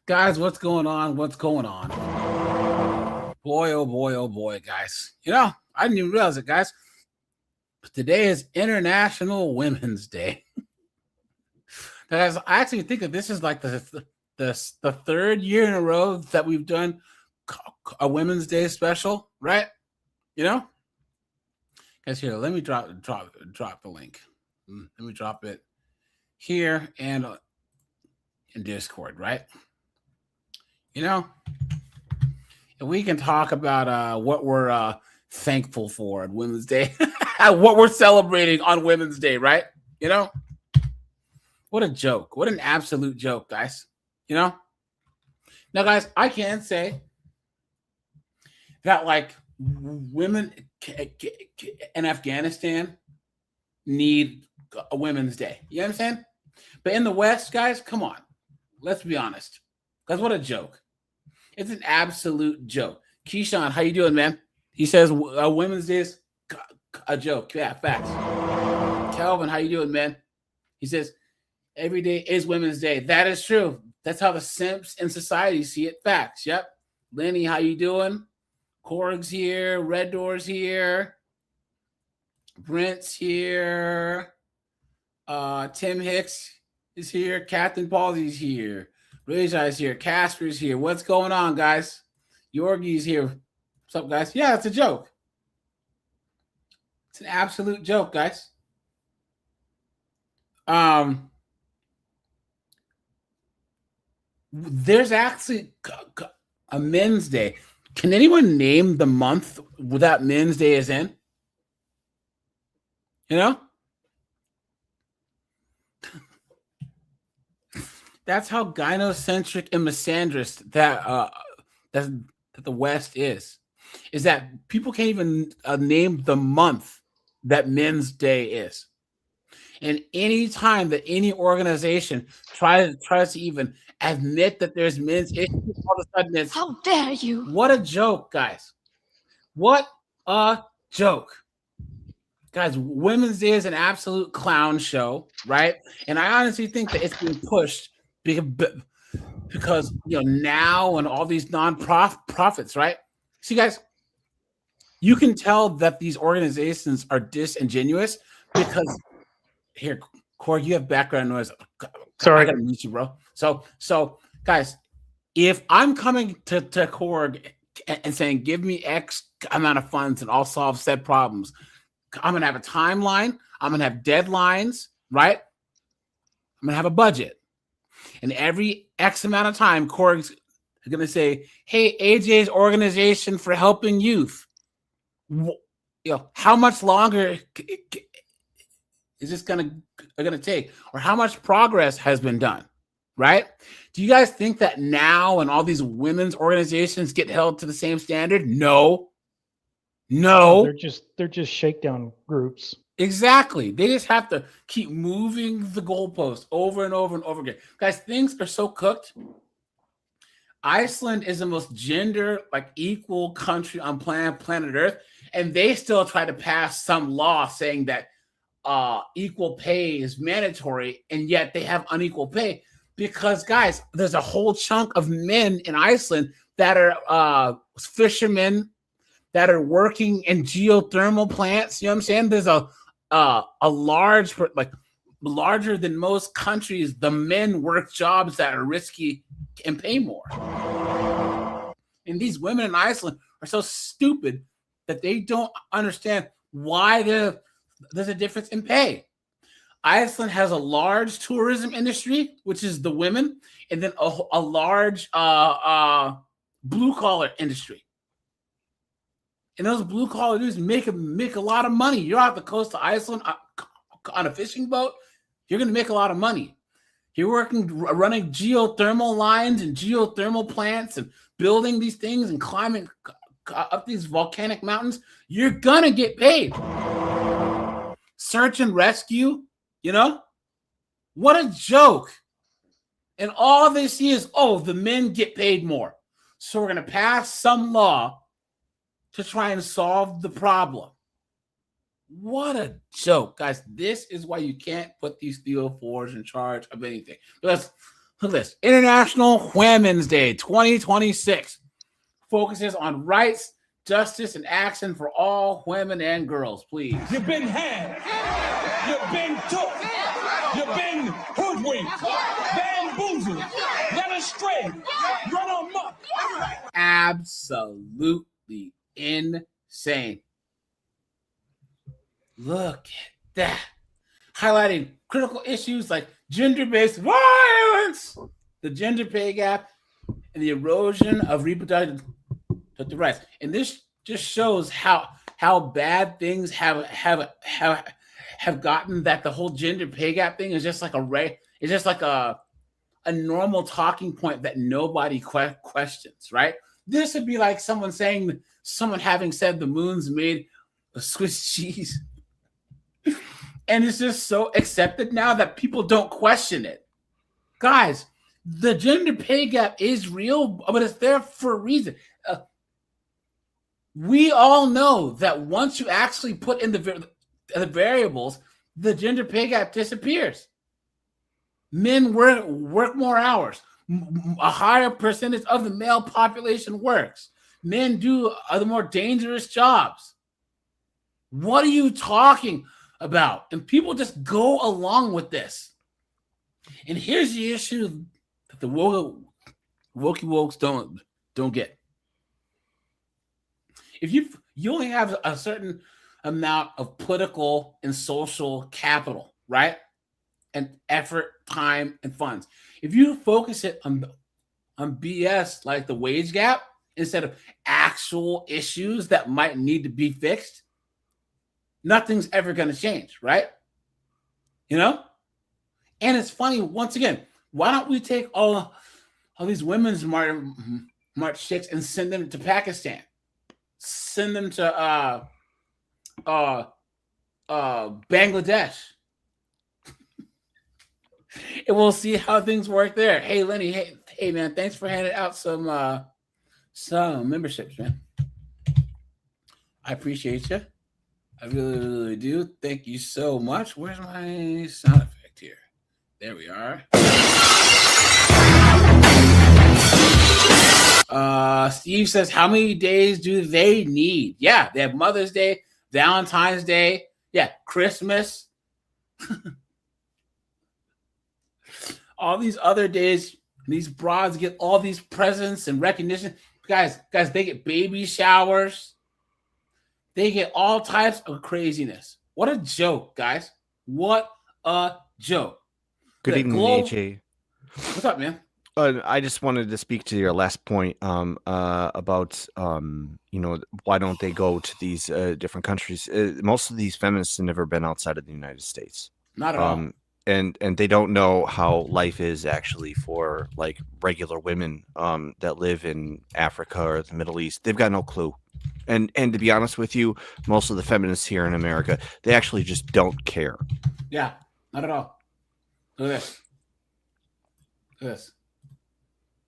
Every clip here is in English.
Guys, what's going on? What's going on? Boy, oh boy, guys. You know, I didn't even realize it, guys. But today is International Women's Day. Guys, I actually think that this is like the third year in a row that we've done a Women's Day special, right? You know? Guys, here, let me drop the link. Let me drop it here and in Discord, right? You know, and we can talk about what we're thankful for on Women's Day, what we're celebrating on Women's Day, right? You know, what a joke. What an absolute joke, guys. You know? Now, guys, I can say that, like, women in Afghanistan need a Women's Day. You know what I'm saying? But in the West, guys, come on. Let's be honest. Guys, what a joke. It's an absolute joke. Keyshawn, how you doing, man? He says Women's Day is a joke. Yeah, facts. Calvin, how you doing, man? He says every day is Women's Day. That is true. That's how the simps in society see it. Facts. Yep. Lenny, how you doing? Korg's here. Red Door's here. Brent's here. Tim Hicks is here. Captain Palsy's here. Rajai's here. Casper's here. What's going on, guys? Yorgi's here. What's up, guys? Yeah, it's a joke. It's an absolute joke, guys. There's actually a Men's Day. Can anyone name the month that Men's Day is in? You know? That's how gynocentric and misandrist that the West is that people can't even name the month that Men's Day is. And any time that any organization tries to even admit that there's men's issues, all of a sudden it's, how dare you? What a joke, guys. What a joke. Guys, Women's Day is an absolute clown show, right? And I honestly think that it's been pushed because you know, now and all these non-profits, right? See, guys, you can tell that these organizations are disingenuous because here, Korg, you have background noise. Sorry, I gotta mute you, bro. So, guys, if I'm coming to Korg and saying, give me X amount of funds and I'll solve said problems, I'm gonna have a timeline. I'm gonna have deadlines, right? I'm gonna have a budget, and every X amount of time, Korg's gonna say, "Hey, AJ's organization for helping youth. You know, how much longer is this gonna take, or how much progress has been done?" Right? Do you guys think that now and all these women's organizations get held to the same standard? No. they're just shakedown groups. Exactly. They just have to keep moving the goalpost over and over and over again. Guys, things are so cooked. Iceland is the most gender equal country on planet Earth, and they still try to pass some law saying that equal pay is mandatory, and yet they have unequal pay because, guys, there's a whole chunk of men in Iceland that are fishermen that are working in geothermal plants. You know what I'm saying? There's a large, larger than most countries, the men work jobs that are risky and pay more. And these women in Iceland are so stupid that they don't understand why there's a difference in pay. Iceland has a large tourism industry, which is the women, and then a large blue collar industry. And those blue collar dudes make a lot of money. You're off the coast of Iceland on a fishing boat, you're going to make a lot of money. You're running geothermal lines and geothermal plants and building these things and climbing up these volcanic mountains. You're going to get paid. Search and rescue, you know? What a joke. And all they see is, oh, the men get paid more. So we're going to pass some law to try and solve the problem. What a joke, guys. This is why you can't put these 304s in charge of anything. But let's look at this. International Women's Day 2026 focuses on rights, justice, and action for all women and girls, please. You've been had. You've been took. You've been hoodwinked, bamboozled, led astray, run amok. Absolutely insane. Look at that. Highlighting critical issues like gender-based violence, the gender pay gap, and the erosion of reproductive rights. And this just shows how bad things have gotten, that the whole gender pay gap thing is just like a normal talking point that nobody questions, right? This would be like someone having said the moon's made of Swiss cheese. And it's just so accepted now that people don't question it. Guys, the gender pay gap is real, but it's there for a reason. We all know that once you actually put in the variables, the gender pay gap disappears. Men work more hours. A higher percentage of the male population works. Men do the more dangerous jobs. What are you talking about? And people just go along with this. And here's the issue that the wokey wokes don't get. If you only have a certain amount of political and social capital, right? And effort, time, and funds. If you focus it on BS like the wage gap instead of actual issues that might need to be fixed, nothing's ever going to change, right? You know? And it's funny, once again, why don't we take all these women's march chicks and send them to Pakistan? Send them to Bangladesh. And we'll see how things work there. Hey, Lenny, hey man, thanks for handing out some memberships, man. I appreciate you. I really, really do. Thank you so much. Where's my sound effect here? There we are. Steve says, how many days do they need? Yeah, they have Mother's Day, Valentine's Day, yeah, Christmas. All these other days, these broads get all these presents and recognition. Guys, they get baby showers. They get all types of craziness. What a joke, guys. What a joke. Good evening, AJ. What's up, man? I just wanted to speak to your last point about, why don't they go to these different countries? Most of these feminists have never been outside of the United States. Not at all. And they don't know how life is actually for like regular women that live in Africa or the Middle East. They've got no clue. And to be honest with you, most of the feminists here in America, they actually just don't care. Yeah, not at all. Look at this. Look at this.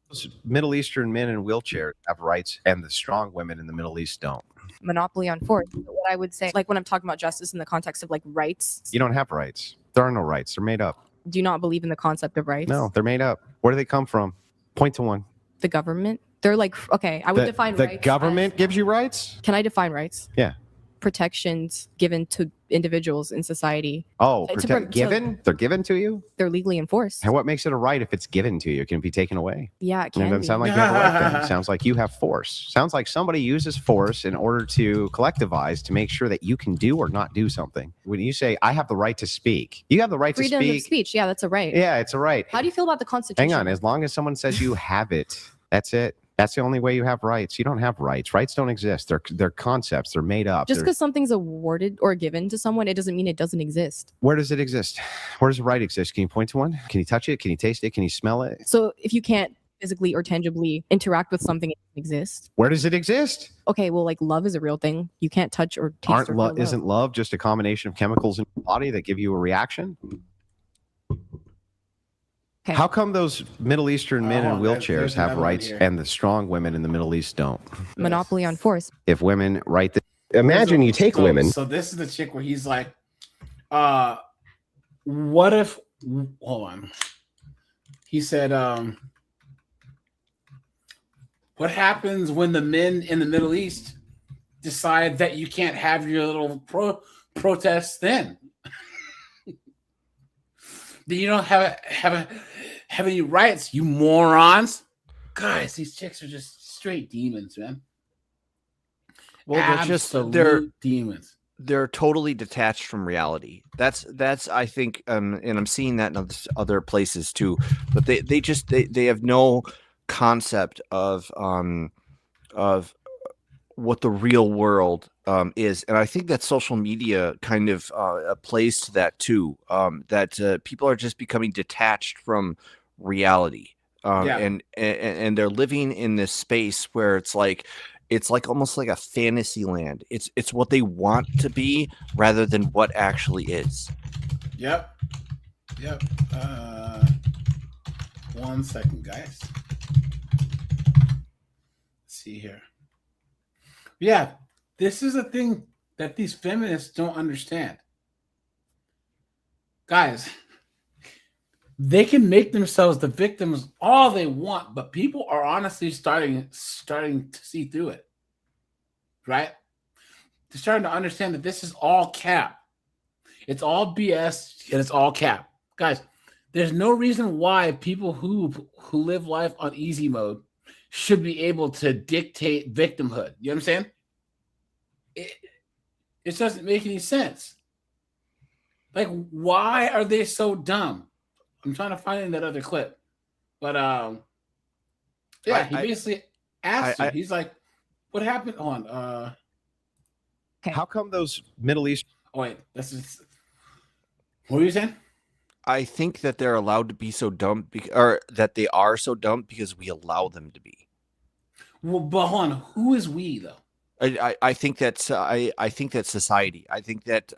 Those Middle Eastern men in wheelchairs have rights, and the strong women in the Middle East don't. Monopoly on force. What I would say, like when I'm talking about justice in the context of like rights. You don't have rights. There are no rights. They're made up. Do you not believe in the concept of rights? No, they're made up. Where do they come from? Point to one. The government. They're like, okay, I would define rights. The government gives you rights? Can I define rights? Yeah. Protections given to individuals in society. Oh, given? They're given to you? They're legally enforced. And what makes it a right if it's given to you? Can it be taken away? Yeah, it can. It doesn't sound like you have a right then. It sounds like you have force. Sounds like somebody uses force in order to collectivize to make sure that you can do or not do something. When you say, I have the right to speak, you have the right to speak. Freedom of speech. Yeah, that's a right. Yeah, it's a right. How do you feel about the Constitution? Hang on. As long as someone says you have it, that's it. That's the only way you have rights. You don't have rights. Rights don't exist. They're concepts. They're made up. Just because something's awarded or given to someone, it doesn't mean it doesn't exist. Where does it exist? Where does a right exist? Can you point to one? Can you touch it? Can you taste it? Can you smell it? So if you can't physically or tangibly interact with something, it doesn't exist. Where does it exist? Okay, well, like love is a real thing. You can't touch or taste. Isn't love just a combination of chemicals in your body that give you a reaction? Okay. How come those Middle Eastern men in wheelchairs have rights and the strong women in the Middle East don't? Monopoly on force. If women write this. Imagine you take women. So this is the chick where he's like, what if, hold on. He said, what happens when the men in the Middle East decide that you can't have your little protests then? Then you don't have any rights, you morons. Guys, these chicks are just straight demons, man. Well, they're demons. They're totally detached from reality. That's I think, and I'm seeing that in other places too. But they have no concept of what the real world is, and I think that social media kind of plays to that too. That people are just becoming detached from reality, and they're living in this space where it's like almost like a fantasy land. It's what they want to be rather than what actually is. Yep. 1 second, guys. Let's see here. Yeah, this is a thing that these feminists don't understand. Guys, they can make themselves the victims all they want, but people are honestly starting to see through it. Right? They're starting to understand that this is all cap. It's all BS and it's all cap. Guys, there's no reason why people who live life on easy mode should be able to dictate victimhood. You know what I'm saying? It doesn't make any sense. Like, why are they so dumb? I'm trying to find that other clip. But he basically asked him, he's like, what happened on Okay. How come those Middle East? Oh wait, this is what were you saying? I think that they're allowed to be so dumb, or that they are so dumb because we allow them to be. Well, but hold on, who is we though? I think that's I think that society. I think that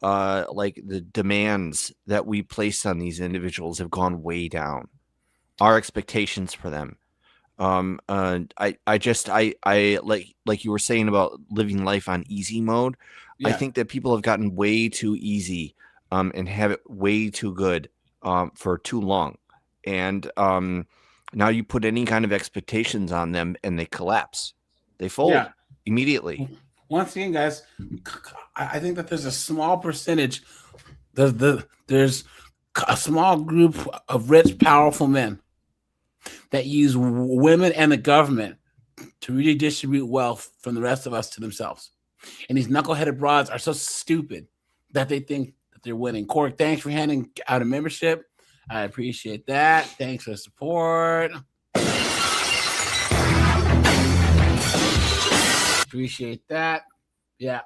like the demands that we place on these individuals have gone way down. Our expectations for them. I like you were saying about living life on easy mode. Yeah. I think that people have gotten way too easy and have it way too good for too long. And now you put any kind of expectations on them and they collapse. They fold immediately. Once again, guys, I think that there's a small percentage. There's a small group of rich, powerful men that use women and the government to redistribute wealth from the rest of us to themselves. And these knuckleheaded broads are so stupid that they think that they're winning. Cork, thanks for handing out a membership. I appreciate that. Thanks for the support. Appreciate that. Yeah.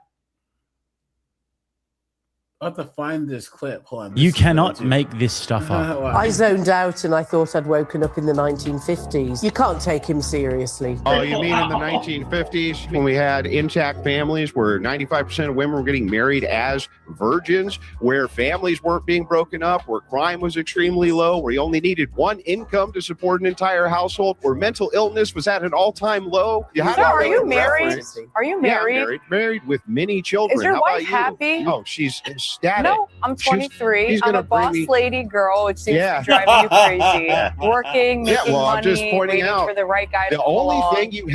I'll have to find this clip. Hold on. You cannot make this stuff up. I zoned out and I thought I'd woken up in the 1950s. You can't take him seriously. Oh, you mean in the 1950s when we had intact families where 95% of women were getting married as virgins, where families weren't being broken up, where crime was extremely low, where you only needed one income to support an entire household, where mental illness was at an all-time low? So are you married? Are you married? Yeah, married with many children. Is your How wife about you? happy? Oh, she's ecstatic. No, I'm 23. she's I'm gonna a boss bring me- lady girl. It seems to be driving you crazy. Working, making money, I'm just pointing waiting out for the right guy to the come only along. thing you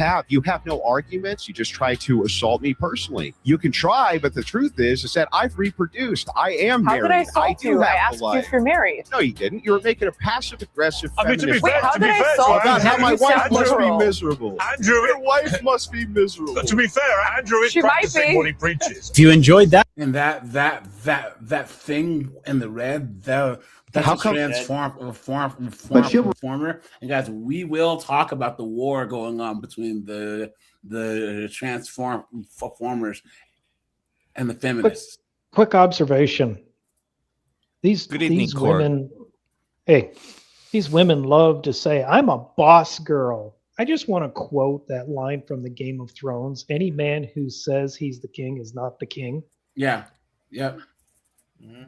have no arguments. You just try to assault me personally. You can try, but the truth is that I've reproduced. I am How married. did I assault do you? I have asked a you life. if you're married. No, you didn't. You were making a passive-aggressive feminist. Wait, how did I assault you? about how my You wife sound must be liberal. miserable. Andrew, Your wife must be miserable. to be fair, Andrew is She might practicing be. what he preaches. If you enjoyed that, And that thing in the red, that's How a come- transformer. And guys, we will talk about the war going on between the transformers and the feminists. Quick observation. Good evening, these Cord. women, these women love to say, I'm a boss girl. I just want to quote that line from the Game of Thrones. Any man who says he's the king is not the king. Yeah. Yep.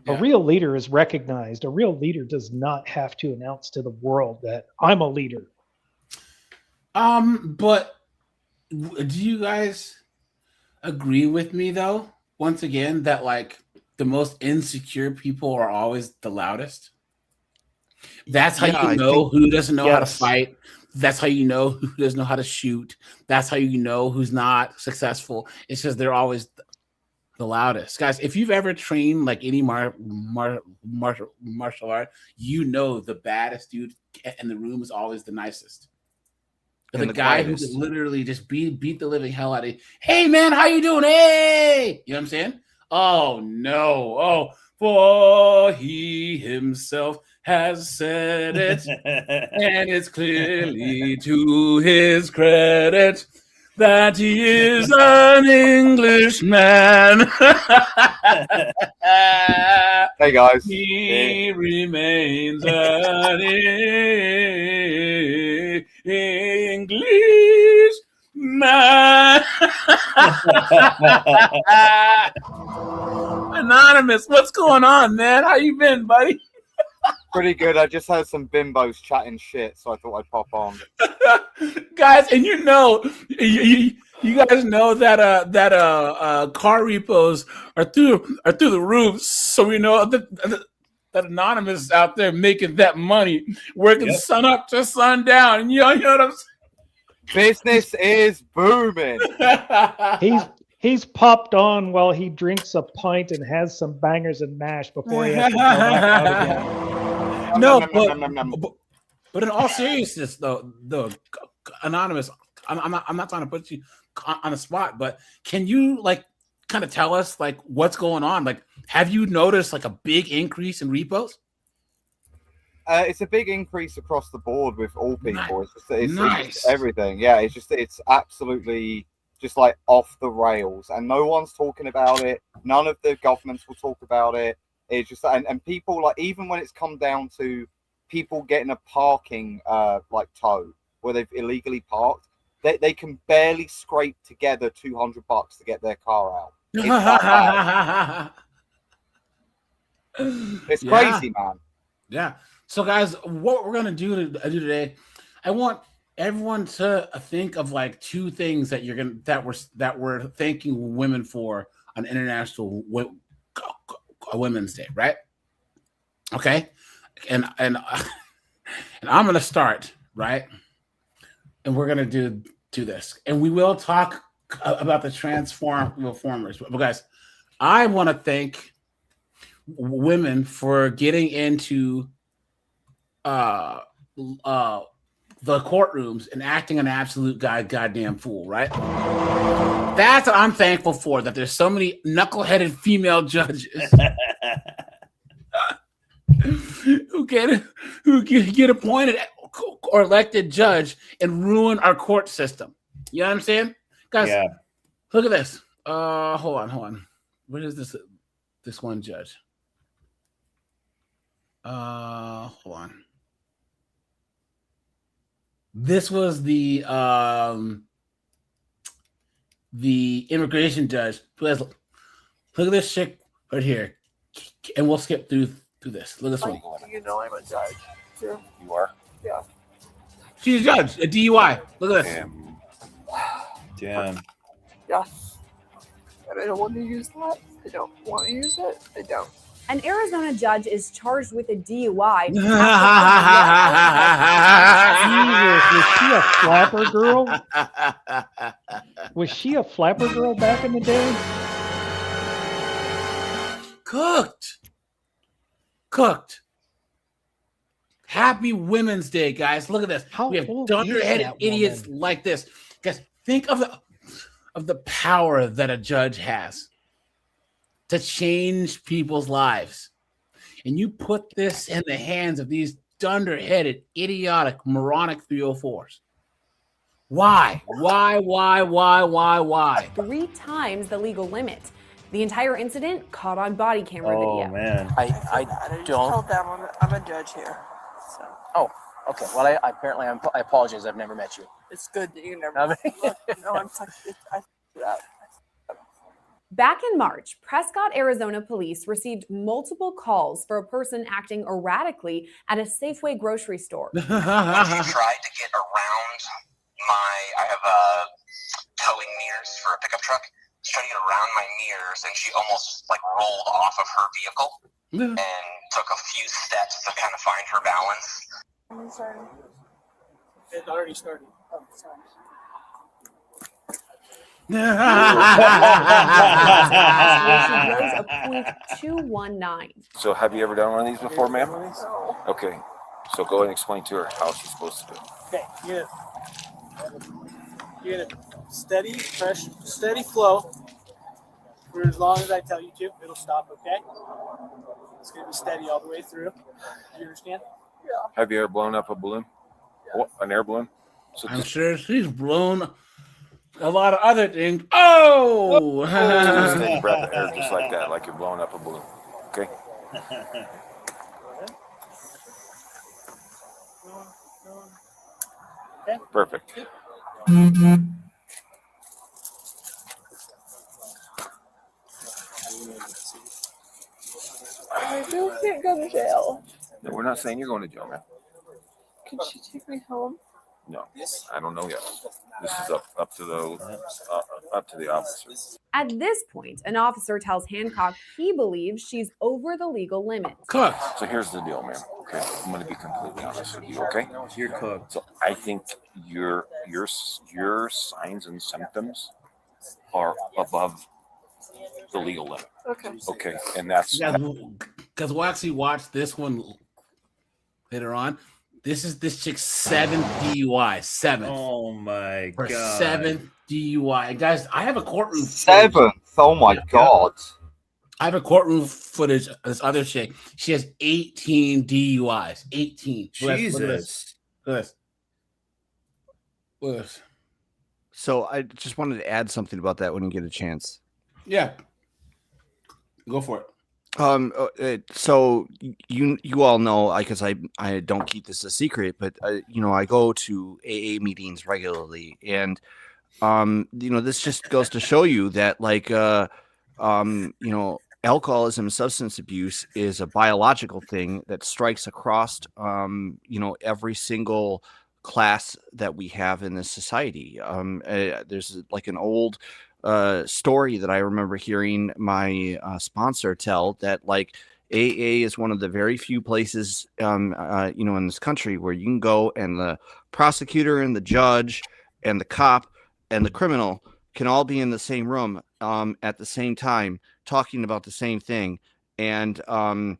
A real leader is recognized. A real leader does not have to announce to the world that I'm a leader. But do you guys agree with me though? Once again, that like the most insecure people are always the loudest. That's how Yeah, you I know think who doesn't know how to Yes. fight. That's how you know who doesn't know how to shoot. That's how you know who's not successful. It's just they're always the loudest. Guys, if you've ever trained like any martial art, you know the baddest dude in the room is always the nicest. And The the guy who quietest. could literally just beat the living hell out of you. Hey man, how you doing? Hey, you know what I'm saying? Oh no, oh, for he himself has said it, and it's clearly to his credit that he is an Englishman. Hey guys. He remains an English man. Anonymous, what's going on, man? How you been, buddy? Pretty good. I just heard some bimbos chatting shit, so I thought I'd pop on. Guys, and you guys know that car repos are through the roof, so we know that Anonymous is out there making that money, working sun up to sun down. And you know what I'm Business is booming. saying? He's popped on while he drinks a pint and has some bangers and mash before he has to go back out again. No, Nom. but in all seriousness, though, Anonymous, I'm not trying to put you on the spot, but can you like kind of tell us like what's going on? Like, have you noticed like a big increase in repos? It's a big increase across the board with all people. It's Nice. just everything. Yeah, it's absolutely just like off the rails, and no one's talking about it. None of the governments will talk about it. It's just and people like, even when it's come down to people getting a parking like tow where they've illegally parked, they can barely scrape together $200 to get their car out. It's that bad. It's crazy, man. Yeah. So, guys, what we're gonna do today, I want everyone to think of like two things that that we're thanking women for on International Women's Day, right? Okay, and I'm gonna start, right, and we're gonna do this, and we will talk about the transformers, but guys, I want to thank women for getting into the courtrooms and acting an absolute goddamn fool, right? That's what I'm thankful for, that there's so many knuckleheaded female judges who get appointed or elected judge and ruin our court system. You know what I'm saying? Guys, look at this. Hold on. What is this one judge? Hold on. This was the immigration judge. Look at this chick right here, and we'll skip through this. Look at this one. You know I'm a judge. Sure. You are? Yeah. She's a judge, a DUI. Look at this. Damn. Yes. And I don't want to use that. I don't want to use it. I don't. An Arizona judge is charged with a DUI. Jesus, was she a flapper girl? Was she a flapper girl back in the day? Cooked. Happy Women's Day, guys. Look at this. How we have old is dunderheaded that idiots woman? like this. Guys, think of the power that a judge has to change people's lives. And you put this in the hands of these dunderheaded, idiotic, moronic 304s. Why? 3 times the legal limit. The entire incident caught on body camera video. Oh man. I just don't. told them I'm a judge here. So Oh, okay. Well, I apologize. I've never met you. it's good that you never. No, No, I'm sorry. Back in March, Prescott, Arizona police received multiple calls for a person acting erratically at a Safeway grocery store. Tried to get around I have towing mirrors for a pickup truck. trying to get around my mirrors, and she almost like rolled off of her vehicle and took a few steps to kind of find her balance. It already started. Oh, sorry. Rose a .219. So have you ever done one of these before, ma'am? Okay. So go ahead and explain to her how she's supposed to do it. Okay, you get a steady, fresh, steady flow for as long as I tell you to. It'll stop, okay? It's going to be steady all the way through. Do you understand? Yeah. Have you ever blown up a balloon? What, an air balloon? So I'm sure she's blown a lot of other things. Oh! just take a breath of air just like that, like you're blowing up a balloon. Okay? Perfect. I still can't go to jail. No, we're not saying you're going to jail, man. Can she take me home? No, I don't know yet. This is up to the officer. At this point, an officer tells Hancock he believes she's over the legal limit. Cook. So here's the deal, man. Okay, I'm going to be completely honest with you. Okay, you're cooked. So I think your signs and symptoms are above the legal limit. Okay. Okay, and that's because we'll actually watch this one later on. This chick's 7th DUI. 7th. Oh my Her god. 7th DUI. Guys, I have a courtroom. 7th. Oh my god. I have a courtroom footage of this other chick. She has 18 DUIs. 18. Jesus. Look at this. So I just wanted to add something about that when you get a chance. Yeah. Go for it. So you all know, because I don't keep this a secret, but I go to AA meetings regularly, and this just goes to show you that alcoholism and substance abuse is a biological thing that strikes across every single class that we have in this society. There's like an old story that I remember hearing my sponsor tell, that like AA is one of the very few places in this country where you can go and the prosecutor and the judge and the cop and the criminal can all be in the same room at the same time talking about the same thing, and they'll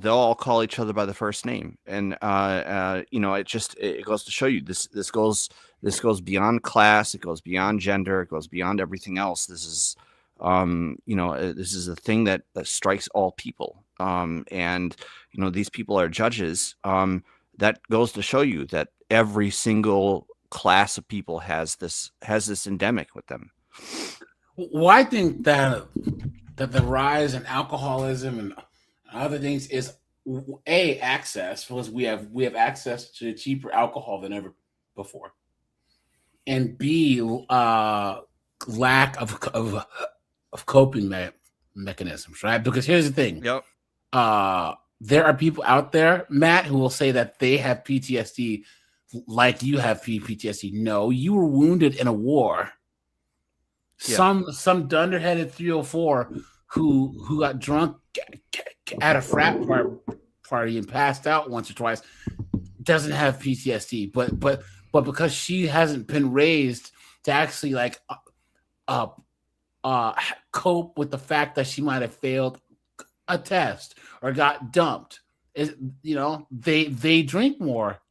all call each other by the first name, and it goes to show you this goes beyond class, it goes beyond gender, it goes beyond everything else. This is this is a thing that strikes all people, and these people are judges. That goes to show you that every single class of people has this endemic with them. Well, I think that the rise in alcoholism and other things is access, because we have access to cheaper alcohol than ever before, and B, lack of coping mechanisms, right? Because here's the thing. Yep. There are people out there, Matt, who will say that they have PTSD like you have PTSD. No, you were wounded in a war. Yeah. Some dunderheaded 304 who got drunk at a frat party and passed out once or twice doesn't have PTSD, but because she hasn't been raised to actually cope with the fact that she might have failed a test or got dumped, they drink more.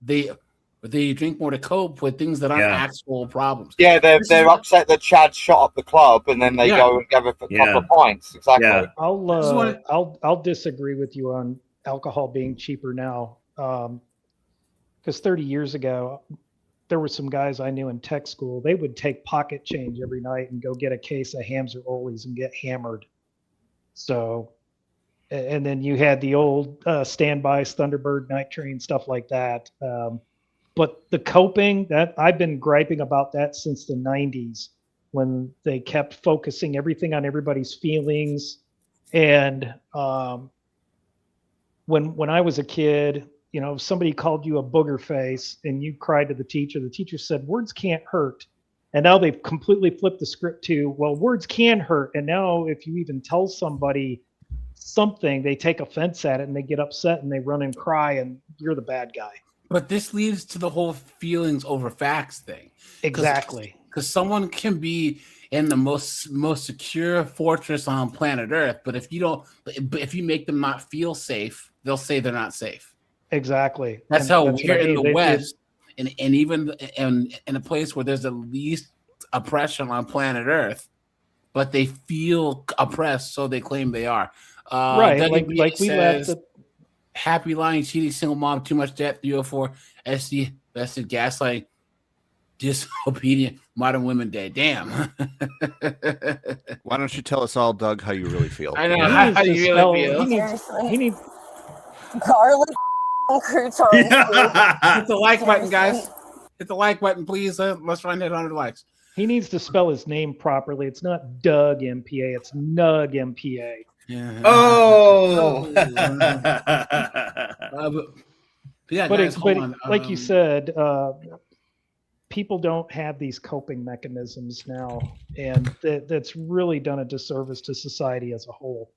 They drink more to cope with things that aren't actual problems. Yeah, they're upset that Chad shot up the club, and then they go and give a couple of points. Exactly. Yeah. I'll disagree with you on alcohol being cheaper now, because 30 years ago, there were some guys I knew in tech school. They would take pocket change every night and go get a case of Hams or Ole's and get hammered. So, and then you had the old standbys, Thunderbird, Night Train, stuff like that. But the coping, that I've been griping about that since the 90s, when they kept focusing everything on everybody's feelings. And when I was a kid, if somebody called you a booger face and you cried to the teacher said, words can't hurt. And now they've completely flipped the script to, well, words can hurt. And now if you even tell somebody something, they take offense at it and they get upset and they run and cry and you're the bad guy. But this leads to the whole feelings over facts thing. Exactly. Because someone can be in the most secure fortress on planet Earth, but if you make them not feel safe, they'll say they're not safe. Exactly. That's how we're in the West, and even in a place where there's the least oppression on planet Earth, but they feel oppressed, so they claim they are. Right, like we left the happy, lying, cheating, single mom, too much debt, 304, SD, vested, gaslight, disobedient, modern women day. Damn. Why don't you tell us all, Doug, how you really feel? I know how you really feel. He needs garlic croutons. Hit the like button, guys. Hit the like button, please. Let's try and hit 100 likes. He needs to spell his name properly. It's not Doug MPA. It's Nug MPA. Yeah. Oh. Yeah, but guys, hold but on. like you said, people don't have these coping mechanisms now, and that's really done a disservice to society as a whole.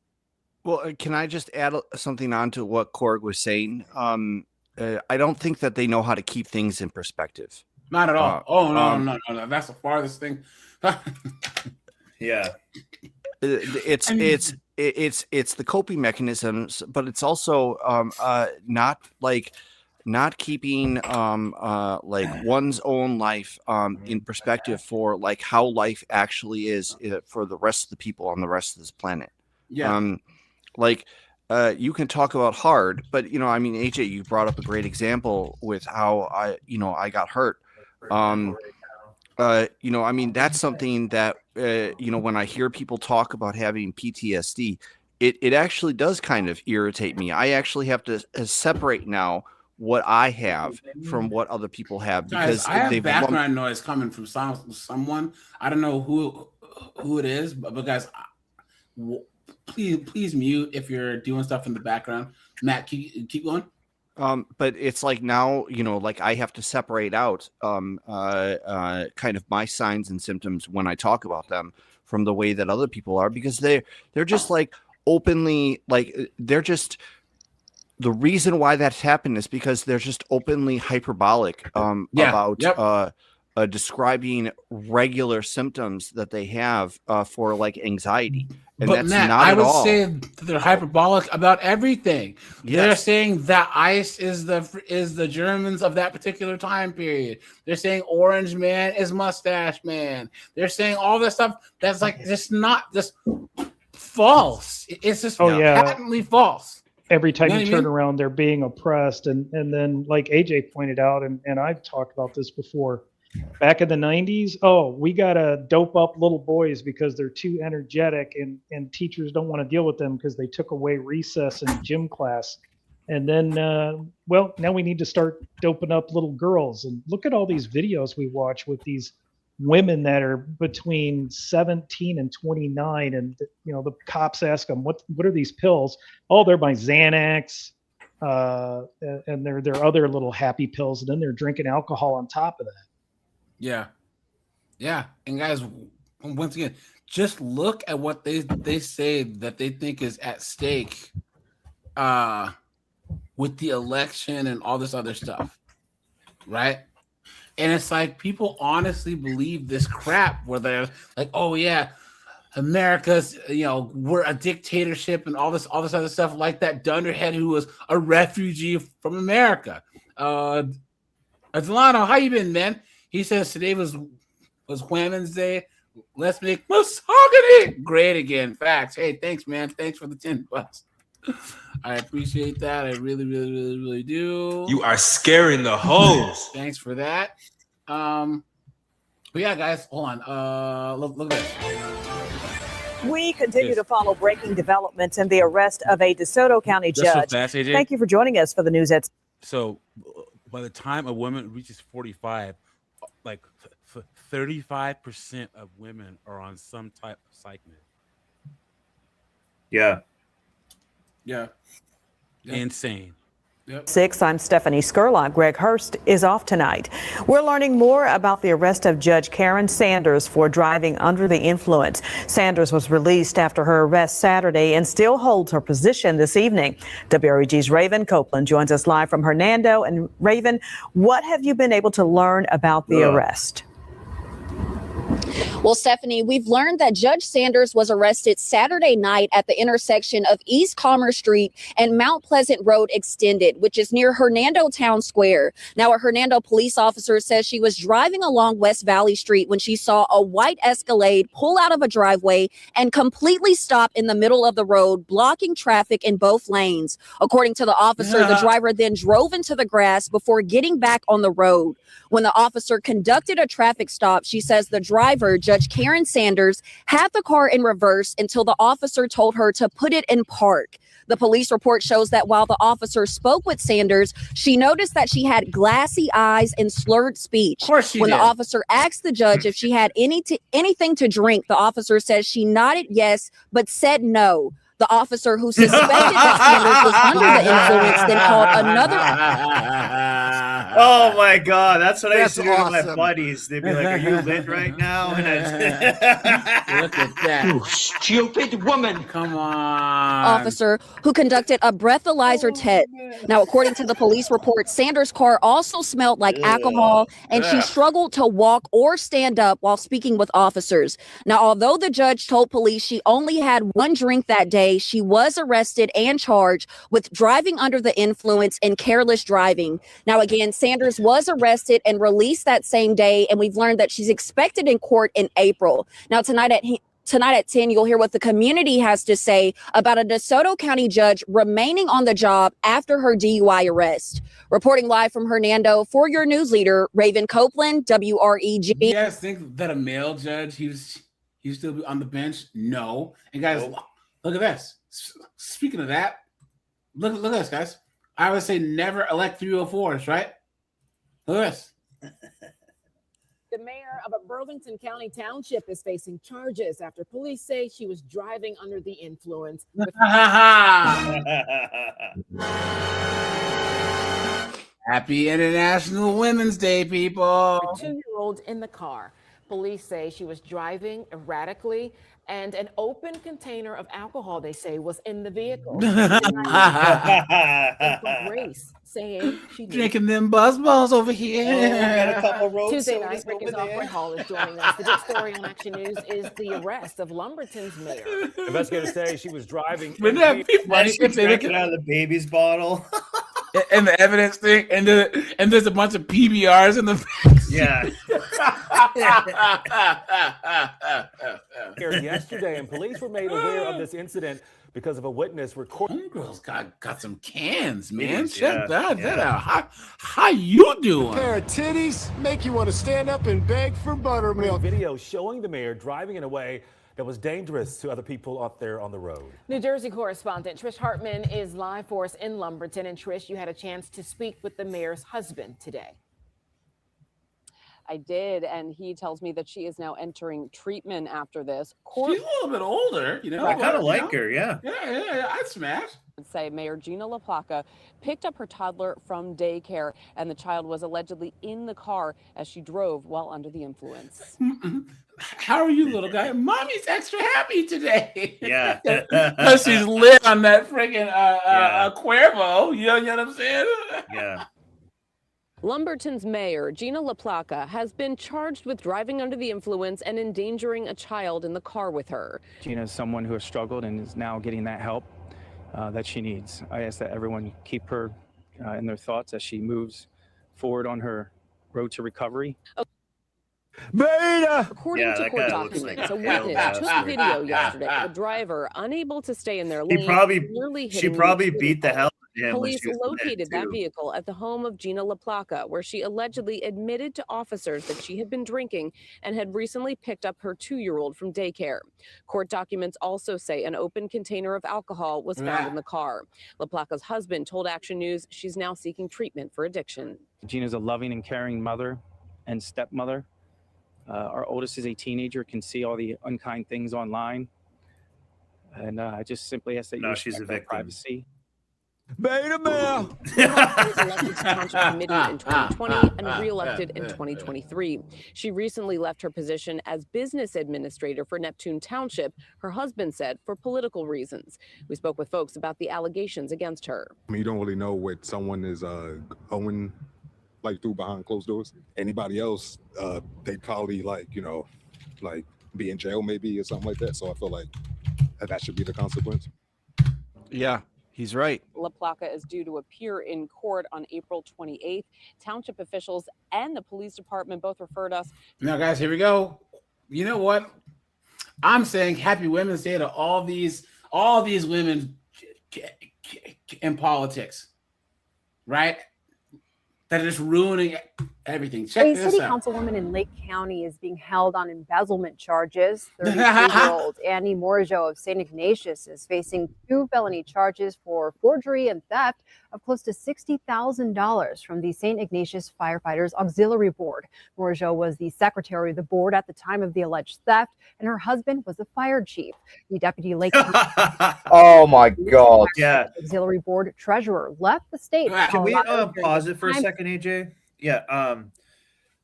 Well, can I just add something on to what Korg was saying? I don't think that they know how to keep things in perspective. Not at all. No. That's the farthest thing. Yeah. It's the coping mechanisms, but it's also not keeping like one's own life in perspective for like how life actually is for the rest of the people on the rest of this planet. Yeah. You can talk about hard, but AJ, you brought up a great example with how I got hurt. That's something that when I hear people talk about having PTSD, it actually does kind of irritate me. I actually have to separate now what I have from what other people have, because guys, I have background noise coming from someone. I don't know who it is, but guys, please mute if you're doing stuff in the background. Matt, keep going. But it's like now, like I have to separate out kind of my signs and symptoms when I talk about them from the way that other people are, because they're just like openly, like they're just, the reason why that's happened is because they're just openly hyperbolic about describing regular symptoms that they have for like anxiety. And but that's Matt, not I at would all. say they're hyperbolic about everything. Yes. They're saying that ICE is the Germans of that particular time period. They're saying Orange Man is Mustache Man. They're saying all this stuff that's like just not just false. It's just patently false. Every time you turn mean? around, they're being oppressed. And then, like AJ pointed out, and I've talked about this before, back in the 90s, we got to dope up little boys because they're too energetic, and teachers don't want to deal with them because they took away recess in gym class. And then, now we need to start doping up little girls. And look at all these videos we watch with these women that are between 17 and 29, and the cops ask them, what are these pills? Oh, they're my Xanax, and they're other little happy pills, and then they're drinking alcohol on top of that. Yeah. And guys, once again, just look at what they say that they think is at stake with the election and all this other stuff, right? And it's like people honestly believe this crap where they're like, oh yeah, America's, we're a dictatorship and all this other stuff, like that dunderhead who was a refugee from America. Delano, how you been, man? He says today was Women's Day. Let's make misogyny great again. Facts. Hey, thanks, man. Thanks for the $10. I appreciate that. I really, really, really, really do. You are scaring the hoes. Thanks for that. But yeah, guys, hold on. Look at this. We continue to follow breaking developments in the arrest of a DeSoto County That's so judge. fast, AJ. Thank you for joining us for the news at. So, by the time a woman reaches 45, like 35% of women are on some type of psych med. Yeah. Yeah. Insane. 6, I'm Stephanie Skurlock. Greg Hurst is off tonight. We're learning more about the arrest of Judge Karen Sanders for driving under the influence. Sanders was released after her arrest Saturday and still holds her position this evening. WREG's Raven Copeland joins us live from Hernando. And Raven, what have you been able to learn about the arrest? Well, Stephanie, we've learned that Judge Sanders was arrested Saturday night at the intersection of East Commerce Street and Mount Pleasant Road Extended, which is near Hernando Town Square. Now, a Hernando police officer says she was driving along West Valley Street when she saw a white Escalade pull out of a driveway and completely stop in the middle of the road, blocking traffic in both lanes. According to the officer, the driver then drove into the grass before getting back on the road. When the officer conducted a traffic stop, she says the driver, Judge Karen Sanders, had the car in reverse until the officer told her to put it in park. The police report shows that while the officer spoke with Sanders, she noticed that she had glassy eyes and slurred speech. Of course she When did. the officer asked the judge if she had anything to drink, the officer says she nodded yes, but said no. The officer who suspected that Sanders was under the influence then called another. Oh my God, that's what I used That's to do to my awesome. buddies. They'd be like, "Are you lit right now?" And Look at that. You stupid woman. Come on. Officer who conducted a breathalyzer test. Now, according to the police report, Sanders' car also smelled like alcohol, and she struggled to walk or stand up while speaking with officers. Now, although the judge told police she only had one drink that day, she was arrested and charged with driving under the influence and careless driving. Now, again, Sanders was arrested and released that same day, and we've learned that she's expected in court in April. Now, tonight at 10, you'll hear what the community has to say about a DeSoto County judge remaining on the job after her DUI arrest. Reporting live from Hernando for your news leader, Raven Copeland, WREG. You guys think that a male judge, he was still be on the bench? No. And guys, look at this. Speaking of that, look at this, guys. I would say never elect 304s, right? Look at this. The mayor of a Burlington County township is facing charges after police say she was driving under the influence. Happy International Women's Day, people. A 2-year-old in the car. Police say she was driving erratically, and an open container of alcohol, they say, was in the vehicle. Grace saying she Drinking them buzzballs over here. got a couple road Tuesday sodas night, Rick over is off there. Hall is joining us. The big story on Action News is the arrest of Lumberton's mayor. Investigators say she was driving. Wouldn't that be funny She if they drank look it at out of the baby's bottle. and the evidence thing, and there's a bunch of PBRs in the Yeah. Yesterday, and police were made aware of this incident because of a witness recording. Homegirl's got some cans, man. Titties, Check yeah, that out. How you doing? Pair of titties make you want to stand up and beg for buttermilk. Video showing the mayor driving in a way that was dangerous to other people out there on the road. New Jersey correspondent Trish Hartman is live for us in Lumberton. And Trish, you had a chance to speak with the mayor's husband today. I did, and he tells me that she is now entering treatment after this. She's a little bit older, you know. I kind of like her, yeah. Yeah, I'd smash. Say Mayor Gina LaPlaca picked up her toddler from daycare, and the child was allegedly in the car as she drove while under the influence. How are you, little guy? Mommy's extra happy today. Yeah. Because she's lit on that freaking Cuervo. You know what I'm saying? Yeah. Lumberton's mayor, Gina LaPlaca, has been charged with driving under the influence and endangering a child in the car with her. Gina is someone who has struggled and is now getting that help that she needs. I ask that everyone keep her in their thoughts as she moves forward on her road to recovery. According to that court guy looks documents, like a a witness bastard. took video yesterday of a driver unable to stay in their lane. nearly She hitting probably the beat the hell out of him. when Police she was lit, located that too. vehicle at the home of Gina LaPlaca, where she allegedly admitted to officers that she had been drinking and had recently picked up her 2-year-old from daycare. Court documents also say an open container of alcohol was found in the car. LaPlaca's husband told Action News she's now seeking treatment for addiction. Gina's a loving and caring mother and stepmother. Our oldest is a teenager, can see all the unkind things online. And I just simply ask that you No, she's a respect our victim. privacy. Beta male. She was elected to Township Committee in 2020 and re-elected in 2023. She recently left her position as business administrator for Neptune Township, her husband said, for political reasons. We spoke with folks about the allegations against her. I mean, you don't really know what someone is going like through behind closed doors. Anybody else, they'd probably like be in jail maybe or something like that. So I feel like that should be the consequence. Yeah, he's right. LaPlaca is due to appear in court on April 28th. Township officials and the police department both referred us. Now, guys, here we go. You know what? I'm saying Happy Women's Day to all these women in politics, right? That is ruining everything. Check A this city out. councilwoman in Lake County is being held on embezzlement charges. 32-year-old Annie Morajo of St. Ignatius is facing 2 felony charges for forgery and theft of close to $60,000 from the St. Ignatius Firefighters Auxiliary Board. Morajo was the secretary of the board at the time of the alleged theft, and her husband was the fire chief. The deputy Lake County Oh my God. Yeah. Auxiliary Board treasurer left the state. Can we Colorado during pause the it for a time- second, AJ? Yeah.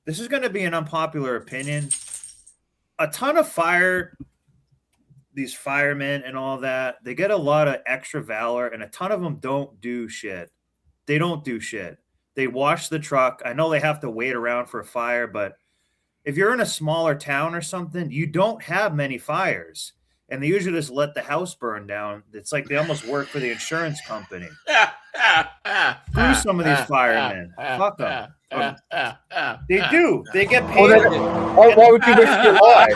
This is going to be an unpopular opinion. A ton of these firemen and all that, they get a lot of extra valor, and a ton of them don't do shit. They don't do shit. They wash the truck. I know they have to wait around for a fire, but if you're in a smaller town or something, you don't have many fires. And they usually just let the house burn down. It's like they almost work for the insurance company. Screw some of these firemen. Fuck them. They do. They get paid. Why would you risk your life?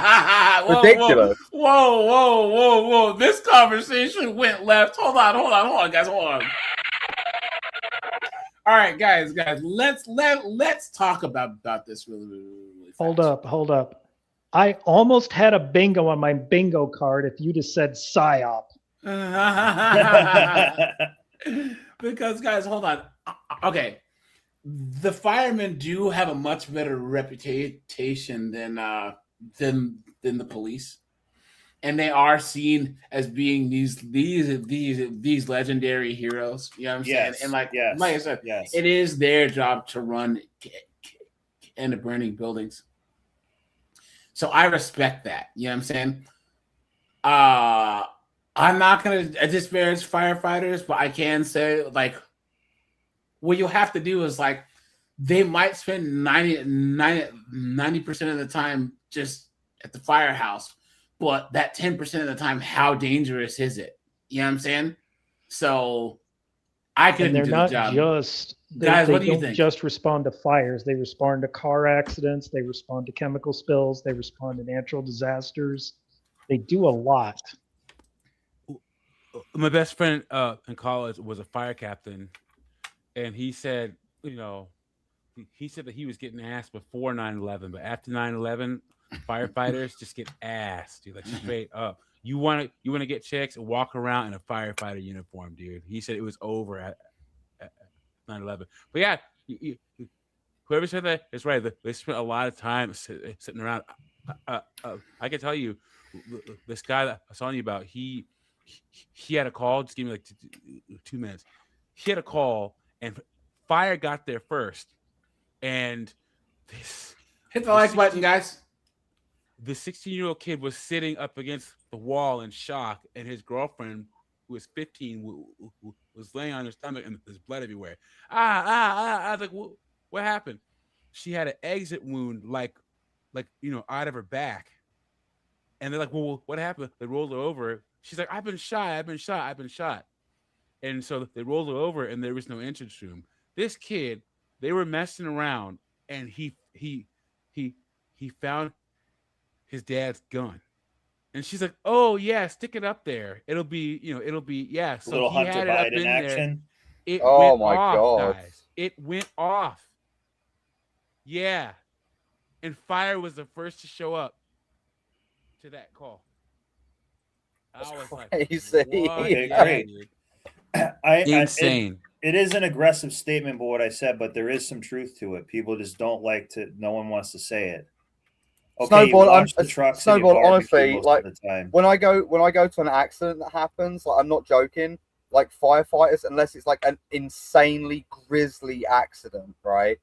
Ridiculous. Whoa. This conversation went left. Hold on, guys. Hold on. All right, guys. Let's talk about this really fast. Hold up. I almost had a bingo on my bingo card if you just said PSYOP. Because, guys, hold on. Okay. The firemen do have a much better reputation than the police, and they are seen as being these legendary heroes. You know what I'm saying? And like I said, it is their job to run into burning buildings. So I respect that. You know what I'm saying? I'm not gonna disparage firefighters, but I can say like what you'll have to do is like they might spend 90% of the time just at the firehouse, but that 10% of the time, how dangerous is it? You know what I'm saying? So I couldn't do the job. Guys, what do you think? They don't just respond to fires. They respond to car accidents. They respond to chemical spills. They respond to natural disasters. They do a lot. My best friend in college was a fire captain, and he said, he said that he was getting asked before 9/11, but after 9/11, firefighters just get asked, dude, like straight up. You want to get chicks and walk around in a firefighter uniform, dude. He said it was over at 9/11. But yeah, whoever said that is right. They spent a lot of time sitting around. I can tell you, this guy that I was telling you about, he had a call. Just give me like 2 minutes. He had a call, and fire got there first. And this hit the like button, guys. The 16-year-old kid was sitting up against the wall in shock, and his girlfriend, who was 15, was laying on her stomach, and there's blood everywhere. I was like, what happened? She had an exit wound, like out of her back. And they're like, well, what happened? They rolled her over. She's like, I've been shot. And so they rolled her over, and there was no entrance room. This kid, they were messing around, and he found his dad's gun. And she's like, oh yeah, stick it up there. It'll be. So little he Hunter had it up Biden in action. There. It Oh went my off, God. guys. It went off. Yeah. And fire was the first to show up to that call. I was like, Crazy. what? Okay, Yeah, great. dude. Insane. It is an aggressive statement, but what I said, but there is some truth to it. People just don't like to. No one wants to say it. Okay, Snowball, Snowball, honestly, like the time. when I go to an accident that happens, like I'm not joking. like firefighters, unless it's like an insanely grisly accident, right?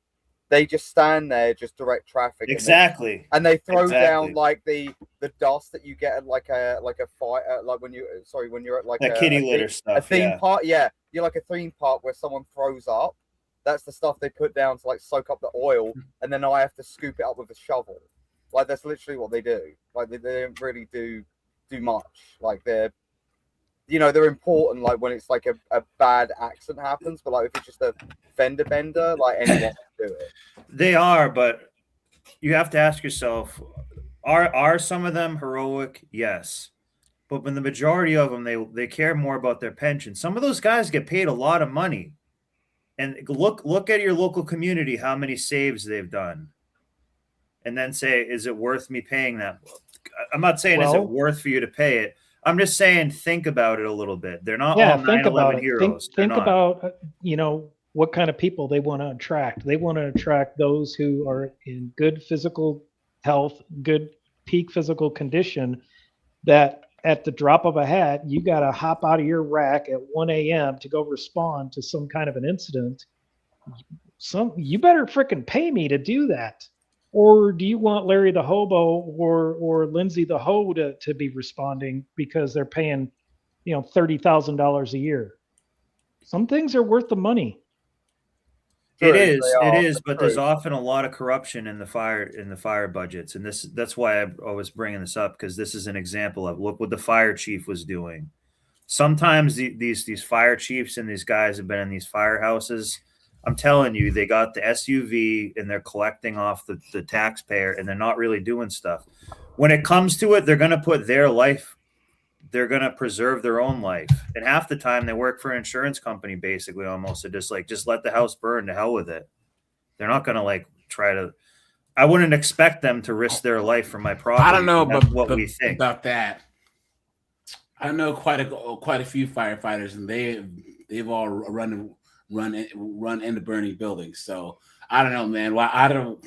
They just stand there, just direct traffic. Exactly. And they throw Exactly. down like the dust that you get at like a fight, like when you're at like That kitty litter stuff, a theme yeah. park. Yeah, you're like a theme park where someone throws up. That's the stuff they put down to like soak up the oil, and then I have to scoop it up with a shovel. Like that's literally what they do. Like they don't really do much. Like they're important, like when it's like a bad accident happens, but like if it's just a fender bender, like anyone can do it. They are, but you have to ask yourself, are some of them heroic? Yes. But when the majority of them, they care more about their pension. Some of those guys get paid a lot of money. And look at your local community, how many saves they've done. And then say, is it worth me paying that? I'm not saying is it worth for you to pay it. I'm just saying think about it a little bit. They're not all 9/11 heroes. Think about what kind of people they want to attract. They want to attract those who are in good physical health, good peak physical condition, that at the drop of a hat, you got to hop out of your rack at 1 a.m. to go respond to some kind of an incident. You better freaking pay me to do that. Or do you want Larry the hobo or Lindsay the hoe to be responding because they're paying, $30,000 a year? Some things are worth the money. It is, but there's often a lot of corruption in the fire budgets, and that's why I was bringing this up, because this is an example of look what the fire chief was doing. Sometimes these fire chiefs and these guys have been in these firehouses. I'm telling you, they got the SUV and they're collecting off the taxpayer, and they're not really doing stuff. When it comes to it, they're going to put their life. They're going to preserve their own life. And half the time they work for an insurance company, basically, almost. They're just let the house burn, to hell with it. They're not going to try to, I wouldn't expect them to risk their life for my property. I don't know what we think about that. I know quite a few firefighters, and they've all run into burning buildings. So I don't know, man. Well, I don't.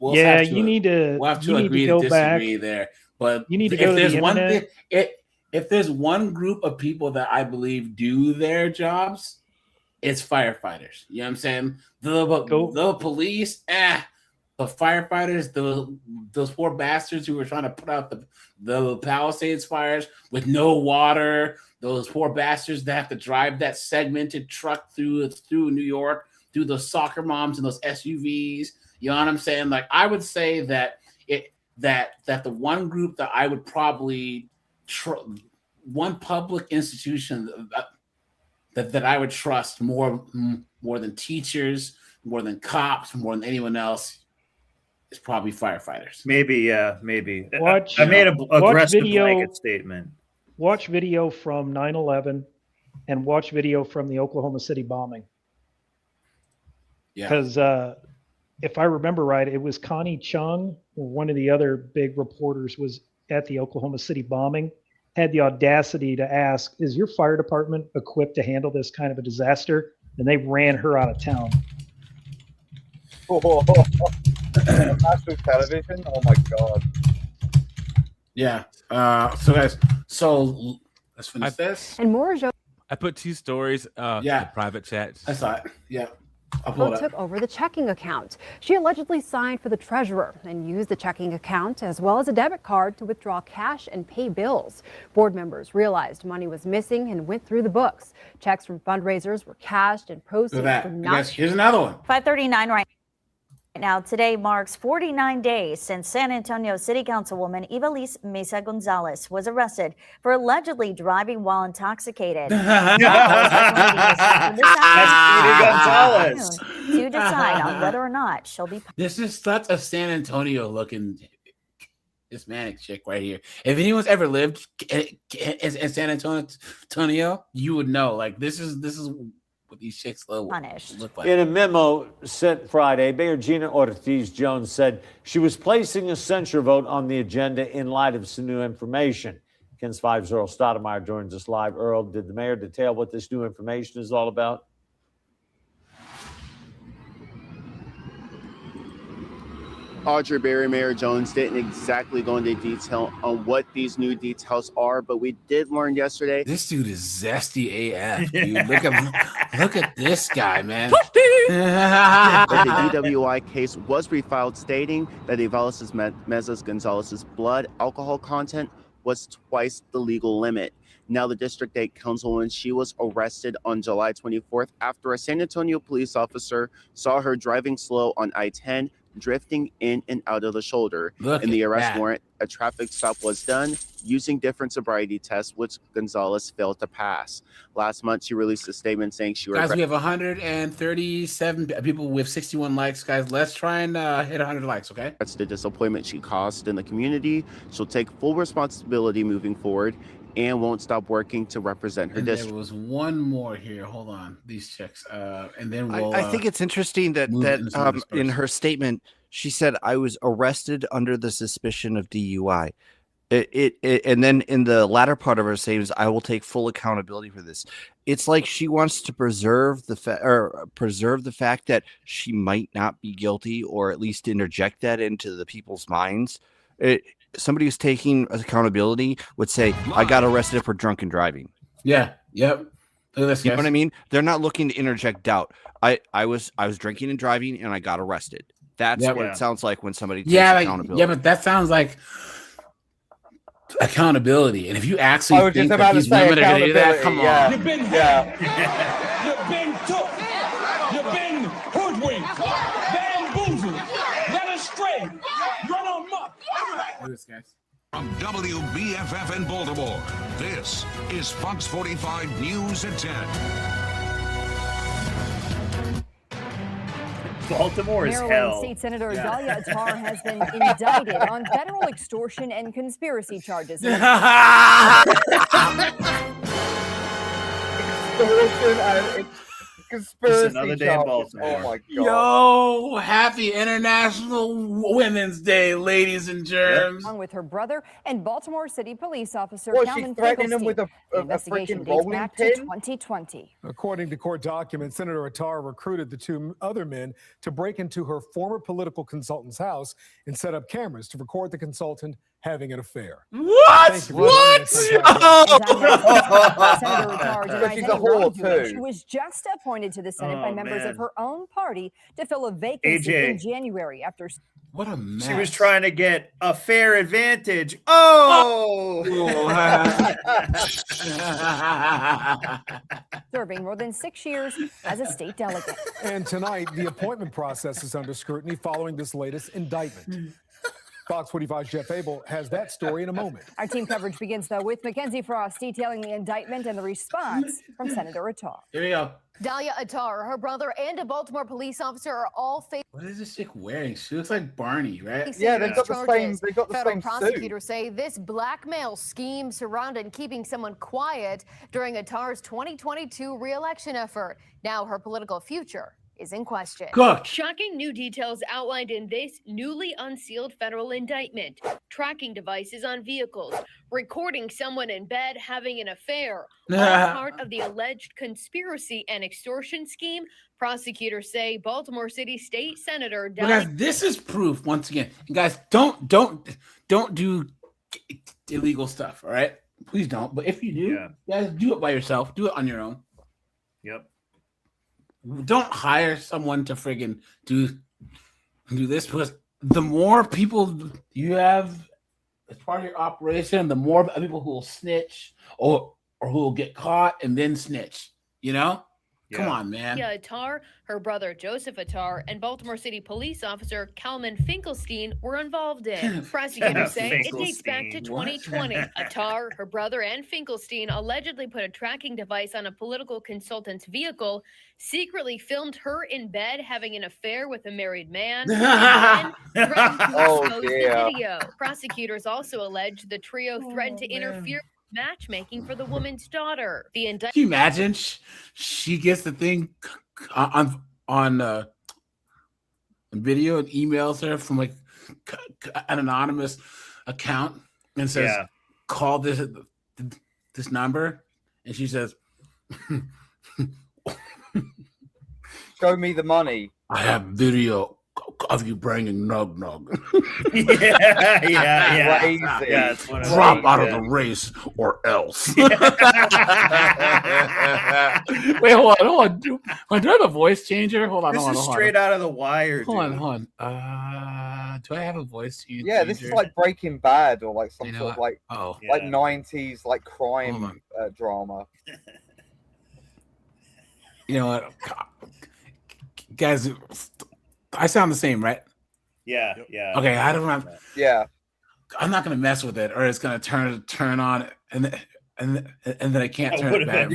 We'll have to agree to disagree there. But you need to go to the internet. If there's one group of people that I believe do their jobs, it's firefighters. You know what I'm saying? The police, the firefighters, those poor bastards who were trying to put out the Palisades fires with no water. Those poor bastards that have to drive that segmented truck through New York, through those soccer moms and those SUVs. You know what I'm saying? Like, I would say that that the one group that I would probably one public institution that I would trust more than teachers, more than cops, more than anyone else is probably firefighters. Maybe. I made an aggressive blanket statement. Watch video from 9/11 and watch video from the Oklahoma City bombing. Yeah. Because if I remember right, it was Connie Chung, or one of the other big reporters, was at the Oklahoma City bombing, had the audacity to ask, is your fire department equipped to handle this kind of a disaster? And they ran her out of town. National television? Oh my God. Yeah. So guys, let's finish this. And more. I put 2 stories in the private chat. I saw it. Yeah. Took over the checking account. She allegedly signed for the treasurer and used the checking account as well as a debit card to withdraw cash and pay bills. Board members realized money was missing and went through the books. Checks from fundraisers were cashed and proceeds were not. Here's another one. 5:39 right now. Today marks 49 days since San Antonio City Councilwoman Ivelisse Mesa Gonzalez was arrested for allegedly driving while intoxicated. To decide on whether or not she'll be. This is such a San Antonio looking Hispanic chick right here. If anyone's ever lived in San Antonio, you would know. Like this is what these chicks look like. In a memo sent Friday, Mayor Gina Ortiz-Jones said she was placing a censure vote on the agenda in light of some new information. KENS 5's Earl Stoudemire joins us live. Earl, did the mayor detail what this new information is all about? Audrey Barry Mayor Jones didn't exactly go into detail on what these new details are, but we did learn yesterday. This dude is zesty AF, dude. Look at this guy, man. That the DWI case was refiled, stating that Ivales Mezas Gonzalez's blood alcohol content was twice the legal limit. Now the District 8 councilwoman, she was arrested on July 24th after a San Antonio police officer saw her driving slow on I-10, drifting in and out of the shoulder. In the arrest warrant, a traffic stop was done using different sobriety tests, which Gonzalez failed to pass. Last month, she released a statement saying she Guys, we have 137 people with 61 likes. Guys, let's try and hit 100 likes, okay? That's the disappointment she caused in the community. She'll take full responsibility moving forward and won't stop working to represent her And district. there was one more here. Hold on, these checks. And then we'll. I think it's interesting that in her statement she said, "I was arrested under the suspicion of DUI." And then in the latter part of her statement, "I will take full accountability for this." It's like she wants to preserve the fact that she might not be guilty, or at least interject that into the people's minds. Somebody who's taking accountability would say, "I got arrested for drunken driving." Yeah. Yep. Look at this, You know guys. what I mean? They're not looking to interject doubt. I was drinking and driving, and I got arrested. That's what it sounds like when somebody takes accountability. Yeah, but that sounds like accountability. And if you actually I was think just that about to these say women are going to do that, come accountability, on. You've been You've been took. You've been hoodwinked, bamboozled, led astray, run amok. Look at this, guys. From WBFF in Baltimore, this is Fox 45 News at 10. Baltimore is Maryland hell. State Senator Dahlia Attar has been indicted on federal extortion and conspiracy charges. Conspiracy another day in charges. Baltimore. Oh my god. Yo, happy International Women's Day, ladies and germs. Along with her brother and Baltimore City police officer Was she Calvin threatening him Finkelstein. with The a investigation freaking dates rolling back pin? to 2020. According to court documents, Senator Attar recruited the two other men to break into her former political consultant's house and set up cameras to record the consultant having an affair. What? Thank you for What? joining us on Top Senator Attar denies She's any a whore, wrongdoing. too. She was just appointed to the Senate by Oh, members man. of her own party to fill a vacancy AJ. in January after. What a mess. She was trying to get a fair advantage. Oh! Serving more than 6 years as a state delegate. And tonight, the appointment process is under scrutiny following this latest indictment. Fox 45's Jeff Abel has that story in a moment. Our team coverage begins, though, with Mackenzie Frost detailing the indictment and the response from Senator Attar. Here we go. Dahlia Attar, her brother, and a Baltimore police officer are all facing What is this chick wearing? She looks like Barney, right? Yeah, they've got the same. charges. They've got the Federal same suit. prosecutors say this blackmail scheme surrounded keeping someone quiet during Attar's 2022 re-election effort. Now her political future is in question. Cooked. Shocking new details outlined in this newly unsealed federal indictment. Tracking devices on vehicles, recording someone in bed having an affair, all part of the alleged conspiracy and extortion scheme. Prosecutors say Baltimore City State Senator But guys, this is proof once again. You guys, don't do illegal stuff, all right? Please don't. But if you do, guys, do it by yourself. Do it on your own. Yep. Don't hire someone to friggin' do this, because the more people you have as part of your operation, the more people who will snitch or who will get caught and then snitch. You know? Come on, man. Dahlia Attar, her brother Joseph Attar, and Baltimore City police officer Calvin Finkelstein were involved in. Prosecutors say it dates back to 2020. Attar, her brother, and Finkelstein allegedly put a tracking device on a political consultant's vehicle, secretly filmed her in bed having an affair with a married man, and then threatened to Oh, expose dear. the video. Prosecutors also allege the trio threatened to interfere with matchmaking for the woman's daughter. The indictment. Can you imagine? She gets the thing on video and emails her from like an anonymous account and says, "Call this number," and she says, Show me the money. "I have video. of you bringing Nug Nug. Drop out of the race or else. Wait, hold on. Do I have a voice changer? Hold on. This is straight out of The Wire. Hold on. Do I have a voice changer? Yeah, this is like Breaking Bad or like some sort of like like 90s like crime drama. You know what, guys? I sound the same, right? Yeah. Okay, I don't know. Yeah. I'm not gonna mess with it, or it's gonna turn on, and then I can't turn it back.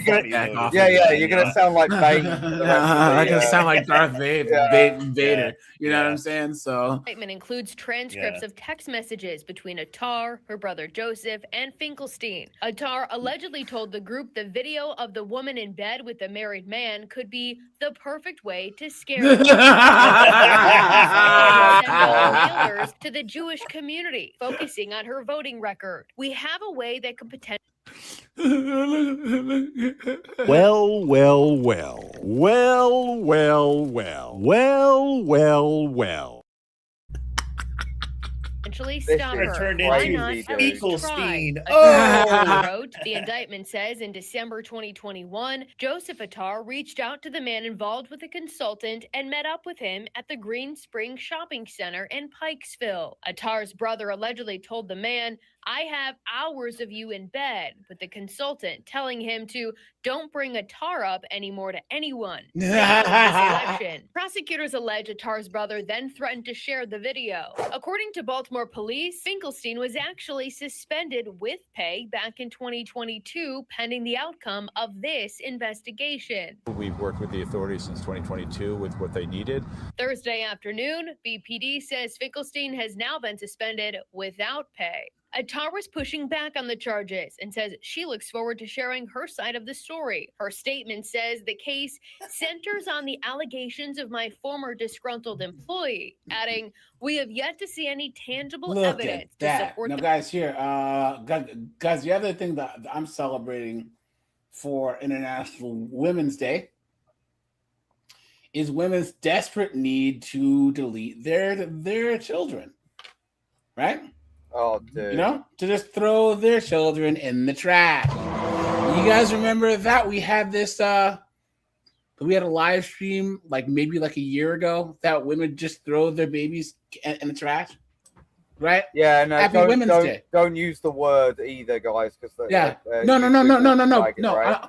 Off. You're gonna sound like Bane. I'm gonna sound like Darth Vader. You know what I'm saying? So Indictment includes transcripts of text messages between Attar, her brother Joseph, and Finkelstein. Attar allegedly told the group the video of the woman in bed with the married man could be the perfect way to scare them. Mailers to the Jewish community, focusing on her voting record. We have a way that could potentially. Well. Stop her. Turned Why into not at least Finkelstein. try? Oh! Wrote, the indictment says in December 2021, Joseph Attar reached out to the man involved with a consultant and met up with him at the Green Spring Shopping Center in Pikesville. Attar's brother allegedly told the man, "I have hours of you in bed," with the consultant telling him to don't bring Attar up anymore to anyone. Prosecutors allege Attar's brother then threatened to share the video. According to Baltimore police, Finkelstein was actually suspended with pay back in 2022 pending the outcome of this investigation. We've worked with the authorities since 2022 with what they needed. Thursday afternoon, BPD says Finkelstein has now been suspended without pay. Attar was pushing back on the charges and says she looks forward to sharing her side of the story. Her statement says the case centers on the allegations of my former disgruntled employee, adding, "We have yet to see any tangible Look evidence at that. to support Now, the." guys, here, guys, the other thing that I'm celebrating for International Women's Day is women's desperate need to delete their children, right? Oh, dude. You know, to just throw their children in the trash. You guys remember that we had this? We had a live stream maybe a year ago that women just throw their babies in the trash, right? Yeah, no. Happy Women's Day. Don't use the word either, guys. Because No. Right?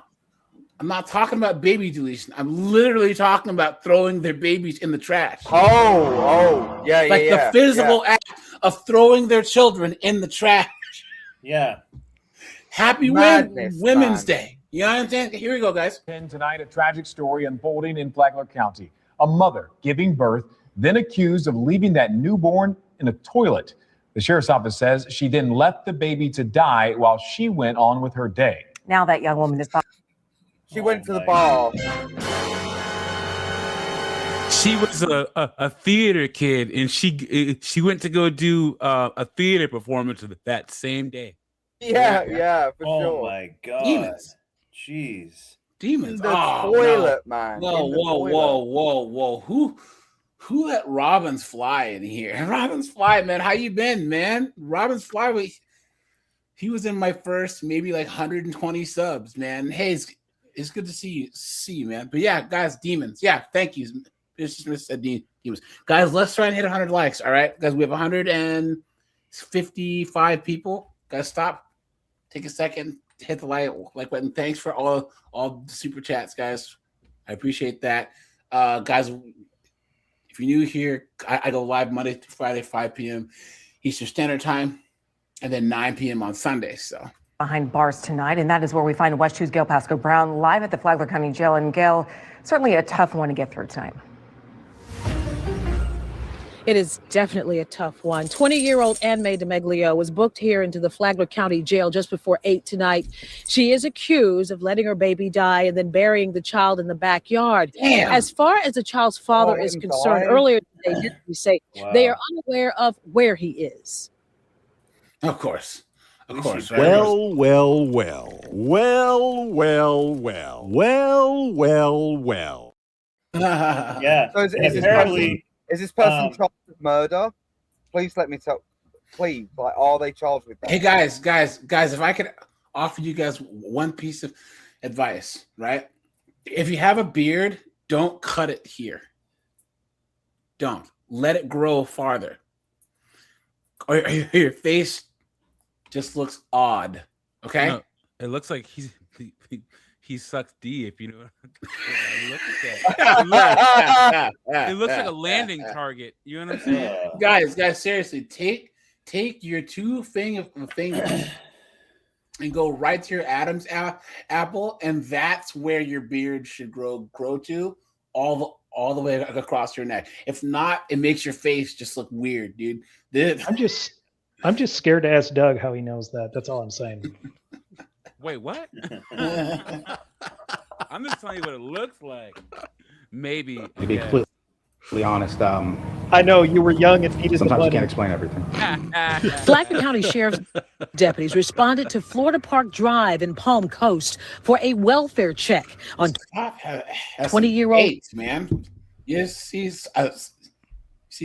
I'm not talking about baby deletion. I'm literally talking about throwing their babies in the trash. Oh, yeah, the physical act of throwing their children in the trash. Yeah. Happy Women's Day. You know what I'm saying? Here we go, guys. Tonight, a tragic story unfolding in Flagler County. A mother giving birth, then accused of leaving that newborn in a toilet. The sheriff's office says she then left the baby to die while she went on with her day. Now that young woman is. She went to the bar. She was a theater kid, and she went to go do a theater performance that same day. Yeah, for sure. Oh my god. Demons. Jeez. Demons. The toilet, man. No, whoa. Who let Robin's Fly in here? Robin's Fly, man. How you been, man? Robin's Fly, he was in my first maybe 120 subs, man. Hey, it's good to see you, man. But yeah, guys, demons. Yeah, thank you. It's just said demons. Guys, let's try and hit 100 likes. All right, guys, we have 155 people. Guys, stop. Take a second, hit the like button. Thanks for all the super chats, guys. I appreciate that. Guys, if you're new here, I go live Monday through Friday, 5 p.m. Eastern Standard Time, and then 9 p.m. on Sunday. So. Behind bars tonight, and that is where we find West 2's Gail Pasco Brown live at the Flagler County Jail. And Gail, certainly a tough one to get through tonight. It is definitely a tough one. 20-year-old Ann Mae DeMeglio was booked here into the Flagler County Jail just before 8 tonight. She is accused of letting her baby die and then burying the child in the backyard. Damn. As far as the child's father is concerned, earlier today, they say they are unaware of where he is. Of course. Right? Well. Yeah. So is Is this person charged with murder? Please let me tell. Please, like, are they charged with that? Hey guys, if I could offer you guys one piece of advice, right? If you have a beard, don't cut it here. Don't let it grow farther, or your face just looks odd. Okay, No, it looks like he sucks D. If you know, look at that. It looks like a landing target. You know what I'm saying? Guys, seriously, take your two fingers and go right to your Adam's apple, and that's where your beard should grow to, all the way across your neck. If not, it makes your face just look weird, dude. I'm just scared to ask Doug how he knows that. That's all I'm saying. Wait, what? I'm just telling you what it looks like. Maybe. To be completely honest, I know you were young and needed sometimes the you money. can't explain everything. Flagler County Sheriff's deputies responded to Florida Park Drive in Palm Coast for a welfare check on 20-year-old man. Yes, see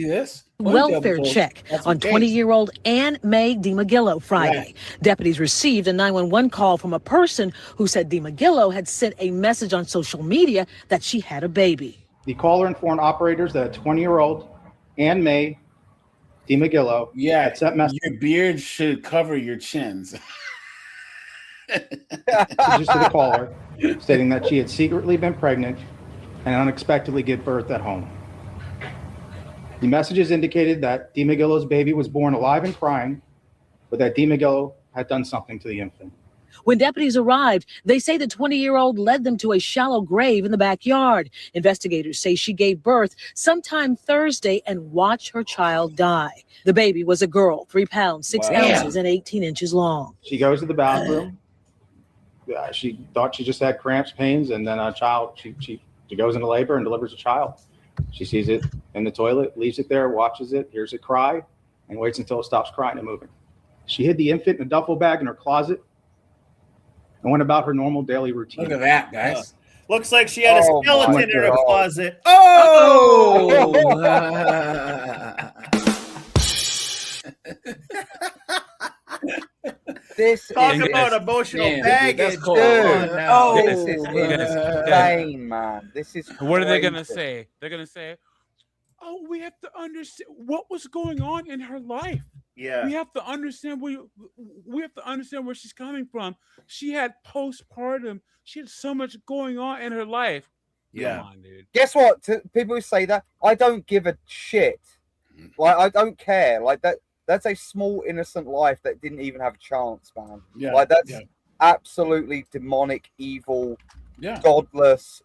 this welfare check on 20-year-old Ann May DiMaggillo Friday. Right. Deputies received a 911 call from a person who said DiMaggillo had sent a message on social media that she had a baby. The caller informed operators that a 20-year-old Ann May DiMaggillo had sent messages your beard should cover your chins. to the caller stating that she had secretly been pregnant and unexpectedly gave birth at home. The messages indicated that DiMaggillo's baby was born alive and crying, but that DiMaggillo had done something to the infant. When deputies arrived, they say the 20-year-old led them to a shallow grave in the backyard. Investigators say she gave birth sometime Thursday and watched her child die. The baby was a girl, 3 pounds, 6 ounces, and 18 inches long. She goes to the bathroom. She thought she just had cramps, pains, and then she goes into labor and delivers a child. She sees it in the toilet, leaves it there, watches it, hears it cry, and waits until it stops crying and moving. She hid the infant in a duffel bag in her closet and went about her normal daily routine. Look at that, guys. Looks like she had a skeleton in her closet. This Talk is about emotional baggage. Dude, this is Guys. insane, man. This is What are they gonna crazy. say? They're gonna say, "Oh, we have to understand what was going on in her life. Yeah, we have to understand where she's coming from. She had postpartum. She had so much going on in her life." Yeah. Come on, dude. Guess what? To people who say that, I don't give a shit. Like, I don't care. Like, that's a small innocent life that didn't even have a chance, man. Yeah, Like, that's yeah. absolutely demonic, evil, Yeah. godless.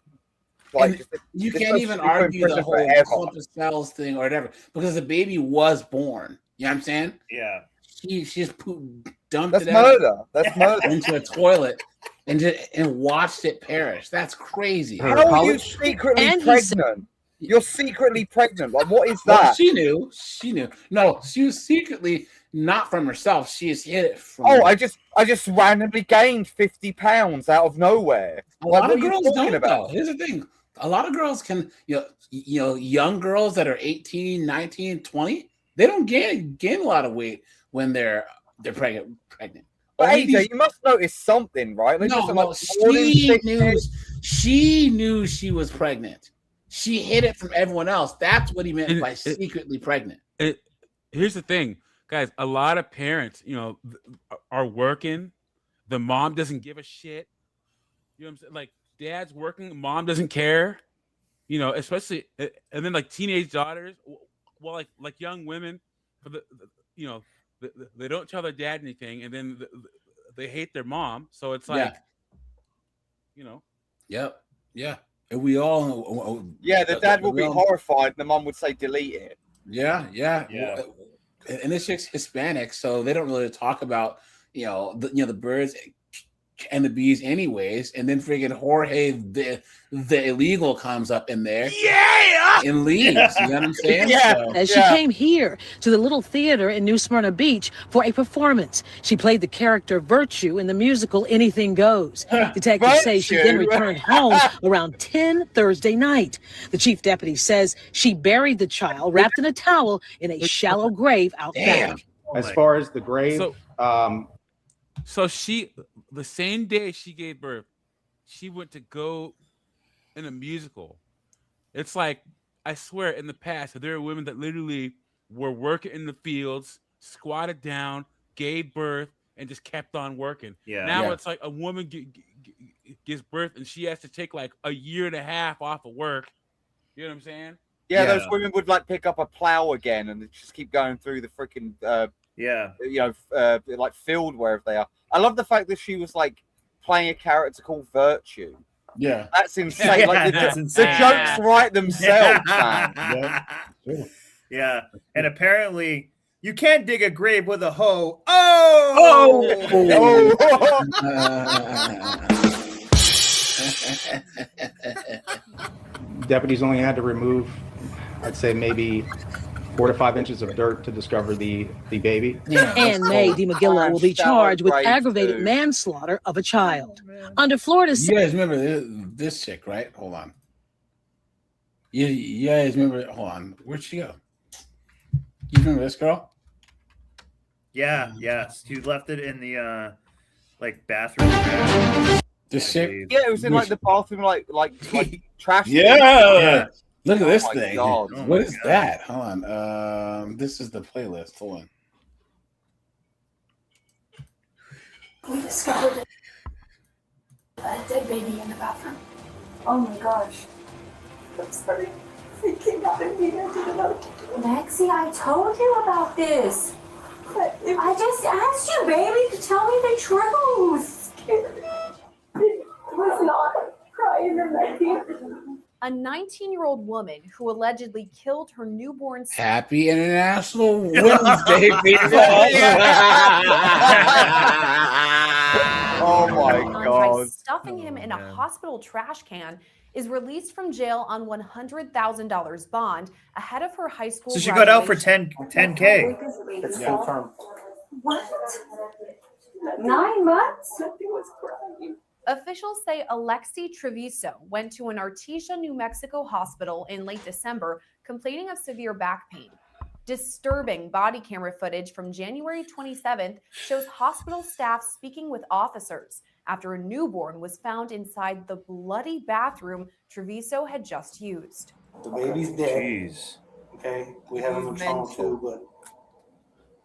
Like, And just- you this can't person even should be put in argue the prison whole forever. culture cells thing or whatever because the baby was born. You know what I'm saying? Yeah. She just dumped That's it out murder. That's murder. into a toilet and watched it perish. That's crazy. How are you secretly pregnant? You're secretly pregnant. Like, what is Well, that? she knew. No, she was secretly not from herself. She just hid it from. Oh, I just randomly gained 50 pounds out of nowhere. A Like, lot what of are you girls talking don't. about? Though. Here's the thing: a lot of girls can, young girls that are 18, 19, 20, they don't gain a lot of weight when they're pregnant. But Only AJ, these- you must notice something, right? Like, just, no, like, more than she 6 knew. days. She knew she was pregnant. She hid it from everyone else. That's what he meant by secretly pregnant. Here's the thing, guys. A lot of parents, are working. The mom doesn't give a shit. You know what I'm saying? Like, dad's working, mom doesn't care. Especially, and then like teenage daughters, well, like young women, for they don't tell their dad anything, and then they hate their mom. So it's like, Yep. Yeah. And we all. Yeah, the dad will be horrified. The mom would say, delete it. Yeah. And this chick's Hispanic, so they don't really talk about, the birds and the bees anyways, and then friggin' Jorge the illegal comes up in there, and leaves. You know what I'm saying? As she came here to the little theater in New Smyrna Beach for a performance. She played the character Virtue in the musical Anything Goes. Detectives say she then returned home around 10 Thursday night. The chief deputy says she buried the child wrapped in a towel in a shallow grave out back. As far as the grave, So she, the same day she gave birth, she went to go in a musical. It's like, I swear, in the past, there are women that literally were working in the fields, squatted down, gave birth, and just kept on working. Now it's like a woman gives birth and she has to take like a year and a half off of work. You know what I'm saying? Yeah, those women would like pick up a plow again and just keep going through the freaking like field wherever they are. I love the fact that she was like playing a character called Virtue. Yeah, that's insane. Like the jokes write themselves, man. Yeah, and apparently you can't dig a grave with a hoe. Deputies only had to remove, I'd say, maybe 4 to 5 inches of dirt to discover the baby. And May DiMaggio will be charged with aggravated manslaughter of a child. Under Florida's... You guys remember this chick, right? Hold on. You guys remember? Hold on. Where'd she go? You remember this girl? Yes. She left it in the bathroom. This chick? Yeah, it was in like the bathroom, like trash. Yeah. Look at this my thing. God. What is that? Hold on. This is the playlist. Hold on. We discovered a dead baby in the bathroom. Oh my gosh. I'm sorry. It came out of me. I didn't know. Lexi, I told you about this. I just asked you, baby, to tell me the truth. It was not crying or nothing. A 19-year-old woman who allegedly killed her newborn son. Happy International Women's Day, people. Oh my By God. stuffing him in a hospital trash can, is released from jail on $100,000 bond ahead of her high school. So she got out for graduation. 10K. It's full term. What? 9 months? Nothing was crying. Officials say Alexi Treviso went to an Artesia, New Mexico hospital in late December complaining of severe back pain. Disturbing body camera footage from January 27th shows hospital staff speaking with officers after a newborn was found inside the bloody bathroom Treviso had just used. The baby's dead. Jeez. Okay, we have him in trauma too, but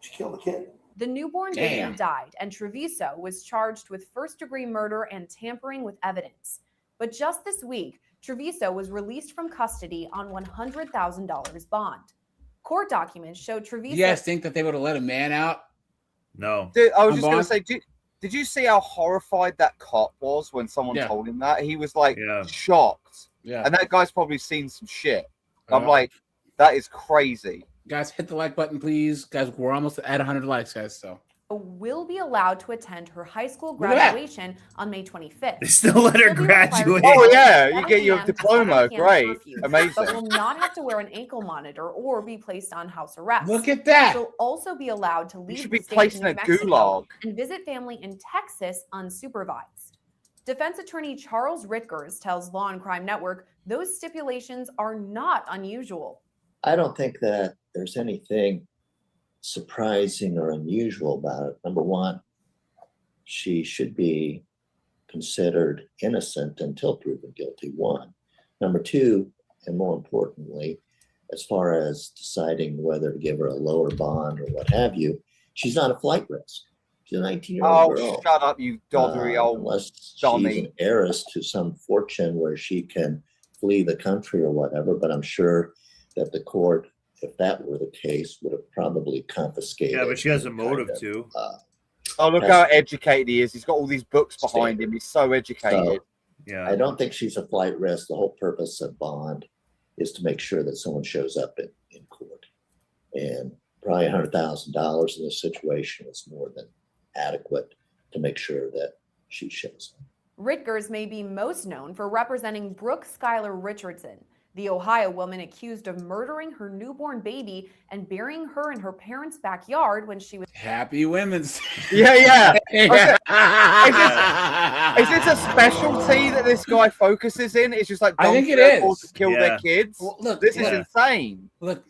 she killed the kid. The newborn baby died, and Treviso was charged with first-degree murder and tampering with evidence. But just this week, Treviso was released from custody on $100,000 bond. Court documents show Treviso... You guys think that they would have let a man out? No. Dude, I was just going to say, did you see how horrified that cop was when someone told him that? He was like shocked. Yeah. And that guy's probably seen some shit. I'm like, that is crazy. Guys, hit the like button, please. Guys, we're almost at 100 likes, guys. So will be allowed to attend her high school Look at that. graduation on May 25th. They still let her graduate. Oh, yeah. You get your diploma. Great. Amazing. But will not have to wear an ankle monitor or be placed on house arrest. Look at that. She'll also be allowed to leave should the be state placed of in a New Mexico gulag. and visit family in Texas unsupervised. Defense attorney Charles Ritkers tells Law and Crime Network those stipulations are not unusual. I don't think that there's anything surprising or unusual about it. Number one, she should be considered innocent until proven guilty, one. Number two, and more importantly, as far as deciding whether to give her a lower bond or what have you, she's not a flight risk. She's a 19-year-old girl. Shut up, you doddery old unless dummy. she's an heiress to some fortune where she can flee the country or whatever, but I'm sure that the court, if that were the case, would have probably confiscated. Yeah, but she has a motive too. Oh, look how educated he is. He's got all these books behind him. He's so educated. Yeah. I don't think she's a flight risk. The whole purpose of bond is to make sure that someone shows up in court. And probably $100,000 in this situation is more than adequate to make sure that she shows up. Ritgers may be most known for representing Brooke Schuyler Richardson, the Ohio woman accused of murdering her newborn baby and burying her in her parents' backyard when she was. Happy Women's. Yeah. Yeah. Is this a specialty that this guy focuses in? It's just like I think it people is. to kill their kids. Well, look, this is look. insane. Look,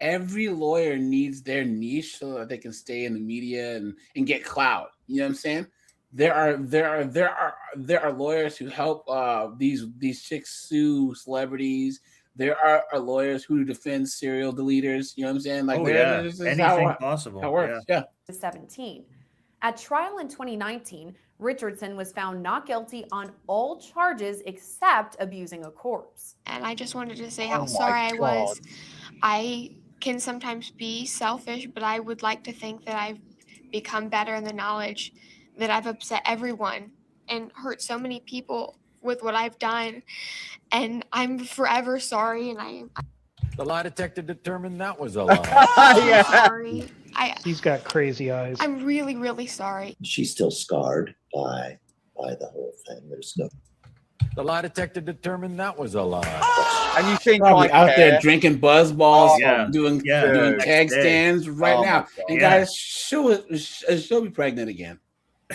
every lawyer needs their niche so that they can stay in the media and get clout. You know what I'm saying? There are lawyers who help these chicks sue celebrities. There are lawyers who defend serial deleters. You know what I'm saying? Like, this is anything possible. How it works. Yeah. 17. At trial in 2019, Richardson was found not guilty on all charges except abusing a corpse. And I just wanted to say how sorry I was. I can sometimes be selfish, but I would like to think that I've become better in the knowledge that I've upset everyone and hurt so many people with what I've done. And I'm forever sorry. And The lie detector determined that was a lie. I'm sorry. He's got crazy eyes. I'm really, really sorry. She's still scarred by the whole thing. There's no. The lie detector determined that was a lie. And you think Probably like out there drinking buzz balls, doing keg Dude. stands right Oh, now. my God. And guys, she'll be pregnant again.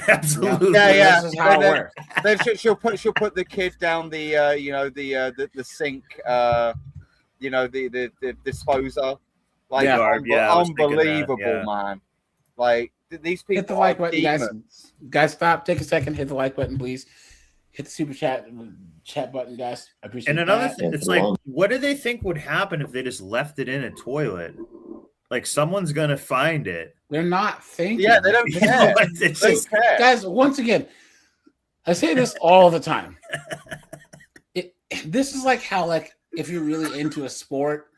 Absolutely. Yeah. This is how it Then- works. Then she'll put the kid down the the sink, the disposer. Like Yeah. I was thinking that, unbelievable, yeah. man. Like these people Hit the like are button, guys. demons. Guys, stop. Take a second. Hit the like button, please. Hit the super chat button, guys. I appreciate And another that. thing, it's like, what do they think would happen if they just left it in a toilet? Like, someone's gonna find it. They're not thinking. Yeah, they don't care. It's They just, care. Guys, once again, I say this all the time. This is like how, like, if you're really into a sport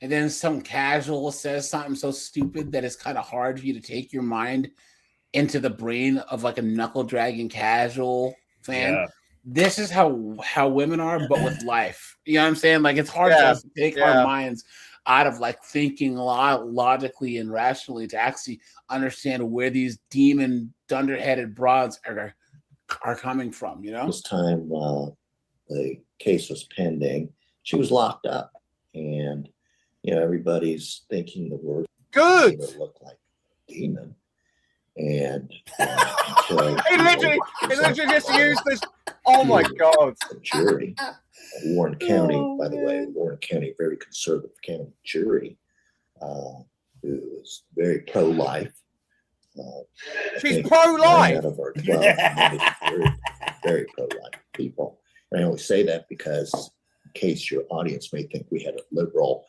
and then some casual says something so stupid that it's kind of hard for you to take your mind into the brain of like a knuckle dragging casual fan. Yeah. This is how women are, but with life. You know what I'm saying? Like, it's hard for us to take our minds out of like thinking logically and rationally to actually understand where these demon dunderheaded broads are coming from, you know? This time the case was pending. She was locked up, and everybody's thinking the word good look like a demon. And He literally just used this. Oh my God! The jury, Warren County, by the way, Warren County, very conservative county jury, who is very pro-life. She's pro-life. Out of our 12, very pro-life people. And I only say that because, in case your audience may think we had a liberal,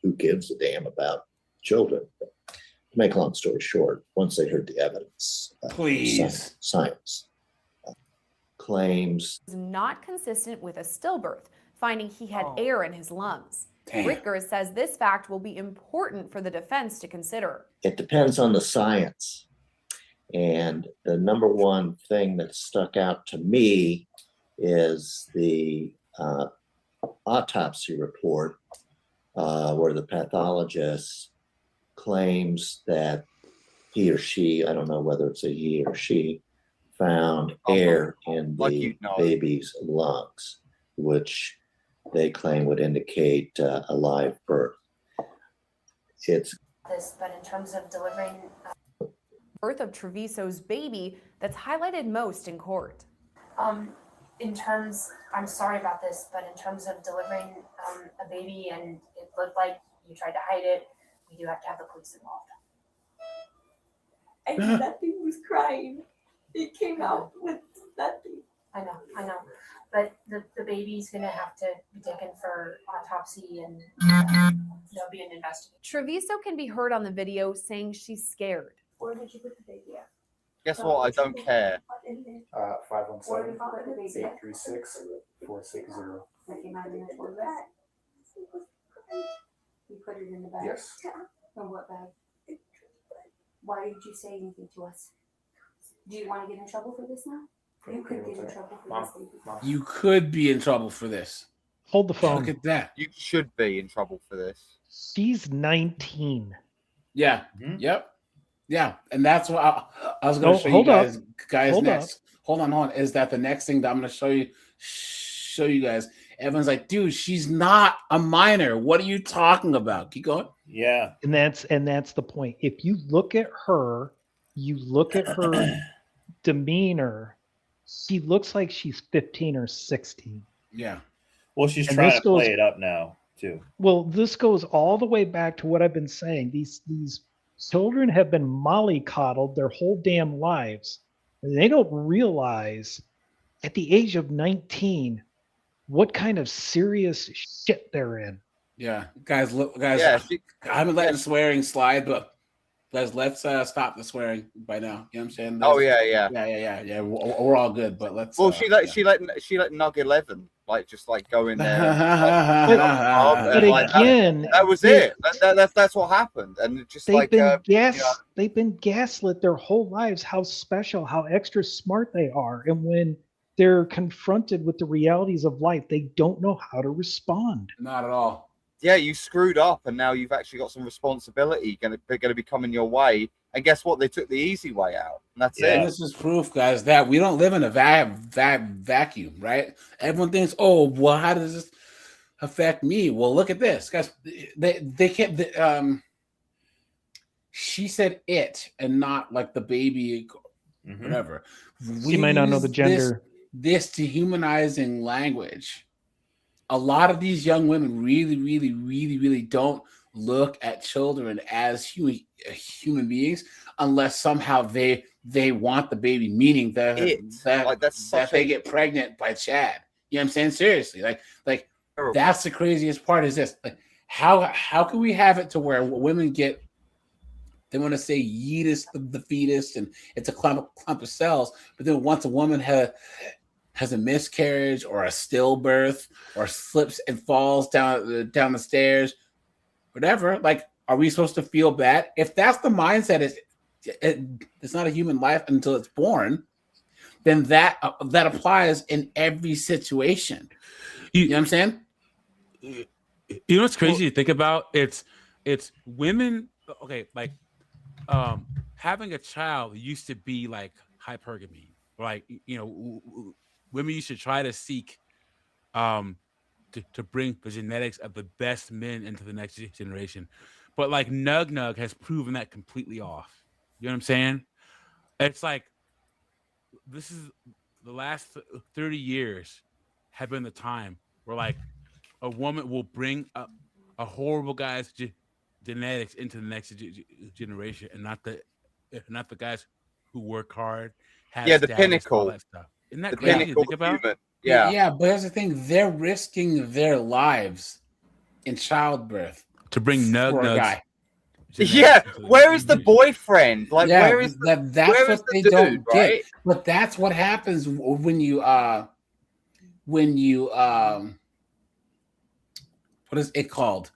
who gives a damn about children. But to make a long story short, once they heard the evidence, Please. science claims Was not consistent with a stillbirth, finding he had air in his lungs. Ritgers says this fact will be important for the defense to consider. it depends on the science. And the number one thing that stuck out to me is the autopsy report where the pathologist claims that he or she, I don't know whether it's a he or she, found air in the baby's lungs, which they claim would indicate a live birth. It's This, but in terms of delivering, Birth of Treviso's baby that's highlighted most in court. in terms, I'm sorry about this, but in terms of delivering a baby and it looked like you tried to hide it, we do have to have the police involved. And that thing was crying. It came out with nothing. I know. But the baby's gonna have to be taken for autopsy and there'll be an investigation. Treviso can be heard on the video saying she's scared. Where did you put the baby at? Guess what? I don't care. 517-836-460. You put it in the bag? Yes. In what bag? Why did you say anything to us? Do you want to get in trouble for this now? You could get in trouble for this, baby. You could be in trouble for this. Hold the phone. Look at that. You should be in trouble for this. She's 19. Yeah. Yep. Yeah, and that's what I was going to show you guys. Hold next. Hold on. Is that the next thing that I'm going to show you guys? Everyone's like, dude, she's not a minor. What are you talking about? Keep going. Yeah. And that's the point. If you look at her, demeanor, she looks like she's 15 or 16. Yeah. Well, she's And trying this to play it up now too. Well, this goes all the way back to what I've been saying. These children have been mollycoddled their whole damn lives. And they don't realize at the age of 19 what kind of serious shit they're in. Yeah, guys, look, guys. Yeah, I haven't let the swearing slide, but guys, let's stop the swearing by now. You know what I'm saying? Oh yeah. Yeah. We're all good, but let's. Well, she let Nug 11 just go in there. But again, that was it. That's what happened, and it just they've been gaslit their whole lives how special, how extra smart they are, and when they're confronted with the realities of life, they don't know how to respond. Not at all. Yeah, you screwed up, and now you've actually got some responsibility going to be coming your way. And guess what? They took the easy way out, and that's it. This is proof, guys, that we don't live in a vacuum, right? Everyone thinks, oh, well, how does this affect me? Well, look at this, guys. They can't. She said it, and not like the baby, whatever. She might not know the gender. This dehumanizing language. A lot of these young women really don't look at children as human beings unless somehow they want the baby, meaning that they get pregnant by Chad. You know what I'm saying? Seriously, like that's the craziest part. Is this like how can we have it to where women get, they want to say yeetus the fetus and it's a clump of cells, but then once a woman has a miscarriage or a stillbirth or slips and falls down the stairs, whatever, like, are we supposed to feel bad? If that's the mindset, it's not a human life until it's born, then that applies in every situation. You know what I'm saying? You know what's crazy to think about? It's women. Okay, like having a child used to be like hypergamy. Like, you know, women used to try to seek to bring the genetics of the best men into the next generation. But like Nug has proven that completely off. You know what I'm saying? It's like this is the last 30 years have been the time where like a woman will bring a horrible guy's genetics into the next generation, and not the guys who work hard. The pinnacle. All that stuff. Isn't that the crazy pinnacle to think about? human. Yeah, but here's the thing: they're risking their lives in childbirth to bring Nug. Yeah, where is the boyfriend? Like, where is that's where what is the they dude, don't right? get? But that's what happens when you what is it called?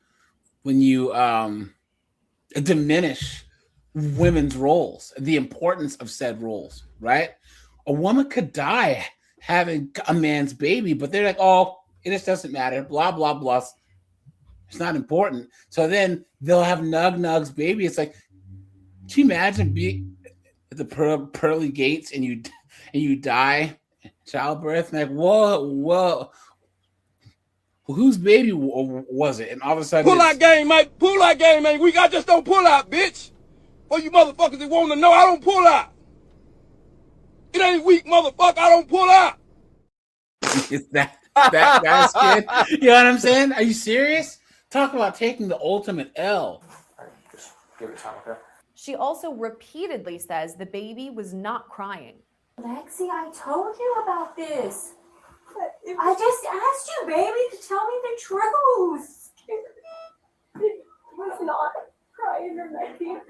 When you diminish women's roles, the importance of said roles, right? A woman could die having a man's baby, but they're like, oh, it just doesn't matter, blah, blah, blah. It's not important. So then they'll have Nug's baby. It's like, can you imagine being at the pearly gates and you die childbirth? And like, whoa. Whose baby was it? And all of a sudden, Pull out game, mate. Pull out game, mate. I just don't pull out, bitch. For you motherfuckers that want to know, I don't pull out. It ain't weak, motherfucker. I don't pull out. Is that guy's kid? You know what I'm saying? Are you serious? Talk about taking the ultimate L. Just give it time, okay? She also repeatedly says the baby was not crying. Lexi, I told you about this. I just asked you, baby, to tell me the truth. It was not crying or nothing.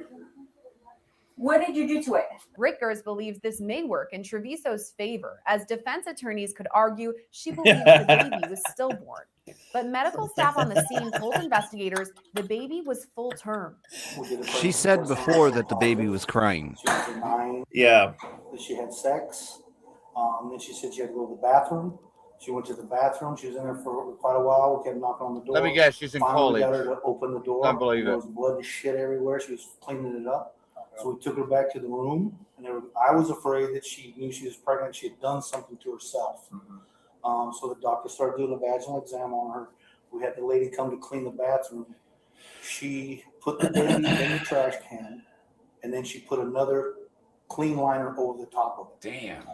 What did you do to it? Rickers believes this may work in Treviso's favor, as defense attorneys could argue she believes the baby was stillborn. But medical staff on the scene told investigators the baby was full term. She said before that the baby was crying. Yeah. She had sex. Then she said she had to go to the bathroom. She went to the bathroom. She was in there for quite a while. We kept knocking on the door. Let me guess, she's in Finally college. got her to open the door. Don't believe it. There was blood and shit everywhere. She was cleaning it up. So we took her back to the room, and I was afraid that she knew she was pregnant. She had done something to herself. So the doctor started doing a vaginal exam on her. We had the lady come to clean the bathroom. She put the baby in the trash can, and then she put another clean liner over the top of it. Damn.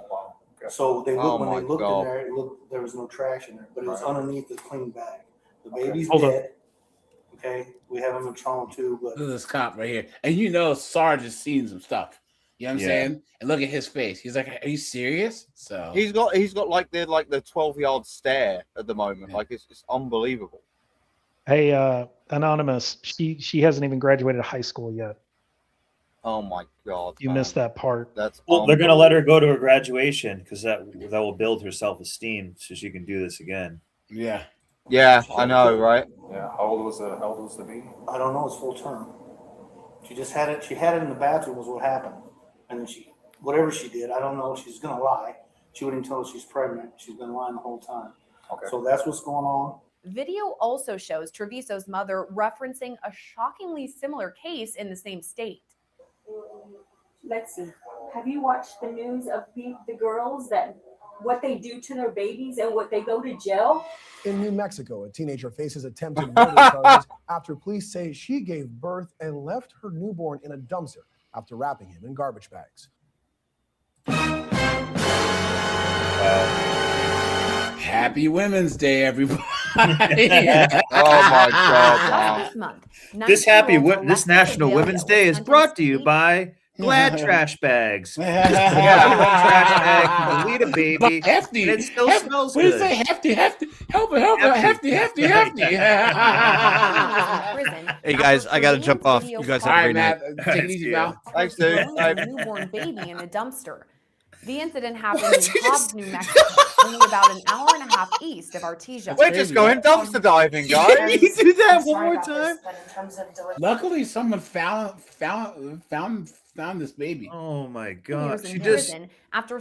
So they looked, when they looked God. in there, there was no trash in there, but it was underneath the clean bag. The baby's Hold on. dead. Okay, we have him in trauma too, but Look at this cop right here. And you know Sarge has seen some stuff. You know what I'm saying? And look at his face. He's like, are you serious? So He's got like the 12-yard stare at the moment. Like it's unbelievable. Hey, Anonymous, she hasn't even graduated high school yet. Oh my God. You missed that part. That's Well, they're going to let her go to her graduation because that will build her self-esteem so she can do this again. Yeah. Yeah, I know, right? Yeah. How old was the baby? I don't know. It's full term. She just had it. She had it in the bathroom was what happened. And then whatever she did, I don't know. She's going to lie. She wouldn't tell us she's pregnant. She's been lying the whole time. Okay. So that's what's going on. Video also shows Treviso's mother referencing a shockingly similar case in the same state. Let's see. Have you watched the news of the girls that what they do to their babies and what they go to jail? In New Mexico, a teenager faces attempted murder charges after police say she gave birth and left her newborn in a dumpster after wrapping him in garbage bags. Happy Women's Day, everybody. Oh my God. Wow. This National Women's Day is brought to you by Glad Trash Bags. One trash bag, you lead a baby, hefty, and it still hefty. smells What do you good. say? Hefty. Help hefty. Hey guys, I gotta jump off. You guys have a great night. Take it easy, pal. Thanks, dude. A newborn baby in a dumpster. The incident happened in Hobbs, New Mexico, only about an hour and a half east of Artesia. We're just going dumpster diving, guys. Can you do that one more time? Luckily, someone found this baby. Oh my God! She just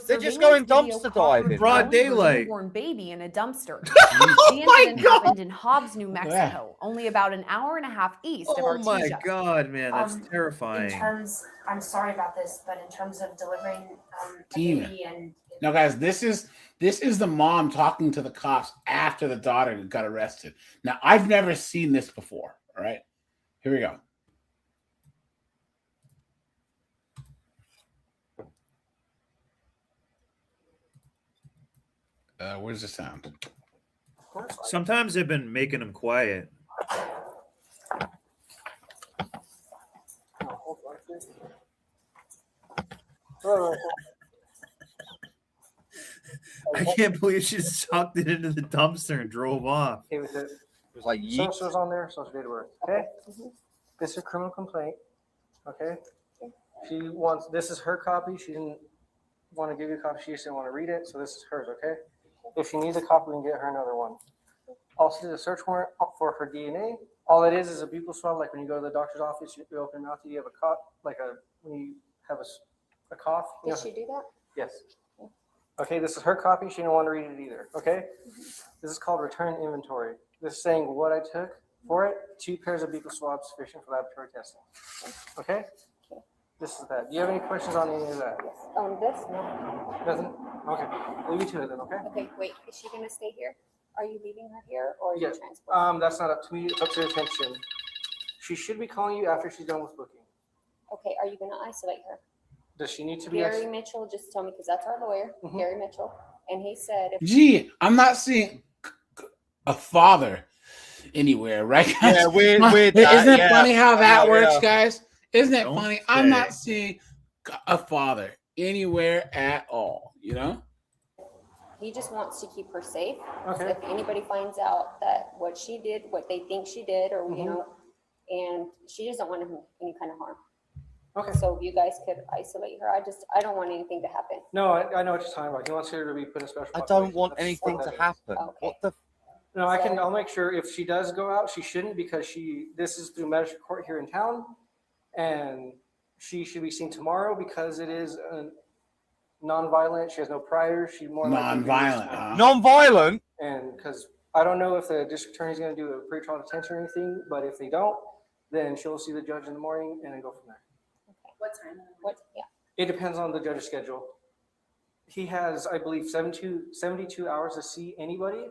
they're just going dumpster diving. Broad daylight. Newborn baby in a dumpster. Oh The my incident God. happened in Hobbs, New Mexico, only about an hour and a half east of Oh Artesia. my God, man, that's terrifying. I'm sorry about this, but in terms of delivering a Demon. baby and Now, guys, this is the mom talking to the cops after the daughter got arrested. Now, I've never seen this before. All right, here we go. Where's the sound? Sometimes they've been making them quiet. I can't believe she sucked it into the dumpster and drove off. Okay, with it. It was like Socials on there, social data birth. Okay. This is a criminal complaint. Okay. She wants. This is her copy. She didn't want to give you a copy. She just didn't want to read it. So this is hers. Okay. If she needs a copy, we can get her another one. Also, the search warrant for her DNA. All it is a buccal swab. Like when you go to the doctor's office, you open your mouth, you have a cough, when you have a cough. did she do that? Yes. Okay, this is her copy. She didn't want to read it either. Okay? This is called return inventory. This is saying what I took for it. 2 pairs of buccal swabs sufficient for laboratory testing. Okay? This is that. Do you have any questions on any of that? This? No. Nothing? Okay. Leave me to it then, okay? Okay, wait. Is she gonna stay here? Are you leaving her here or are you Yes. transporting? That's not up to me. It's up to your attention. She should be calling you after she's done with booking. Okay, are you gonna isolate her? Does she need to be? Gary Mitchell just told me, because that's our lawyer, Gary Mitchell, and he said if Gee, I'm not seeing a father anywhere, right? Guys? Yeah, weird. Isn't it yeah. funny how that Yeah. works, guys? Isn't it Don't funny? I'm say. not seeing a father anywhere at all. You know? he just wants to keep her safe. Okay. So if anybody finds out that what she did, what they think she did, or you know, and she doesn't want him any kind of harm. Okay. So if you guys could isolate her, I don't want anything to happen. No, I know what you're talking about. He wants her to be put in special. I don't population. want That's anything what to that is. happen. Okay. What the? No, I'll make sure if she does go out, she shouldn't, because this is through magistrate court here in town, and she should be seen tomorrow because it is non-violent. She has no priors. She more likely to be Non-violent. released. Non-violent. And because I don't know if the district attorney is going to do a pretrial detention or anything, but if they don't, then she'll see the judge in the morning and then go from there. What time? What? Yeah. It depends on the judge's schedule. He has, I believe, 72 hours to see anybody,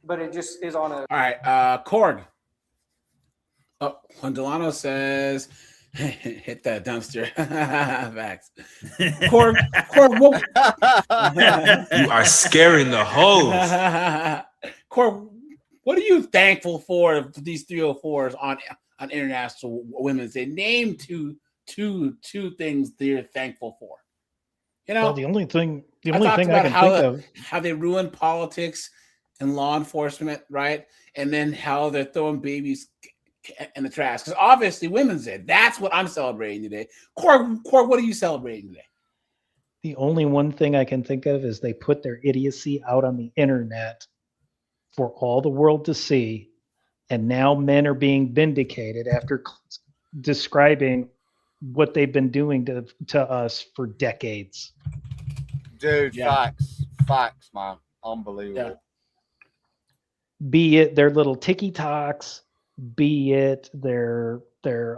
but it just is on a. All right, Korg. Oh, Juan Delano says, hit that dumpster. Facts. Korg, You are scaring the hoes. Korg, what are you thankful for these 304s on International Women's Day? Name two things that you're thankful for. You know, Well, the only thing I talked can about think how of. how they ruin politics and law enforcement, right? And then how they're throwing babies in the trash. Because obviously, Women's Day. That's what I'm celebrating today. Korg, what are you celebrating today? The only one thing I can think of is they put their idiocy out on the internet for all the world to see, and now men are being vindicated after describing what they've been doing to us for decades. Dude, facts, man, unbelievable. Be it their little TikToks, be it their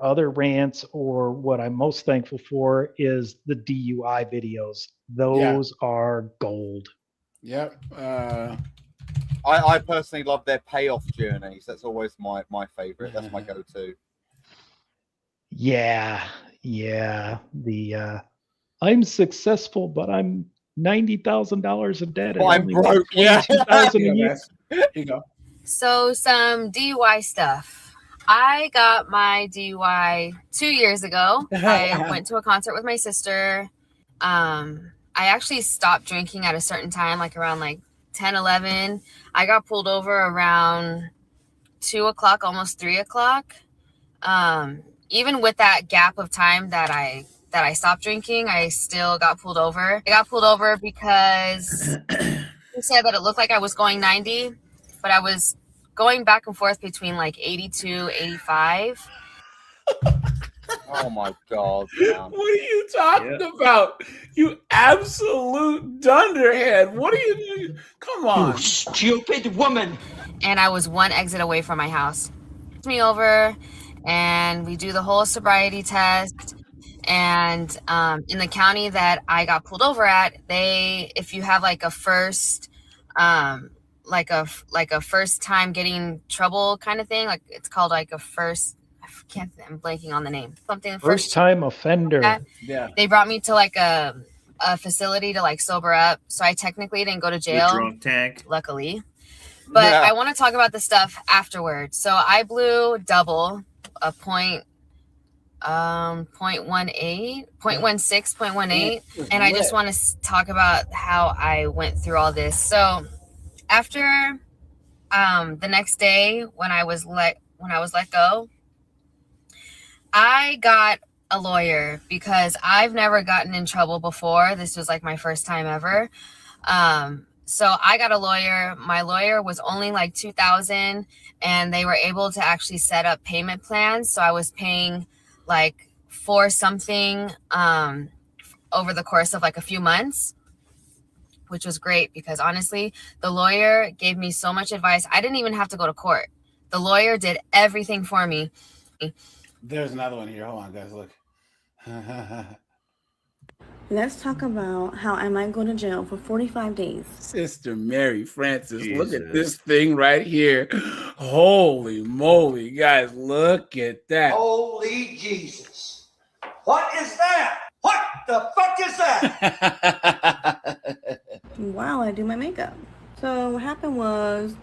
other rants, or what I'm most thankful for is the DUI videos. Those are gold. Yep. I personally love their payoff journeys. That's always my favorite. That's my go-to. Yeah. The I'm successful, but I'm $90,000 in debt. Oh, I'm broke. Yeah. $22,000 a year. Here you go. So some DUI stuff. I got my DUI 2 years ago. I went to a concert with my sister. I actually stopped drinking at a certain time, like around 10, 11. I got pulled over around 2 o'clock, almost 3 o'clock. Even with that gap of time that I stopped drinking, I still got pulled over. I got pulled over because he said that it looked like I was going 90, but I was going back and forth between 82, 85. Oh my God, man. What are you talking about? You absolute dunderhead. What are you doing? Come on. You stupid woman. And I was one exit away from my house. Me over, and we do the whole sobriety test. And in the county that I got pulled over at, if you have a first like a first time getting trouble kind of thing, it's called a first, I'm blanking on the name, something First time offender. Yeah, they brought me to a facility to sober up, so I technically didn't go to jail. The drunk tank, luckily. But I want to talk about the stuff afterwards. So I blew double a 0.18, 0.16, 0.18, and I just want to talk about how I went through all this. So after the next day when I was let go, I got a lawyer because I've never gotten in trouble before. This was my first time ever. So I got a lawyer. My lawyer was only $2,000, and they were able to actually set up payment plans. So I was paying for something over the course of a few months, which was great because honestly, the lawyer gave me so much advice. I didn't even have to go to court. The lawyer did everything for me. There's another one here. Hold on, guys. Look. Let's talk about how I might go to jail for 45 days. Sister Mary Francis, look at this thing right here. Holy moly, guys, look at that. Holy Jesus. What is that? What the fuck is that? While I do my makeup. So what happened was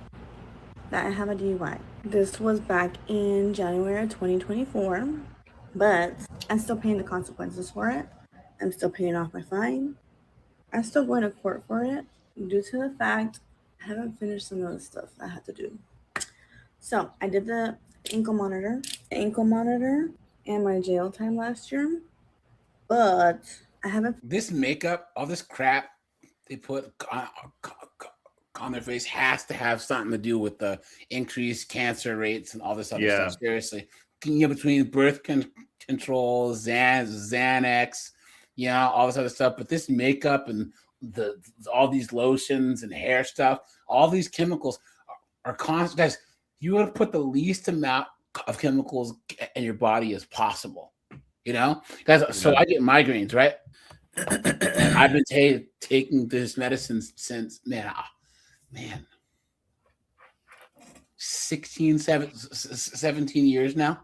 that I have a DUI. This was back in January of 2024, but I'm still paying the consequences for it. I'm still paying off my fine. I'm still going to court for it due to the fact I haven't finished some of the stuff I had to do. So I did the ankle monitor and my jail time last year, but I haven't. This makeup, all this crap they put on their face has to have something to do with the increased cancer rates and all this other stuff. Seriously, between birth control, Xanax, all this other stuff. But this makeup and all these lotions and hair stuff, all these chemicals are constant. Guys, you want to put the least amount of chemicals in your body as possible. You know, guys. So I get migraines, right? I've been taking this medicine since 17 years now,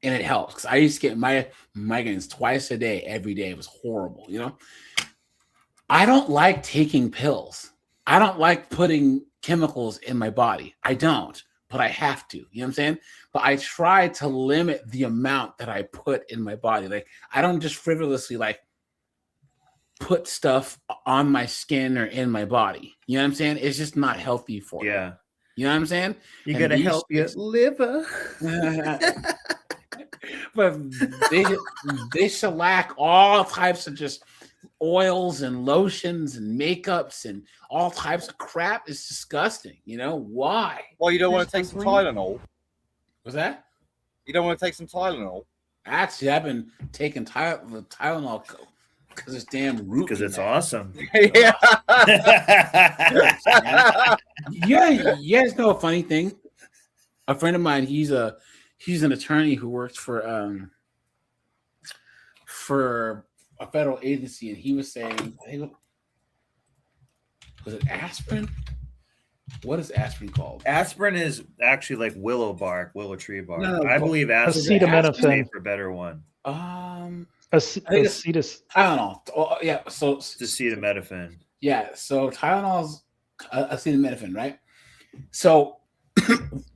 and it helps because I used to get my migraines twice a day, every day. It was horrible, you know. I don't like taking pills. I don't like putting chemicals in my body. I don't, but I have to. You know what I'm saying? But I try to limit the amount that I put in my body. Like I don't just frivolously like put stuff on my skin or in my body. You know what I'm saying? It's just not healthy for you. You know what I'm saying? You gotta help your liver. But they shellac all types of just oils and lotions and makeups and all types of crap. It's disgusting. You know why? Well, you don't want to take some Tylenol. What's that? You don't want to take some Tylenol. Actually, I've been taking Tylenol because it's damn root. Because it's awesome. Yeah. You guys know a funny thing? A friend of mine, he's an attorney who works for a federal agency, and he was saying, was it aspirin? What is aspirin called? Aspirin is actually like willow tree bark. No, I believe aspirin acetaminophen. is for better one. Tylenol. Oh, yeah. So acetaminophen. Yeah. So Tylenol's acetaminophen, right? So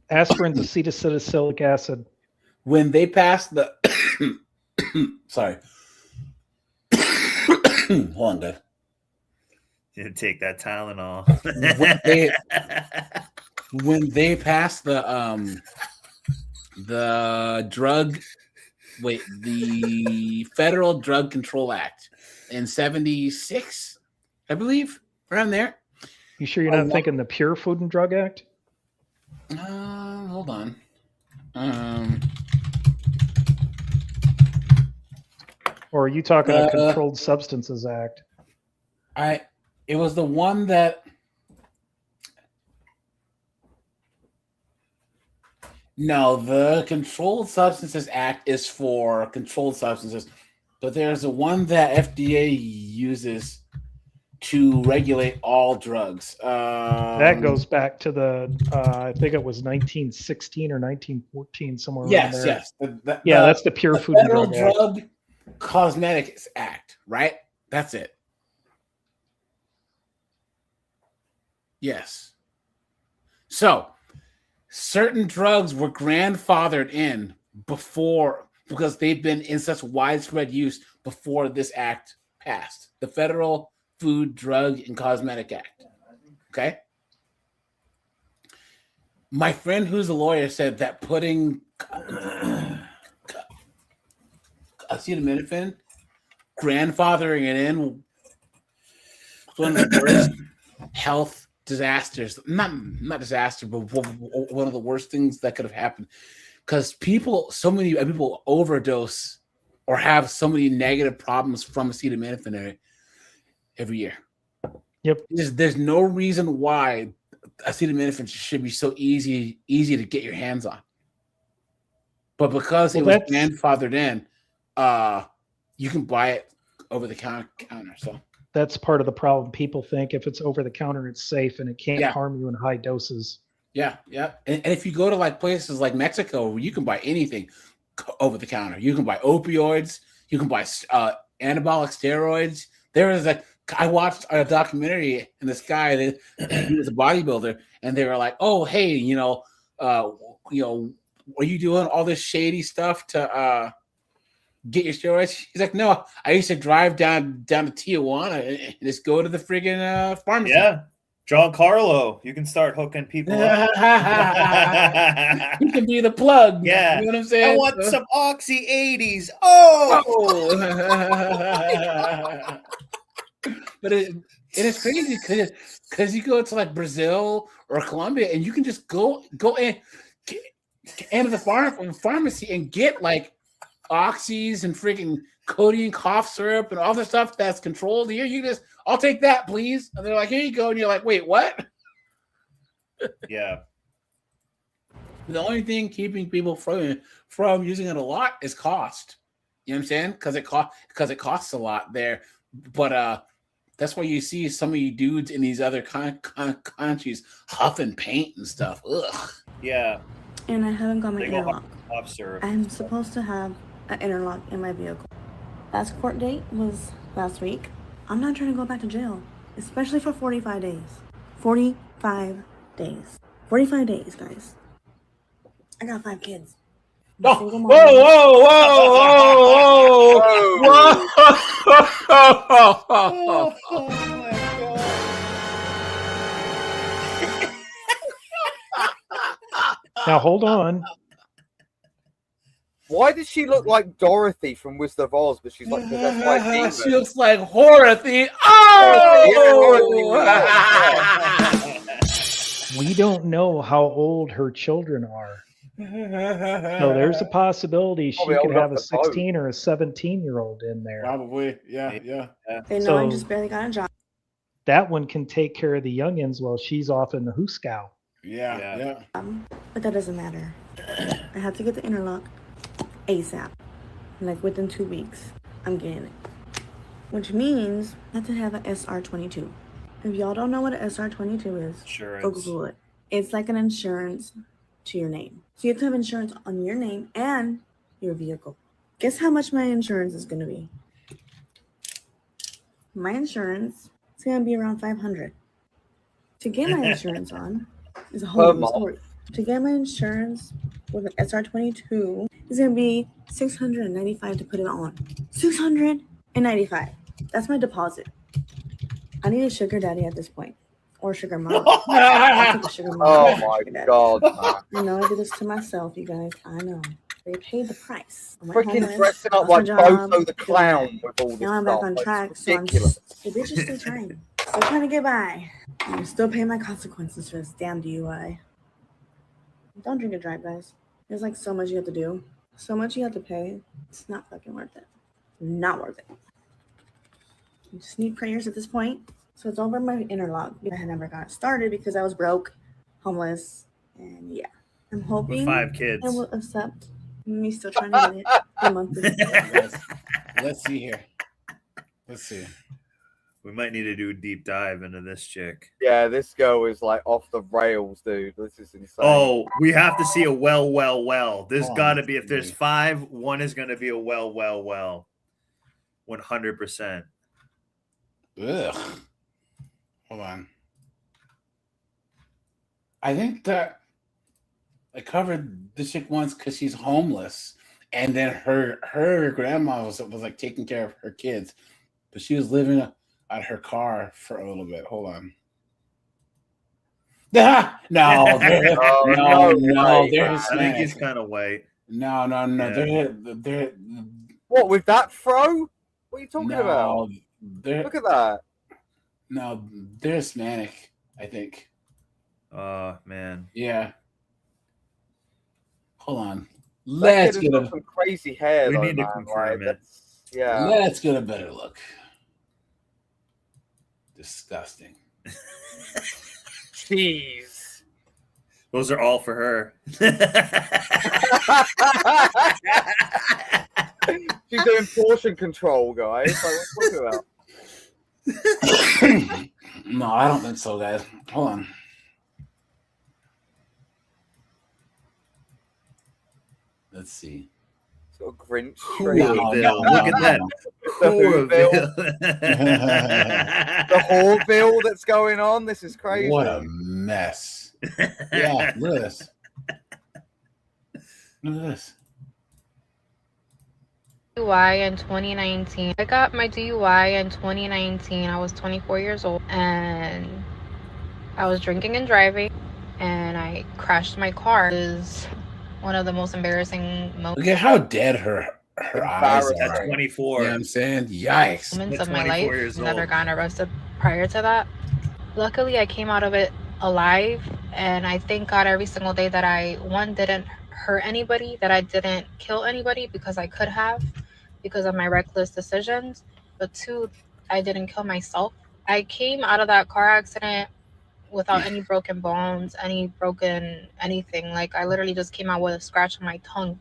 aspirin's acetylsalicylic acid. When they passed the sorry. Hold on, guys. You take that Tylenol. when they passed the Federal Drug Control Act in 76, I believe, around there. You sure you're not thinking the Pure Food and Drug Act? Hold on. Or are you talking a Controlled Substances Act? It was the one that. No, the Controlled Substances Act is for controlled substances, but there's a one that FDA uses to regulate all drugs. That goes back to the, I think it was 1916 or 1914, somewhere around there. Yes. That's the Pure Food and Drug Act. Drug Cosmetics Act, right? That's it. Yes. So, certain drugs were grandfathered in because they've been in such widespread use before this act passed. The Federal Food, Drug, and Cosmetic Act. Okay? My friend who's a lawyer said that putting acetaminophen, grandfathering it in, one of the worst health disasters, not disaster, but one of the worst things that could have happened, because so many people overdose or have so many negative problems from acetaminophen every year. Yep. There's no reason why acetaminophen should be so easy to get your hands on, but because it was grandfathered in, you can buy it over the counter. So that's part of the problem. People think if it's over the counter, it's safe and it can't harm you in high doses. Yeah. And if you go to like places like Mexico, where you can buy anything over the counter, you can buy opioids, you can buy anabolic steroids. There was I watched a documentary, and this guy that he was a bodybuilder, and they were like, "Oh, hey, are you doing all this shady stuff to get your steroids?" He's like, "No, I used to drive down to Tijuana and just go to the friggin' pharmacy." Yeah, John Carlo, you can start hooking people up. You can be the plug. Yeah, you know what I'm saying? I want some Oxy 80s. Oh. But it is crazy because you go to like Brazil or Colombia, and you can just go in into the pharmacy and get like oxys and freaking codeine cough syrup and all the stuff that's controlled. Here, I'll take that, please. And they're like, here you go. And you're like, wait, what? Yeah. The only thing keeping people from using it a lot is cost. You know what I'm saying? Because it costs a lot there. But that's why you see some of you dudes in these other countries huffing paint and stuff. Ugh. Yeah. And I haven't got my They go interlock. off, sir. I'm supposed to have an interlock in my vehicle. Last court date was last week. I'm not trying to go back to jail, especially for 45 days. 45 days. 45 days, guys. I got 5 kids. I'm a Oh, single whoa, mom. whoa, whoa, Now hold on. Why does she look like Dorothy from Wizard of Oz, but she's like possessed by a demon? She looks like Dorothy. We don't know how old her children are. So there's a possibility she Probably could old have a enough to vote. 16 or a 17-year-old in there. Probably, yeah. They know I So just barely got a job. that one can take care of the youngins while she's off in the Hooskow. Yeah. But that doesn't matter. I have to get the interlock ASAP. Like within 2 weeks, I'm getting it. Which means I have to have an SR22. If y'all don't know what an SR22 is, go Google it. It's like an insurance to your name. So you have to have insurance on your name and your vehicle. Guess how much my insurance is going to be? My insurance is going to be around $500. To get my insurance on is a whole new story. To get my insurance with an SR22 is going to be $695 to put it on. $695. That's my deposit. I need a sugar daddy at this point. Or sugar mom. I'll take a sugar mom. Oh or my sugar daddy. God, man. I know I did this to myself, you guys. I know. They paid the price. I went Freaking homeless, dressing up lost my like job, Bozo the Clown with all this now I'm stuff. back on Like, track, it's so I'm ridiculous. the bitch is still trying. Still trying to get by. I'm still paying my consequences for this damn DUI. Don't drink and drive, guys. There's like so much you have to do. So much you have to pay. It's not fucking worth it. Not worth it. You just need prayers at this point. So it's over my interlock. I had never got started because I was broke, homeless, and yeah. I'm hoping 5 kids. it will accept me still trying to get it a month. Let's see here. Let's see. We might need to do a deep dive into this chick. Yeah, this girl is like off the rails, dude. This is insane. Oh, we have to see a well. There's Oh, got to be, if there's 5, one is going to be a well. 100%. Ugh. Hold on. I think that I covered this chick once because she's homeless, and then her grandma was like taking care of her kids, but she was living at her car for a little bit. Hold on. No, no, they're I Hispanic. think he's kind of white. No. Yeah. They're What, with that throw? What are you talking no, about? they're Look at that. no, they're Hispanic, I think. Oh man. Yeah. Hold on. That Let's kid has get got some crazy hair. We though, need to man. confirm Like, it. Yeah. Let's get a better look. Disgusting. Jeez. Those are all for her. She's doing portion control, guys. Like, what are you talking about? No, I don't think so, guys. Hold on. Let's see. It's got a Grinch tree. No, Look at that. The Whoville that's going on. This is crazy. What a mess. Yeah, look at this. Look at this. DUI in 2019. I got my DUI in 2019. I was 24 years old and I was drinking and driving and I crashed my car. It is one of the most embarrassing moments. Look at how dead her eyes are. At 24. You know what I'm saying? Yikes. Moments of my life. Never gotten arrested prior to that. Luckily, I came out of it alive, and I thank God every single day that I, one, didn't hurt anybody, that I didn't kill anybody because I could have, because of my reckless decisions, but two, I didn't kill myself. I came out of that car accident without any broken bones, any broken anything. Like, I literally just came out with a scratch on my tongue.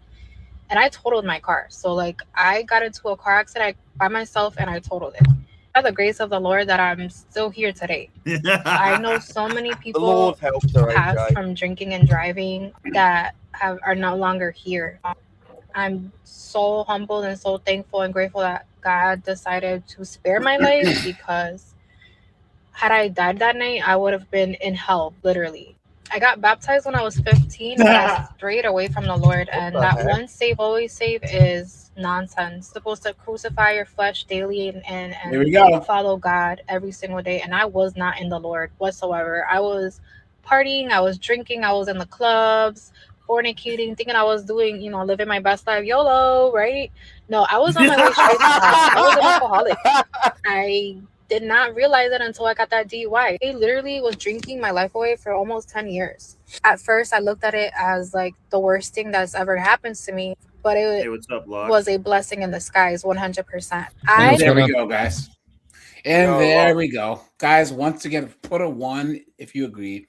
and I totaled my car. So like I got into a car accident by myself and I totaled it. By the grace of the Lord that I'm still here today. I know so many The people Lord helps her, passed AJ. from drinking and driving that are no longer here. I'm so humbled and so thankful and grateful that God decided to spare my life, because had I died that night, I would have been in hell, literally. I got baptized when I was 15, but I strayed away from the Lord. And the that heck? once save, always save is nonsense. You're supposed to crucify your flesh daily There we go. and follow God every single day. And I was not in the Lord whatsoever. I was partying, I was drinking, I was in the clubs, fornicating, thinking I was doing, living my best life, YOLO, right? No, I was on my way straight to hell. I was an alcoholic. I did not realize it until I got that DUI. I literally was drinking my life away for almost 10 years. At first, I looked at it as like the worst thing that's ever happened to me, but it Hey, what's up, Locke? was a blessing in disguise, 100%. And there we go, guys. And Yo, there Locke. we go. Guys, once again, put a 1 if you agree.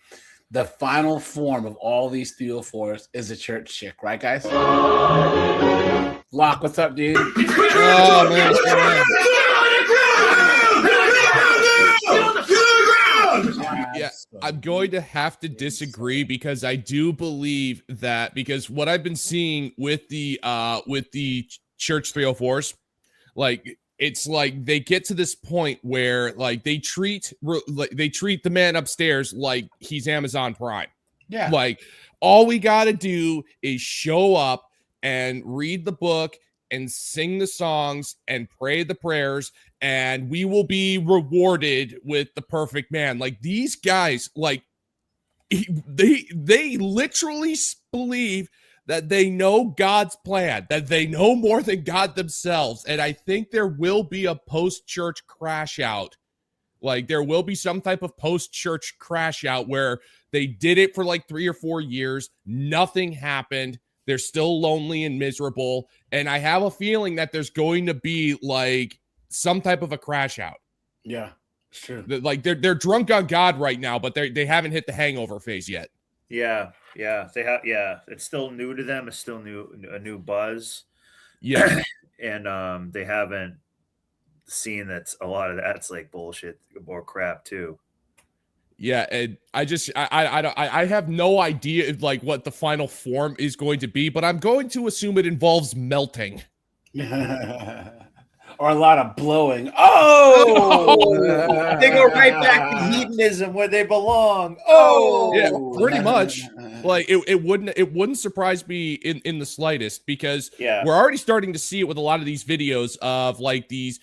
The final form of all these 304s is a church chick, right, guys? Locke, what's up, dude? Oh, man. What's going on? Yeah, I'm going to have to disagree, because I do believe that, because what I've been seeing with the church 304s, like it's like they get to this point where like they treat the man upstairs like he's Amazon Prime. Yeah. Like all we got to do is show up and read the book and sing the songs and pray the prayers, and we will be rewarded with the perfect man. Like these guys, like they literally believe that they know God's plan, that they know more than God themselves. And I think there will be a post-church crash out. Like there will be some type of post-church crash out where they did it for like 3 or 4 years. Nothing happened. They're still lonely and miserable. And I have a feeling that there's going to be like some type of a crash out. Yeah, it's true. Like they're drunk on God right now, but they haven't hit the hangover phase yet. Yeah, they have. Yeah, it's still new to them. It's still a new buzz. Yeah, and they haven't seen that a lot of that's like bullshit or crap too. Yeah, and I have no idea like what the final form is going to be, but I'm going to assume it involves melting. Or a lot of blowing. Oh, they go right back to hedonism where they belong. Oh, yeah, pretty much. Like it wouldn't surprise me in the slightest, because we're already starting to see it with a lot of these videos of like these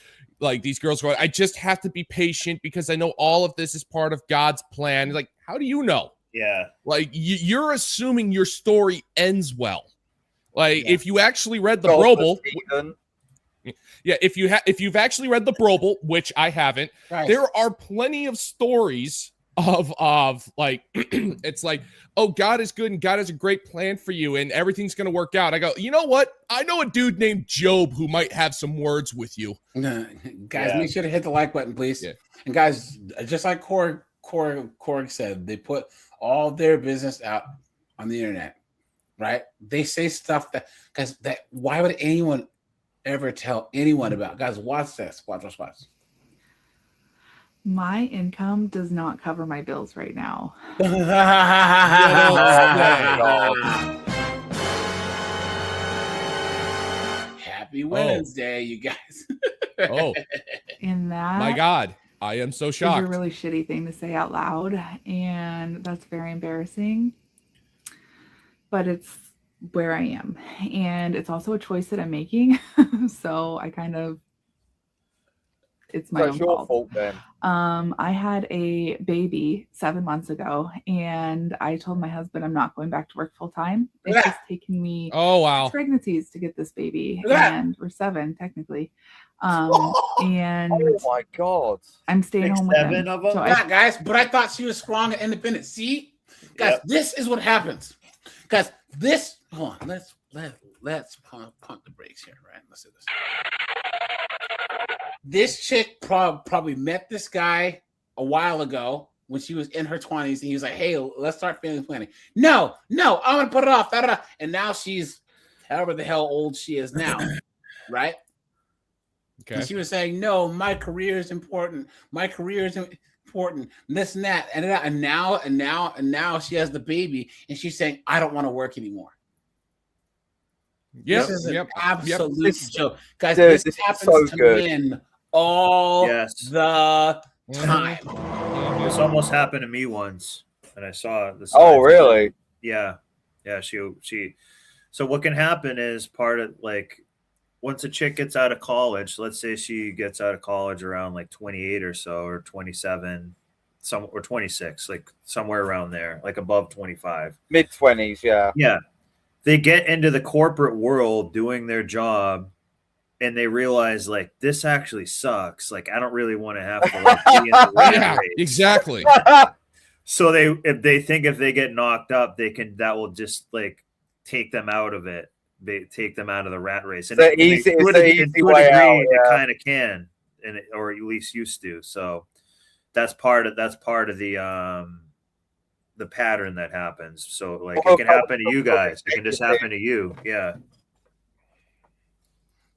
girls going, I just have to be patient because I know all of this is part of God's plan. Like, how do you know? Yeah, like you're assuming your story ends well. Like if you actually read the Brobel. Yeah, if you've actually read the Brobel, which I haven't, there are plenty of stories of like it's like, oh, God is good and God has a great plan for you and everything's gonna work out. I go, you know what? I know a dude named Job who might have some words with you. Guys, make sure to hit the like button, please. Yeah. And guys, just like Korg said, they put all their business out on the internet, right? They say stuff that why would anyone ever tell anyone about? Guys, watch this. Watch. My income does not cover my bills right now. Happy Wednesday, you guys. In that, my God, I am so is shocked. a really shitty thing to say out loud, and that's very embarrassing. But it's where I am, and it's also a choice that I'm making. So I kind of, it's my own fault. Then. I had a baby 7 months ago, and I told my husband I'm not going back to work full time. It's just taken me 6 pregnancies to get this baby, and we're 7 technically. And oh my God, I'm staying home with 7 him. of them. So Guys, but I thought she was strong and independent. See, guys, this is what happens. Guys, this. Hold on, let's pump the brakes here, right? Let's do this. This chick probably met this guy a while ago when she was in her 20s, and he was like, "Hey, let's start family planning." No, I'm gonna put it off. And now she's however the hell old she is now, right? Okay. And she was saying, no, my career is important. My career is important. This and that. And now she has the baby and she's saying, I don't want to work anymore. Yep, This is an yep, absolute joke. Guys, Dude, this this is happens so to good. men all Yes. the time. This almost happened to me once, and I saw this. Oh, really? Yeah, yeah. She. So what can happen is part of like once a chick gets out of college. Let's say she gets out of college around like 28 or so, or 27, or 26, like somewhere around there, like above 25, mid-20s. Yeah. Yeah. They get into the corporate world doing their job and they realize like this actually sucks. Like I don't really want to have to like be in the rat race. Exactly. So if they think if they get knocked up, that will just like take them out of it. They take them out of the rat race. And it's the easy way out. It kind of can, or at least used to. So that's part of the pattern that happens. So like it can happen to you guys. It can just happen to you. Yeah.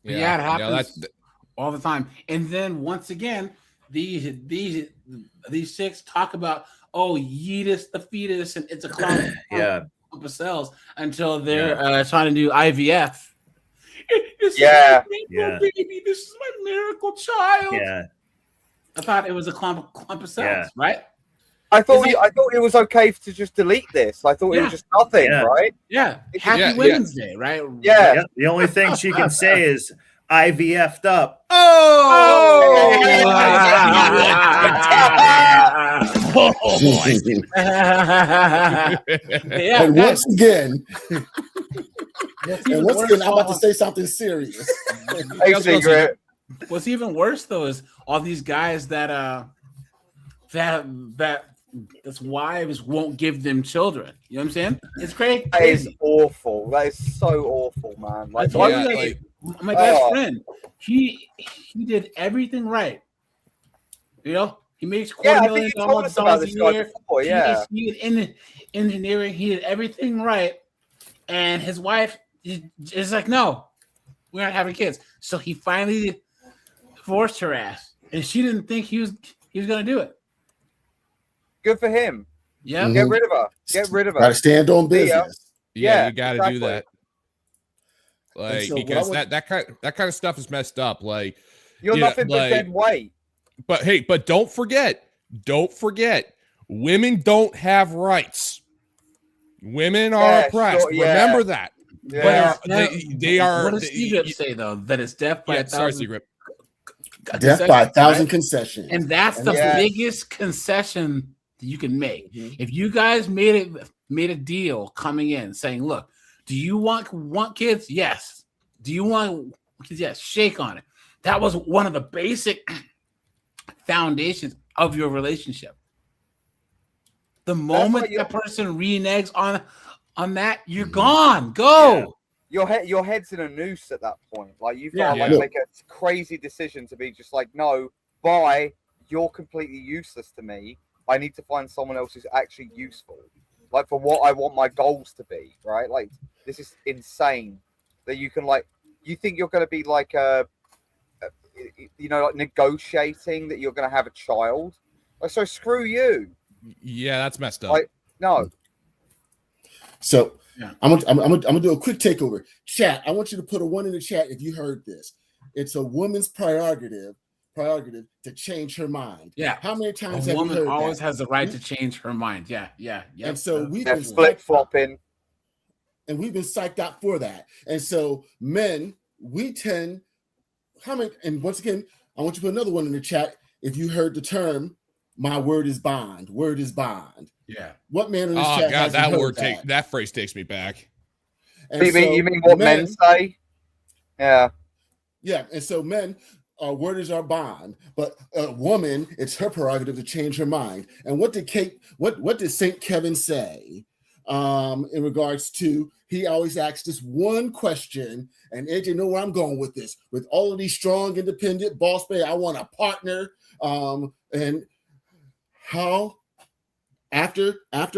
Yeah, it happens all the time. And then once again, these chicks talk about, oh, yeetus the fetus, and it's a clump of cells until they're trying to do IVF. This is my miracle baby. This is my miracle child. Yeah. I thought it was a clump of cells, right? I thought it was okay to just delete this. I thought it was just nothing, right? Yeah. Happy Women's Day, right? Yeah. The only thing she can say is IVF'd up. And once again, I'm about to say something serious. What's even worse though is all these guys that that's wives won't give them children. You know what I'm saying? It's crazy. That is awful. That is so awful, man. Like, my best friend, he did everything right. You know, he makes $250,000 a year. Before, yeah. He did engineering. He did everything right, and his wife is like, "No, we're not having kids." So he finally forced her ass, and she didn't think he was going to do it. Good for him. Yeah, get rid of her. Get rid of her. Got to stand on business. Yeah, you got to do that. And so because that kind of stuff is messed up. Like you're nothing but dead weight. But hey, don't forget, women don't have rights. Women are oppressed. Sure, Remember that. Yeah. They are. What does Steve say though? That it's death by 1,000. Death by 1,000 concessions. And that's the biggest concession that you can make. If you guys made a deal coming in saying, look, do you want kids? Yes. Do you want kids? Yes. Shake on it. That was one of the basic foundations of your relationship. The moment that person reneges on that, you're gone. Go. Yeah. Your head's in a noose at that point. Like you've got to make a crazy decision to be just like, no, bye. You're completely useless to me. I need to find someone else who's actually useful. Like for what I want my goals to be, right? Like this is insane that you can you think you're going to be like like negotiating that you're going to have a child. Like, so screw you. Yeah, that's messed up. Like no. So I'm gonna do a quick takeover. Chat, I want you to put a 1 in the chat if you heard this. It's a woman's prerogative to change her mind. Yeah. How many times a have woman you heard always that? has the right to change her mind? Yeah. And so we've been flip-flopping. And we've been psyched out for that. And so men, we tend and once again, I want you to put another 1 in the chat if you heard the term my word is bond. Word is bond. Yeah. What man in this chat God, hasn't heard that phrase takes me back. And you mean what men say? Yeah. Yeah, and so men, our word is our bond, but a woman, it's her prerogative to change her mind. And what did St. Kevin say in regards to, he always asks this one question, and AJ know where I'm going with this. With all of these strong, independent boss bay, I want a partner. And how after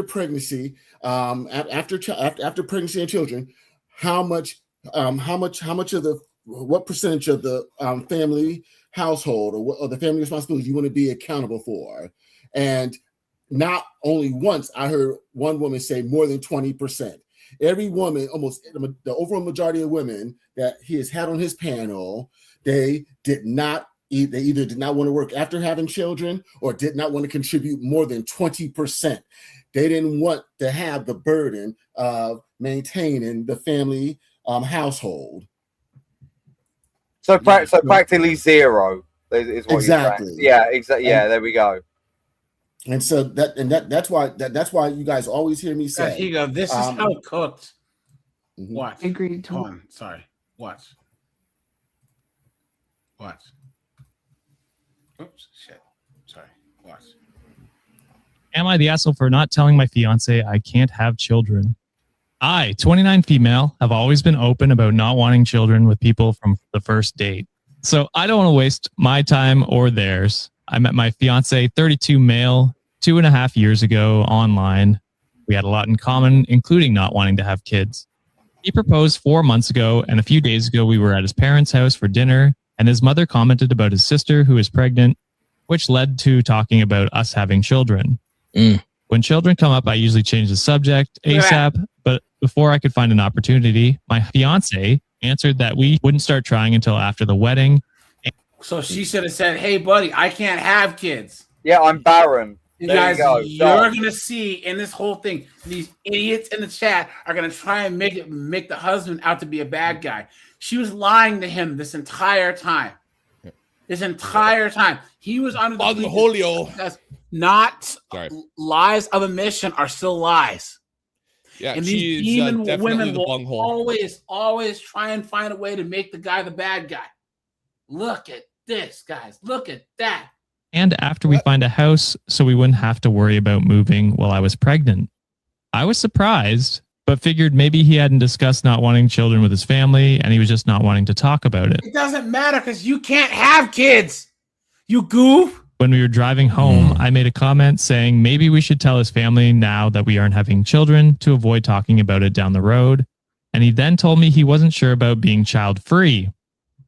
pregnancy, after pregnancy and children, how much what percentage of the family household or the family responsibilities you want to be accountable for. And not only once, I heard one woman say more than 20%. Every woman, almost the overall majority of women that he has had on his panel, they either did not want to work after having children or did not want to contribute more than 20%. They didn't want to have the burden of maintaining the family household. So practically zero is what exactly. you're saying. Yeah, exactly. Yeah, there we go. And so that's why you guys always hear me say, here you go. This is how cooked. Watch. Agreed. Hold on. Sorry. Watch. Oops. Shit. Sorry. Watch. Am I the asshole for not telling my fiance I can't have children? I, 29 female, have always been open about not wanting children with people from the first date. So I don't want to waste my time or theirs. I met my fiance, 32 male, 2.5 years ago online. We had a lot in common, including not wanting to have kids. He proposed 4 months ago, and a few days ago we were at his parents' house for dinner, and his mother commented about his sister who is pregnant, which led to talking about us having children. When children come up, I usually change the subject ASAP, but before I could find an opportunity, my fiance answered that we wouldn't start trying until after the wedding. So she should have said, "Hey, buddy, I can't have kids. Yeah, I'm barren." You there guys, you go. you're gonna see in this whole thing, these idiots in the chat are gonna try and make the husband out to be a bad guy. She was lying to him this entire time. He was under the not lies of omission are still lies. Yeah, and these demon women will always try and find a way to make the guy the bad guy. Look at this, guys. Look at that. And after we find a house, so we wouldn't have to worry about moving while I was pregnant. I was surprised, but figured maybe he hadn't discussed not wanting children with his family, and he was just not wanting to talk about it. It doesn't matter because you can't have kids. You goof. When we were driving home, I made a comment saying maybe we should tell his family now that we aren't having children to avoid talking about it down the road. And he then told me he wasn't sure about being child-free.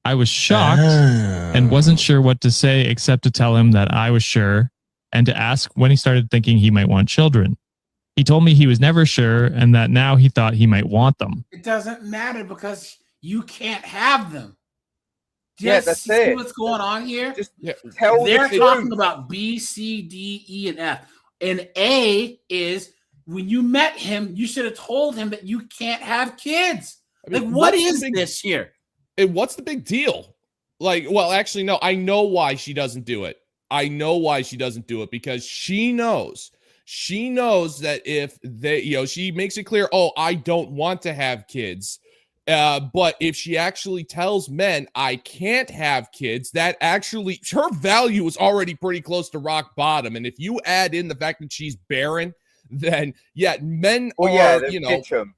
I was shocked and wasn't sure what to say except to tell him that I was sure and to ask when he started thinking he might want children. He told me he was never sure and that now he thought he might want them. It doesn't matter because you can't have them. That's see it. What's going on here? They're talking about B, C, D, E, and F. And A is when you met him, you should have told him that you can't have kids. What is this here? And what's the big deal? Actually, no, I know why she doesn't do it. Because she knows that if they, she makes it clear, I don't want to have kids. But if she actually tells men I can't have kids, that actually her value is already pretty close to rock bottom. And if you add in the fact that she's barren, then men pitch 'em.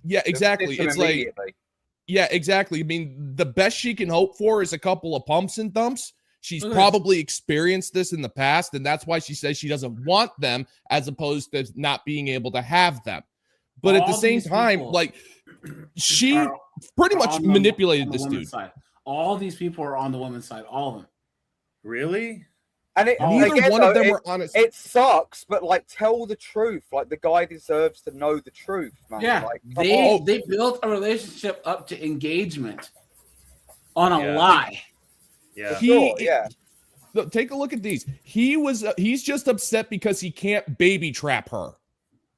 Yeah, exactly. It's like, yeah, exactly. I mean, the best she can hope for is a couple of pumps and dumps. She's probably experienced this in the past, and that's why she says she doesn't want them as opposed to not being able to have them. But at the same time, she pretty much manipulated this dude. Side. All these people are on the woman's side. All of them. Really? And neither one of them were honest. It sucks, but tell the truth. The guy deserves to know the truth, man. Yeah, they built a relationship up to engagement on a lie. Yeah. Look, take a look at these. He's just upset because he can't baby trap her.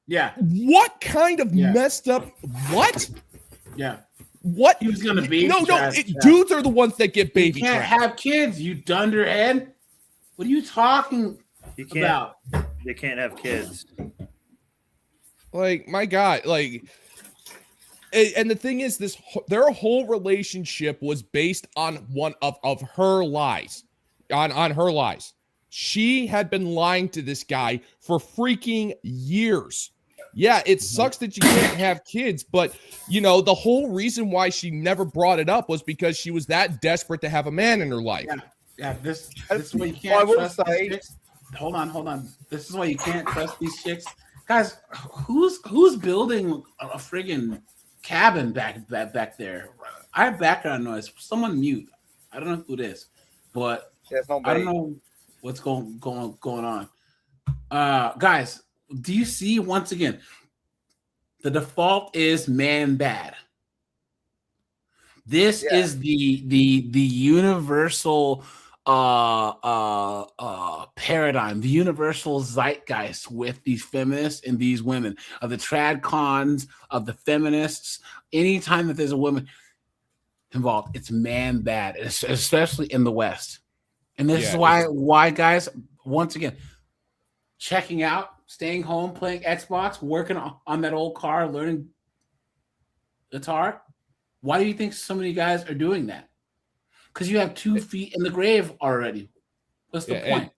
Yeah. What kind of messed up? What? Yeah. What? He was gonna baby dudes are the ones that get baby trapped. You can't have kids, you dunderhead. What are you talking about? They can't have kids. My God, and the thing is, their whole relationship was based on one of her lies, on her lies. She had been lying to this guy for freaking years. Yeah, it sucks that you can't have kids, but the whole reason why she never brought it up was because she was that desperate to have a man in her life. Yeah, this is why you can't trust these chicks. Hold on. This is why you can't trust these chicks. Guys, who's building a friggin' cabin back there. I have background noise. Someone mute. I don't know who it is, but it's not I don't me. know what's going on. Guys, do you see once again? The default is man bad. This is the universal paradigm, the universal zeitgeist with these feminists and these women, of the trad cons, of the feminists. Anytime that there's a woman involved, it's man bad, especially in the West. And this is why guys, once again, checking out, staying home, playing Xbox, working on that old car, learning guitar. Why do you think so many guys are doing that? Because you have 2 feet in the grave already. What's the point?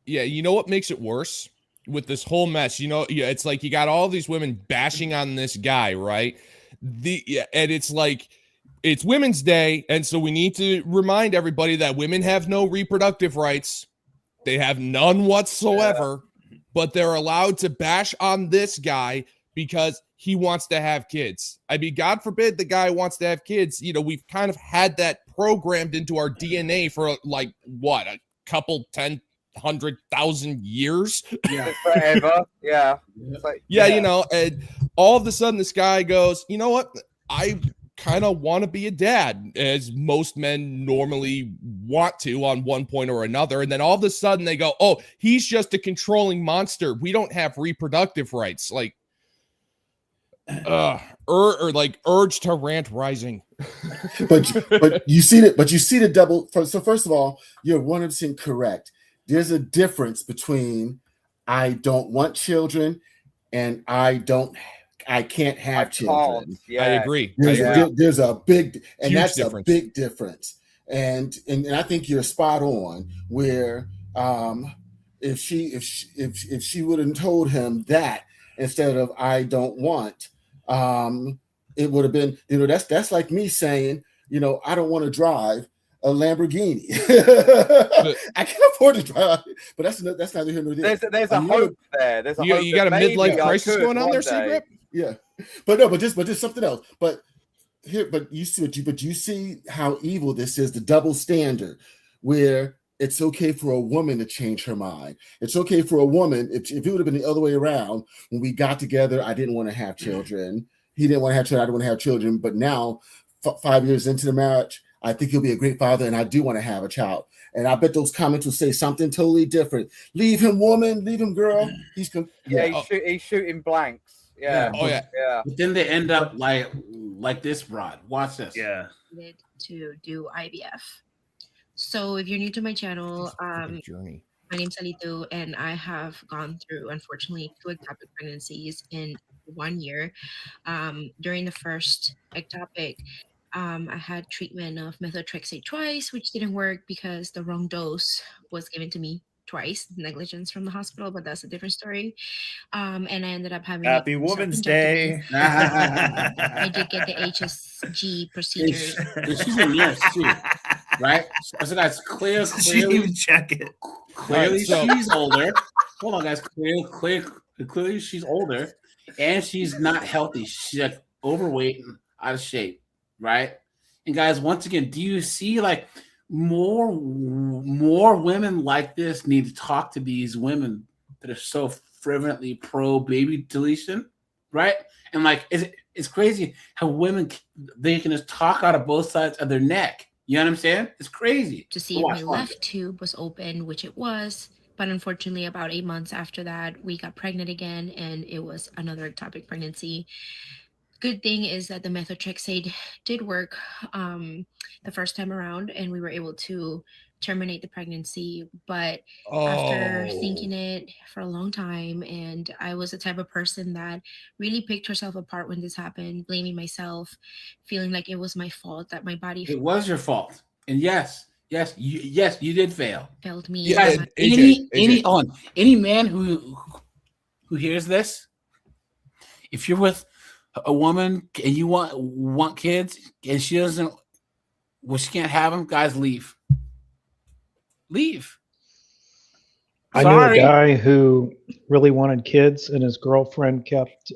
You know what makes it worse with this whole mess? It's like you got all these women bashing on this guy, right? And it's like, it's Women's Day, and so we need to remind everybody that women have no reproductive rights. They have none whatsoever, but they're allowed to bash on this guy because he wants to have kids. I mean, God forbid the guy wants to have kids. We've kind of had that programmed into our DNA for like what, a couple 100,000 years. Yeah, forever. Yeah. And all of a sudden this guy goes, you know what? I kind of want to be a dad, as most men normally want to on one point or another. And then all of a sudden they go, oh, he's just a controlling monster. We don't have reproductive rights. Like, or like urge to rant rising. but you see the double. So first of all, you're 100% correct. There's a difference between I don't want children and I can't have children. I agree. There's a big, and Huge that's difference. a big difference. And I think you're spot on. Where if she would have told him that instead of I don't want, it would have been, that's like me saying, I don't want to drive a Lamborghini. I can afford to drive, but that's neither here nor there. There's a hope there. There's a hope. You got a midlife crisis going on there, day. Secret? Yeah, but just something else. But you see how evil this is, the double standard, where it's okay for a woman to change her mind. It's okay for a woman, if it would have been the other way around, when we got together, I didn't want to have children. He didn't want to have children, I didn't want to have children. But now, 5 years into the marriage, I think he'll be a great father, and I do want to have a child. And I bet those comments will say something totally different. Leave him, woman. Leave him, girl. He's shooting blanks. Yeah. Oh yeah. But then they end up like this, Rod. Watch this. Yeah. To do IVF. So if you're new to my channel, journey. My name's Alito, and I have gone through, unfortunately, 2 ectopic pregnancies in 1 year. During the first ectopic, I had treatment of methotrexate twice, which didn't work because the wrong dose was given to me twice. Negligence from the hospital, but that's a different story. And I ended up having Happy Women's Day. I did get the HSG procedure. She's a nurse too, right? So guys, clearly check it. Clearly, she's older. Hold on, guys. Clearly, she's older, and she's not healthy. She's like overweight and out of shape, right? And guys, once again, do you see like more women like this need to talk to these women that are so fervently pro baby deletion, right? And like, it's crazy how women, they can just talk out of both sides of their neck. You know what I'm saying? It's crazy. To see if my left tube was open, which it was. But unfortunately, about 8 months after that, we got pregnant again, and it was another ectopic pregnancy. Good thing is that the methotrexate did work the first time around, and we were able to terminate the pregnancy. But after thinking it for a long time, and I was the type of person that really picked herself apart when this happened, blaming myself, feeling like it was my fault, that my body It was your fault. And yes, you did fail. failed me. Yes, any man who hears this, if you're with a woman and you want kids and she doesn't, well, she can't have them, guys, leave. I knew a guy who really wanted kids, and his girlfriend kept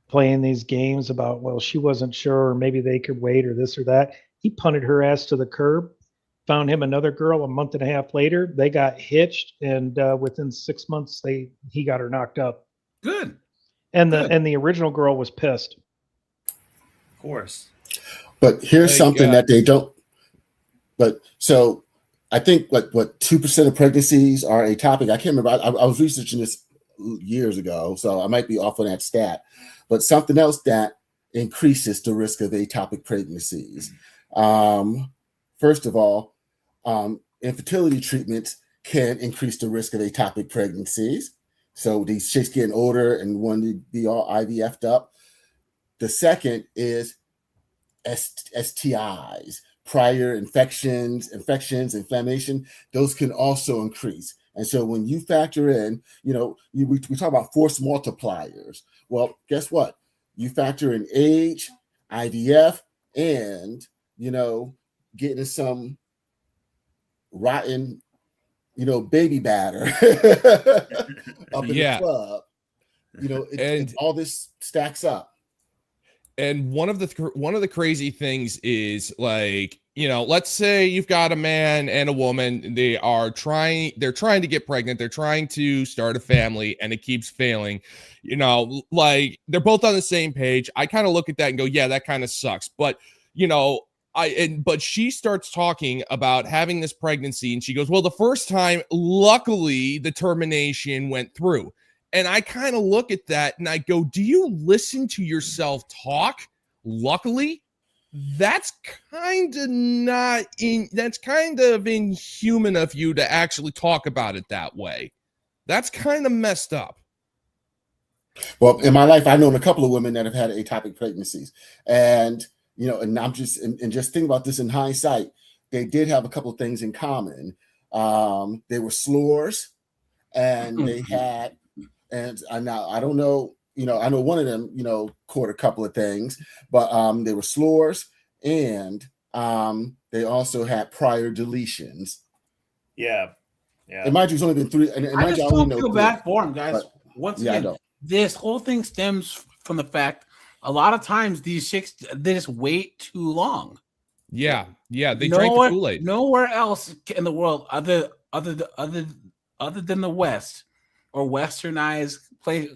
playing these games about, well, she wasn't sure, or maybe they could wait, or this or that. He punted her ass to the curb, found him another girl a month and a half later. They got hitched, and within 6 months, he got her knocked up. Good. And the original girl was pissed. Of course. But here's something that they don't. But so I think what 2% of pregnancies are atopic. I can't remember. I was researching this years ago, so I might be off on that stat. But something else that increases the risk of atopic pregnancies. First of all, infertility treatments can increase the risk of atopic pregnancies. So these chicks getting older and wanting to be all IVF'd up. The second is STIs, prior infections, inflammation. Those can also increase. And so when you factor in, we talk about force multipliers. Well, guess what? You factor in age, IVF, and, getting some rotten, baby batter up in the club. All this stacks up. And one of the crazy things is, like, let's say you've got a man and a woman, they're trying to get pregnant, they're trying to start a family, and it keeps failing. Like, they're both on the same page. I kind of look at that and go, yeah, that kind of sucks. But but she starts talking about having this pregnancy, and she goes, well, the first time, luckily, the termination went through. And I kind of look at that and I go, do you listen to yourself talk? Luckily, that's kind of inhuman of you to actually talk about it that way. That's kind of messed up. Well, in my life, I've known a couple of women that have had atopic pregnancies. And, and I'm just thinking about this in hindsight, they did have a couple of things in common. They were slurs, and they had, and I don't know, I know one of them, caught a couple of things, but they were slurs, and they also had prior deletions. Yeah. And mind you, it's only been 3. And I just don't feel bad for them, guys. But, Once again, this whole thing stems from the fact a lot of times these chicks, they just wait too long. Yeah. They drank the Kool-Aid. Nowhere else in the world, other than the West or westernized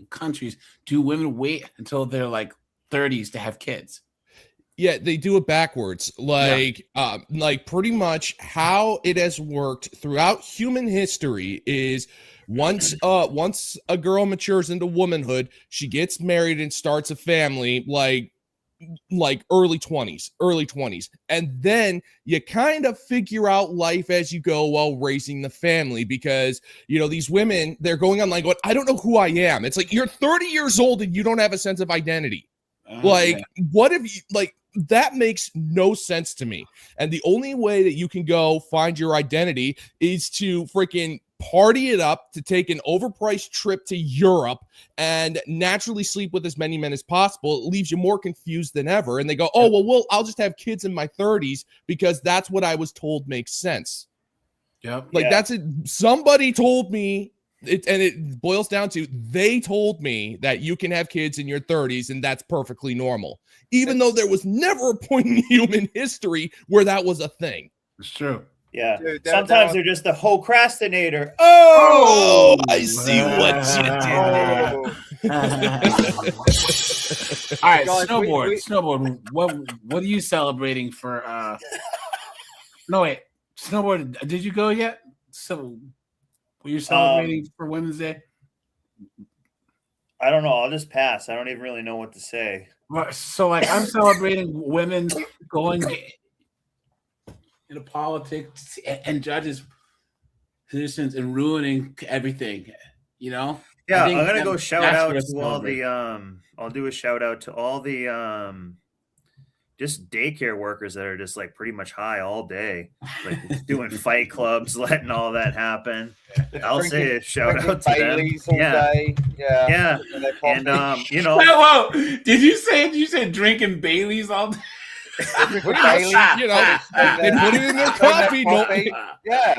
countries, do women wait until they're like 30s to have kids. Yeah, they do it backwards. Like pretty much how it has worked throughout human history is once a girl matures into womanhood, she gets married and starts a family, like early 20s. And then you kind of figure out life as you go while raising the family, because, these women, they're going on like, I don't know who I am. It's like, you're 30 years old and you don't have a sense of identity. What if you, that makes no sense to me. And the only way that you can go find your identity is to freaking party it up, to take an overpriced trip to Europe and naturally sleep with as many men as possible. It leaves you more confused than ever. And they go, I'll just have kids in my 30s because that's what I was told makes sense. Yep. That's it. Somebody told me it, and it boils down to, they told me that you can have kids in your 30s and that's perfectly normal, even though there was never a point in human history where that was a thing. It's true. Yeah. Dude, sometimes they're just a procrastinator. Oh, I see what you did. All right, guys, snowboard. What are you celebrating for? No, wait, snowboard. Did you go yet? So, were you celebrating for Women's Day? I don't know. I'll just pass. I don't even really know what to say. So, I'm celebrating women going into politics and judges positions and ruining everything, Yeah, I'm gonna go shout out to all the I'll do a shout out to all the just daycare workers that are just like pretty much high all day, like doing fight clubs, letting all that happen. I'll say a shout out to Baileys them. all day. And Whoa, did you say drinking Baileys all day? Pretty much, you know, they put it in their coffee. No, yeah.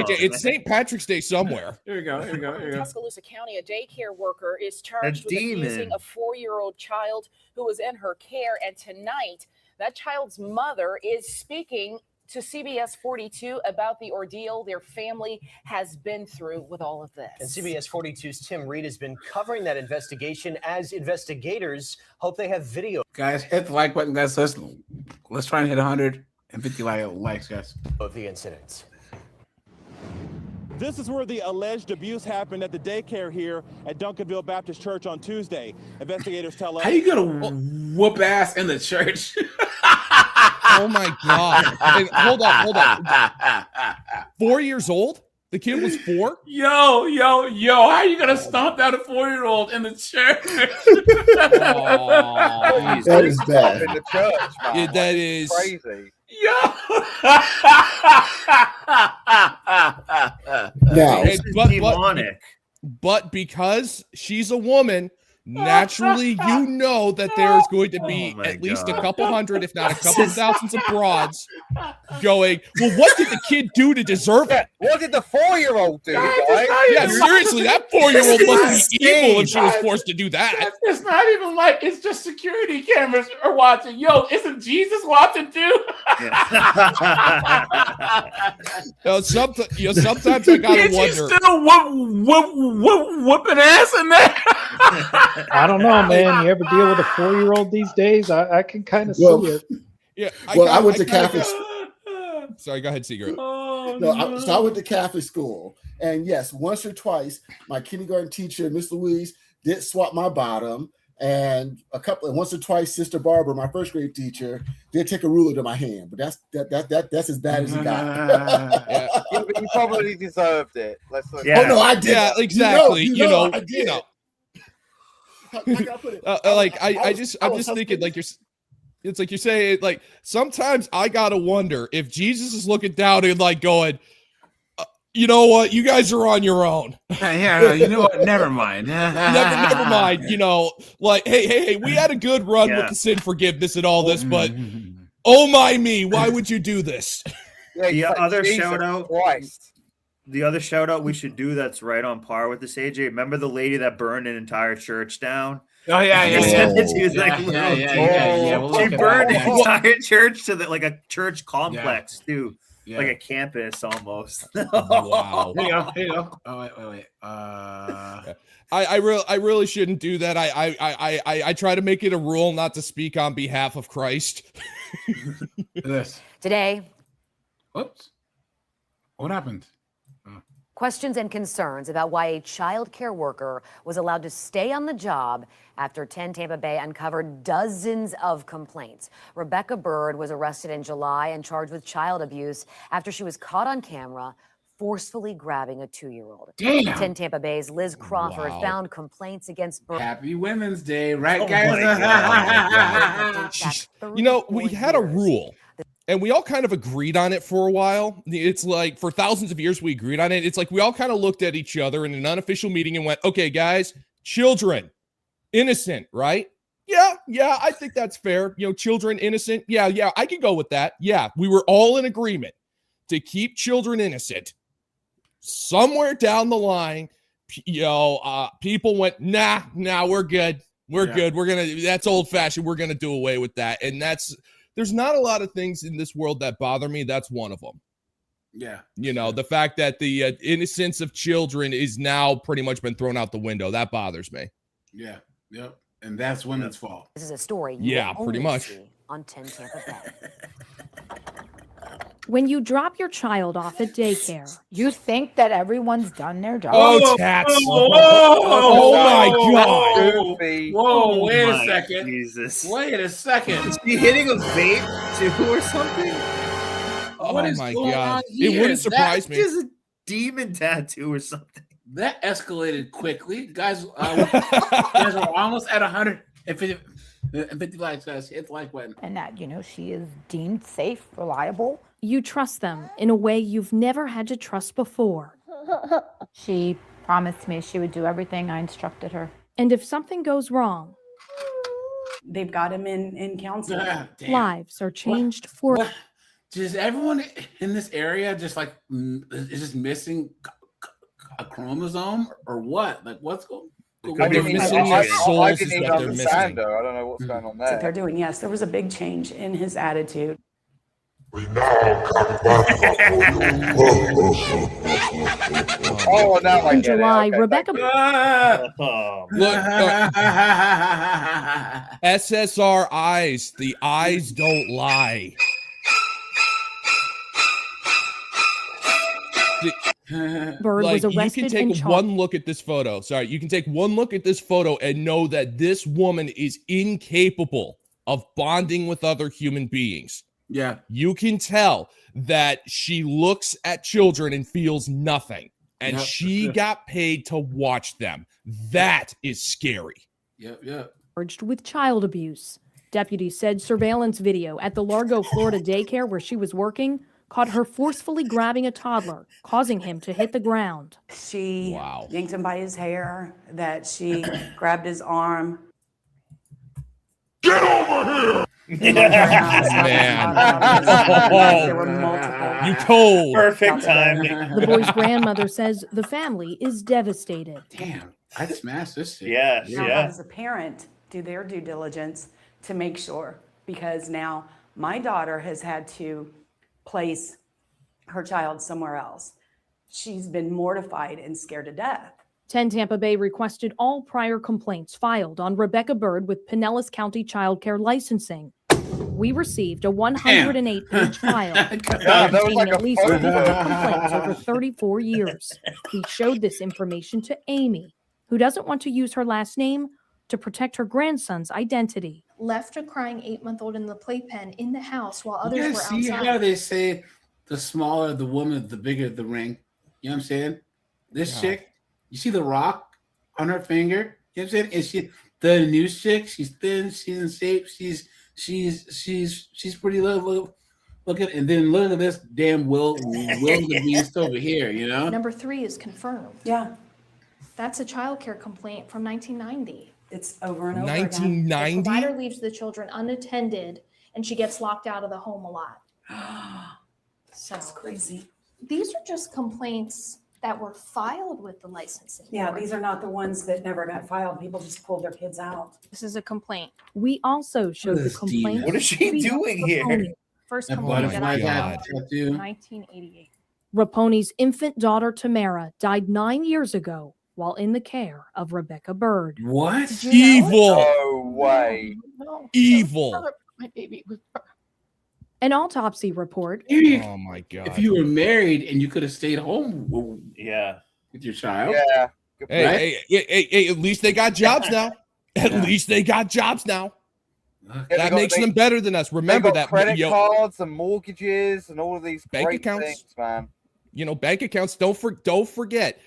It's St. Patrick's Day somewhere. Here we go. In Tuscaloosa County, a daycare worker is charged with abusing a 4-year-old child who was in her care. And tonight, that child's mother is speaking to CBS 42 about the ordeal their family has been through with all of this. And CBS 42's Tim Reed has been covering that investigation as investigators hope they have video. Guys, hit the like button, guys. Let's try and hit 150 likes, guys. Of the incidents. This is where the alleged abuse happened at the daycare here at Duncanville Baptist Church on Tuesday. Investigators tell us. How you gonna whoop ass in the church? Oh my God. Hey, hold on. 4 years old? The kid was 4? Yo. How are you gonna stomp out a 4-year-old in the church? That is bad. In the church, man. Yeah, that is crazy. Yo. Now, but because she's a woman, naturally, you know that there's going to be at least a couple hundred, if not a couple thousands of broads going, well, what did the kid do to deserve it? What did the 4-year-old do, guys? Yeah, seriously, that 4-year-old must be evil if she was forced to do that. It's not even like it's just security cameras are watching. Yo, isn't Jesus watching too? Sometimes I gotta wonder. Still whooping ass in there. I don't know, man. You ever deal with a 4-year-old these days? I can kind of see it. Yeah. I went to Catholic. Sorry, go ahead, Secret. I went to Catholic school, and yes, once or twice, my kindergarten teacher, Miss Louise, did swap my bottom, and once or twice, Sister Barbara, my first grade teacher, did take a ruler to my hand. But that's as bad as it got. Yeah, but you probably deserved it. Oh no, I did. Yeah, exactly. You know, I did. I'm just thinking, like it's like you're saying, like sometimes I gotta wonder if Jesus is looking down and like going, you know what, you guys are on your own. Yeah, you know what? Never mind. never mind. You know, like hey, we had a good run with the sin forgiveness and all this, but oh my me, why would you do this? The other shout out. The other shout out we should do that's right on par with this, AJ. Remember the lady that burned an entire church down? Oh yeah. She was like, she burned an entire church to like a church complex too, like a campus almost. Wow. Here you go. Oh wait. I really shouldn't do that. I try to make it a rule not to speak on behalf of Christ. Today. Whoops. What happened? Questions and concerns about why a child care worker was allowed to stay on the job after 10 Tampa Bay uncovered dozens of complaints. Rebecca Bird was arrested in July and charged with child abuse after she was caught on camera forcefully grabbing a 2-year-old. Damn. 10 Tampa Bay's Liz Crawford found complaints against Bird. Happy Women's Day, right, guys? You know, we had a rule. And we all kind of agreed on it for a while. It's like for thousands of years we agreed on it. It's like we all kind of looked at each other in an unofficial meeting and went, okay, guys, children, innocent, right? Yeah, I think that's fair. You know, children, innocent. Yeah, I can go with that. Yeah, we were all in agreement to keep children innocent. Somewhere down the line, people went, nah, we're good. We're good. That's old fashioned. We're going to do away with that. And there's not a lot of things in this world that bother me. That's one of them. Yeah. You know, the fact that the innocence of children is now pretty much been thrown out the window. That bothers me. Yeah. Yep. And that's women's fault. This is a story. Pretty much. On 10 Tampa Bay. When you drop your child off at daycare, you think that everyone's done their job. Oh, Tats. Oh my God. Whoa, wait a second. Jesus. Wait a second. Is he hitting a vape too or something? Oh my God. It wouldn't surprise me. Just a demon tattoo or something. That escalated quickly. Guys, guys are almost at 150 likes, guys. Hit the like button. And that, she is deemed safe, reliable. You trust them in a way you've never had to trust before. She promised me she would do everything I instructed her. And if something goes wrong, They've got him in counseling. Damn. Lives are changed for. What? Does everyone in this area just like is just missing a chromosome or what? Like what's going? I didn't even understand though. I don't know what's going on That's what they're there. doing. Yes, there was a big change in his attitude. Oh, now I In get it. July, Okay, Rebecca. Look, SSR eyes. The eyes don't lie. Bird was You arrested can take and charged. one look at this photo. Sorry, you can take one look at this photo and know that this woman is incapable of bonding with other human beings. Yeah. You can tell that she looks at children and feels nothing. And Yep, she sure. got paid to watch them. That is scary. Yep. Charged with child abuse. Deputies said surveillance video at the Largo, Florida daycare where she was working caught her forcefully grabbing a toddler, causing him to hit the ground. She yanked him by his hair, that she grabbed his arm. Get over here! Man. There were multiple. You cold. Perfect timing. The boy's grandmother says the family is devastated. Damn, I'd smash this shit. Yeah, Now, how does a parent do their due diligence to make sure? Because now my daughter has had to place her child somewhere else. She's been mortified and scared to death. 10 Tampa Bay requested all prior complaints filed on Rebecca Bird with Pinellas County Child Care Licensing. We received a 108-page file containing at least 50 complaints over 34 years. We showed this information to Amy, who doesn't want to use her last name to protect her grandson's identity. Left a crying 8-month-old in the playpen in the house while You others guys were see outside. how they say the smaller the woman, the bigger the ring? You know what I'm saying? This chick, you see the rock on her finger? You know what I'm saying? And the new chick, she's thin, she's in shape, she's pretty looking. And then look at this damn Will the Beast over here, you know? Number 3 is confirmed. Yeah. That's a child care complaint from 1990. It's over and over 1990? The provider leaves the children unattended and she gets locked out of the home a lot. So That's crazy. these are just complaints that were filed with the licensing Yeah, board. these are not the ones that never got filed. People just pulled their kids out. This is a complaint. We also showed the This complaint. demon. What is she doing here? First That complaint that I butterfly got tattoo. 1988. Raponi's infant daughter Tamara died 9 years ago while in the care of Rebecca Bird. What? Did you know it? Evil. No way. No. Evil. My baby was An autopsy report. Oh my God. If you were married and you could have stayed home with your child. Yeah. Hey, at least they got jobs now. At least they got jobs now. That makes them better than us. Remember they got that. credit cards and mortgages and all of these Bank great accounts. things, man. You know, bank accounts. Don't forget.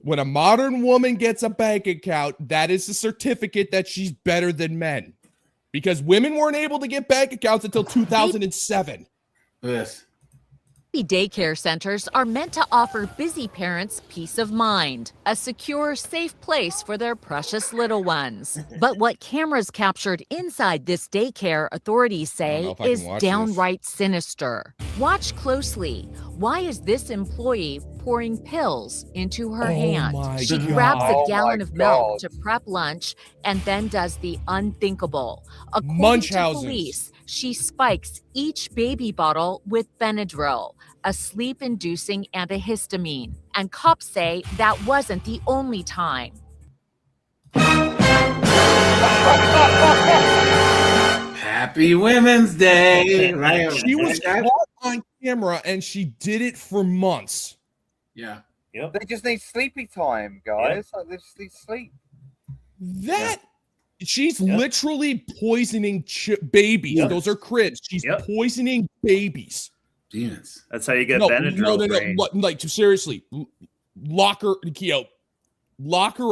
When a modern woman gets a bank account, that is a certificate that she's better than men. Because women weren't able to get bank accounts until 2007. Yes. Daycare centers are meant to offer busy parents peace of mind, a secure, safe place for their precious little ones. But what cameras captured inside this daycare, authorities say, if I can is watch this. downright sinister. Watch closely. Why is this employee pouring pills into her hand? my She God. grabs Oh a gallon my of milk God. to prep lunch and then does the unthinkable. According to Munchausen's. police, she spikes each baby bottle with Benadryl, a sleep-inducing antihistamine. And cops say that wasn't the only time. Happy Women's Day. Right. She was Right, guys? caught on camera and she did it for months. Yeah. They just need sleepy time, guys. Like, they just need sleep. She's literally poisoning babies. Yep. Those are cribs. She's poisoning babies. Demons. That's how you get No, Benadryl. brain. Like seriously, lock her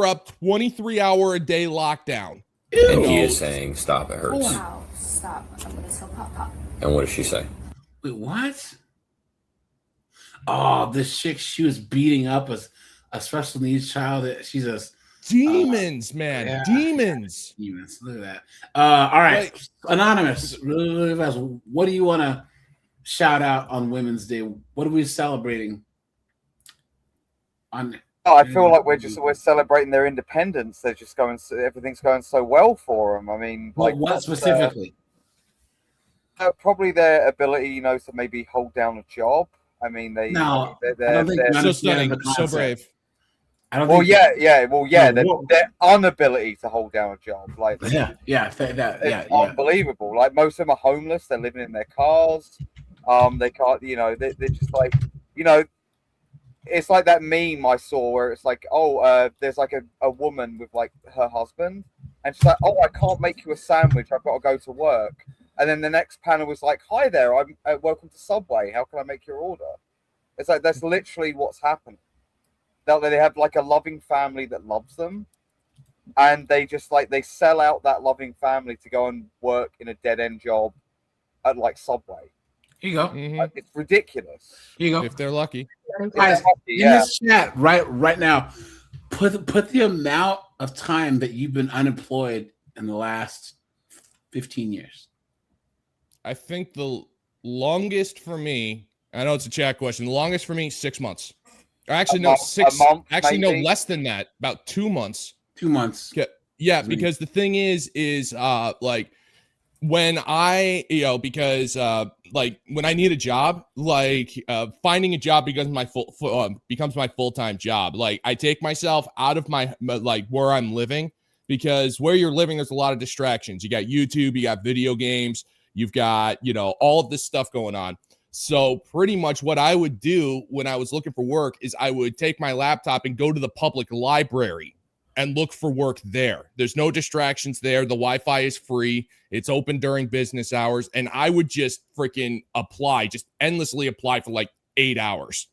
up 23-hour-a-day lockdown. And he is saying, stop, it hurts. Wow, stop. I'm going to tell Papa. And what does she say? Wait, what? Oh, this chick, she was beating up a special needs child. She's a demons, man. Yeah. Demons. Demons. Look at that. All right. Like, Anonymous, really fast. What do you want to shout out on Women's Day? What are we celebrating? I feel like we're celebrating their independence. They're just everything's going so well for them. I mean, like what specifically? Probably their ability, to maybe hold down a job. I mean, I don't think so stunning, so brave. I don't Well, think their inability to hold down a job, like it's unbelievable. Like most of them are homeless. They're living in their cars. They can't, they're just like, it's like that meme I saw where it's like, there's like a woman with like her husband, and she's like, I can't make you a sandwich. I've got to go to work. And then the next panel was like, hi there, I'm welcome to Subway. How can I make your order? It's like that's literally what's happening. They have like a loving family that loves them, and they just they sell out that loving family to go and work in a dead end job at like Subway. Here you go. Mm-hmm. It's ridiculous. Here you go. If they're lucky. Guys, in this chat right now, put the amount of time that you've been unemployed in the last 15 years. I think the longest for me, I know it's a chat question. The longest for me, 6 months. Or actually, no, 6. Actually, no, less than that. About 2 months. 2 months. Yeah, because the thing is like when I, because like when I need a job, like finding a job becomes my full-time job. Like I take myself out of my like where I'm living, because where you're living, there's a lot of distractions. You got YouTube, you got video games. You've got, all of this stuff going on. So pretty much what I would do when I was looking for work is I would take my laptop and go to the public library and look for work there. There's no distractions there. The Wi-Fi is free. It's open during business hours. And I would just freaking just endlessly apply for like 8 hours.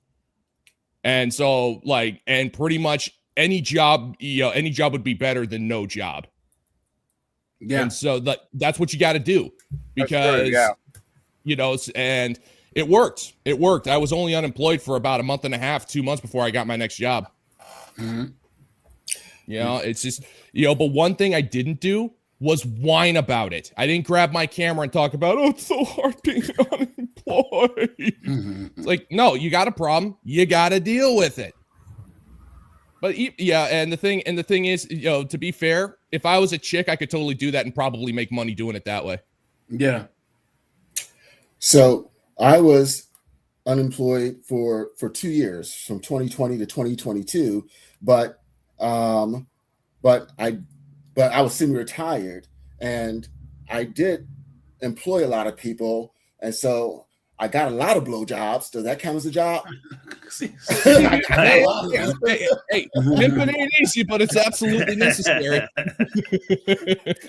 And so and pretty much any job would be better than no job. Yeah. And so that's what you got to do, because, and it worked. It worked. I was only unemployed for about a month and a half, 2 months before I got my next job. Mm-hmm. It's just, but one thing I didn't do was whine about it. I didn't grab my camera and talk about, it's so hard being unemployed. Mm-hmm. It's like, no, you got a problem. You got to deal with it. But and the thing is, to be fair, if I was a chick, I could totally do that and probably make money doing it that way. Yeah. So I was unemployed for 2 years, from 2020 to 2022, but I was semi-retired, and I did employ a lot of people, and so I got a lot of blowjobs. Does that count as a job? Hey, pimping ain't easy, but it's absolutely necessary.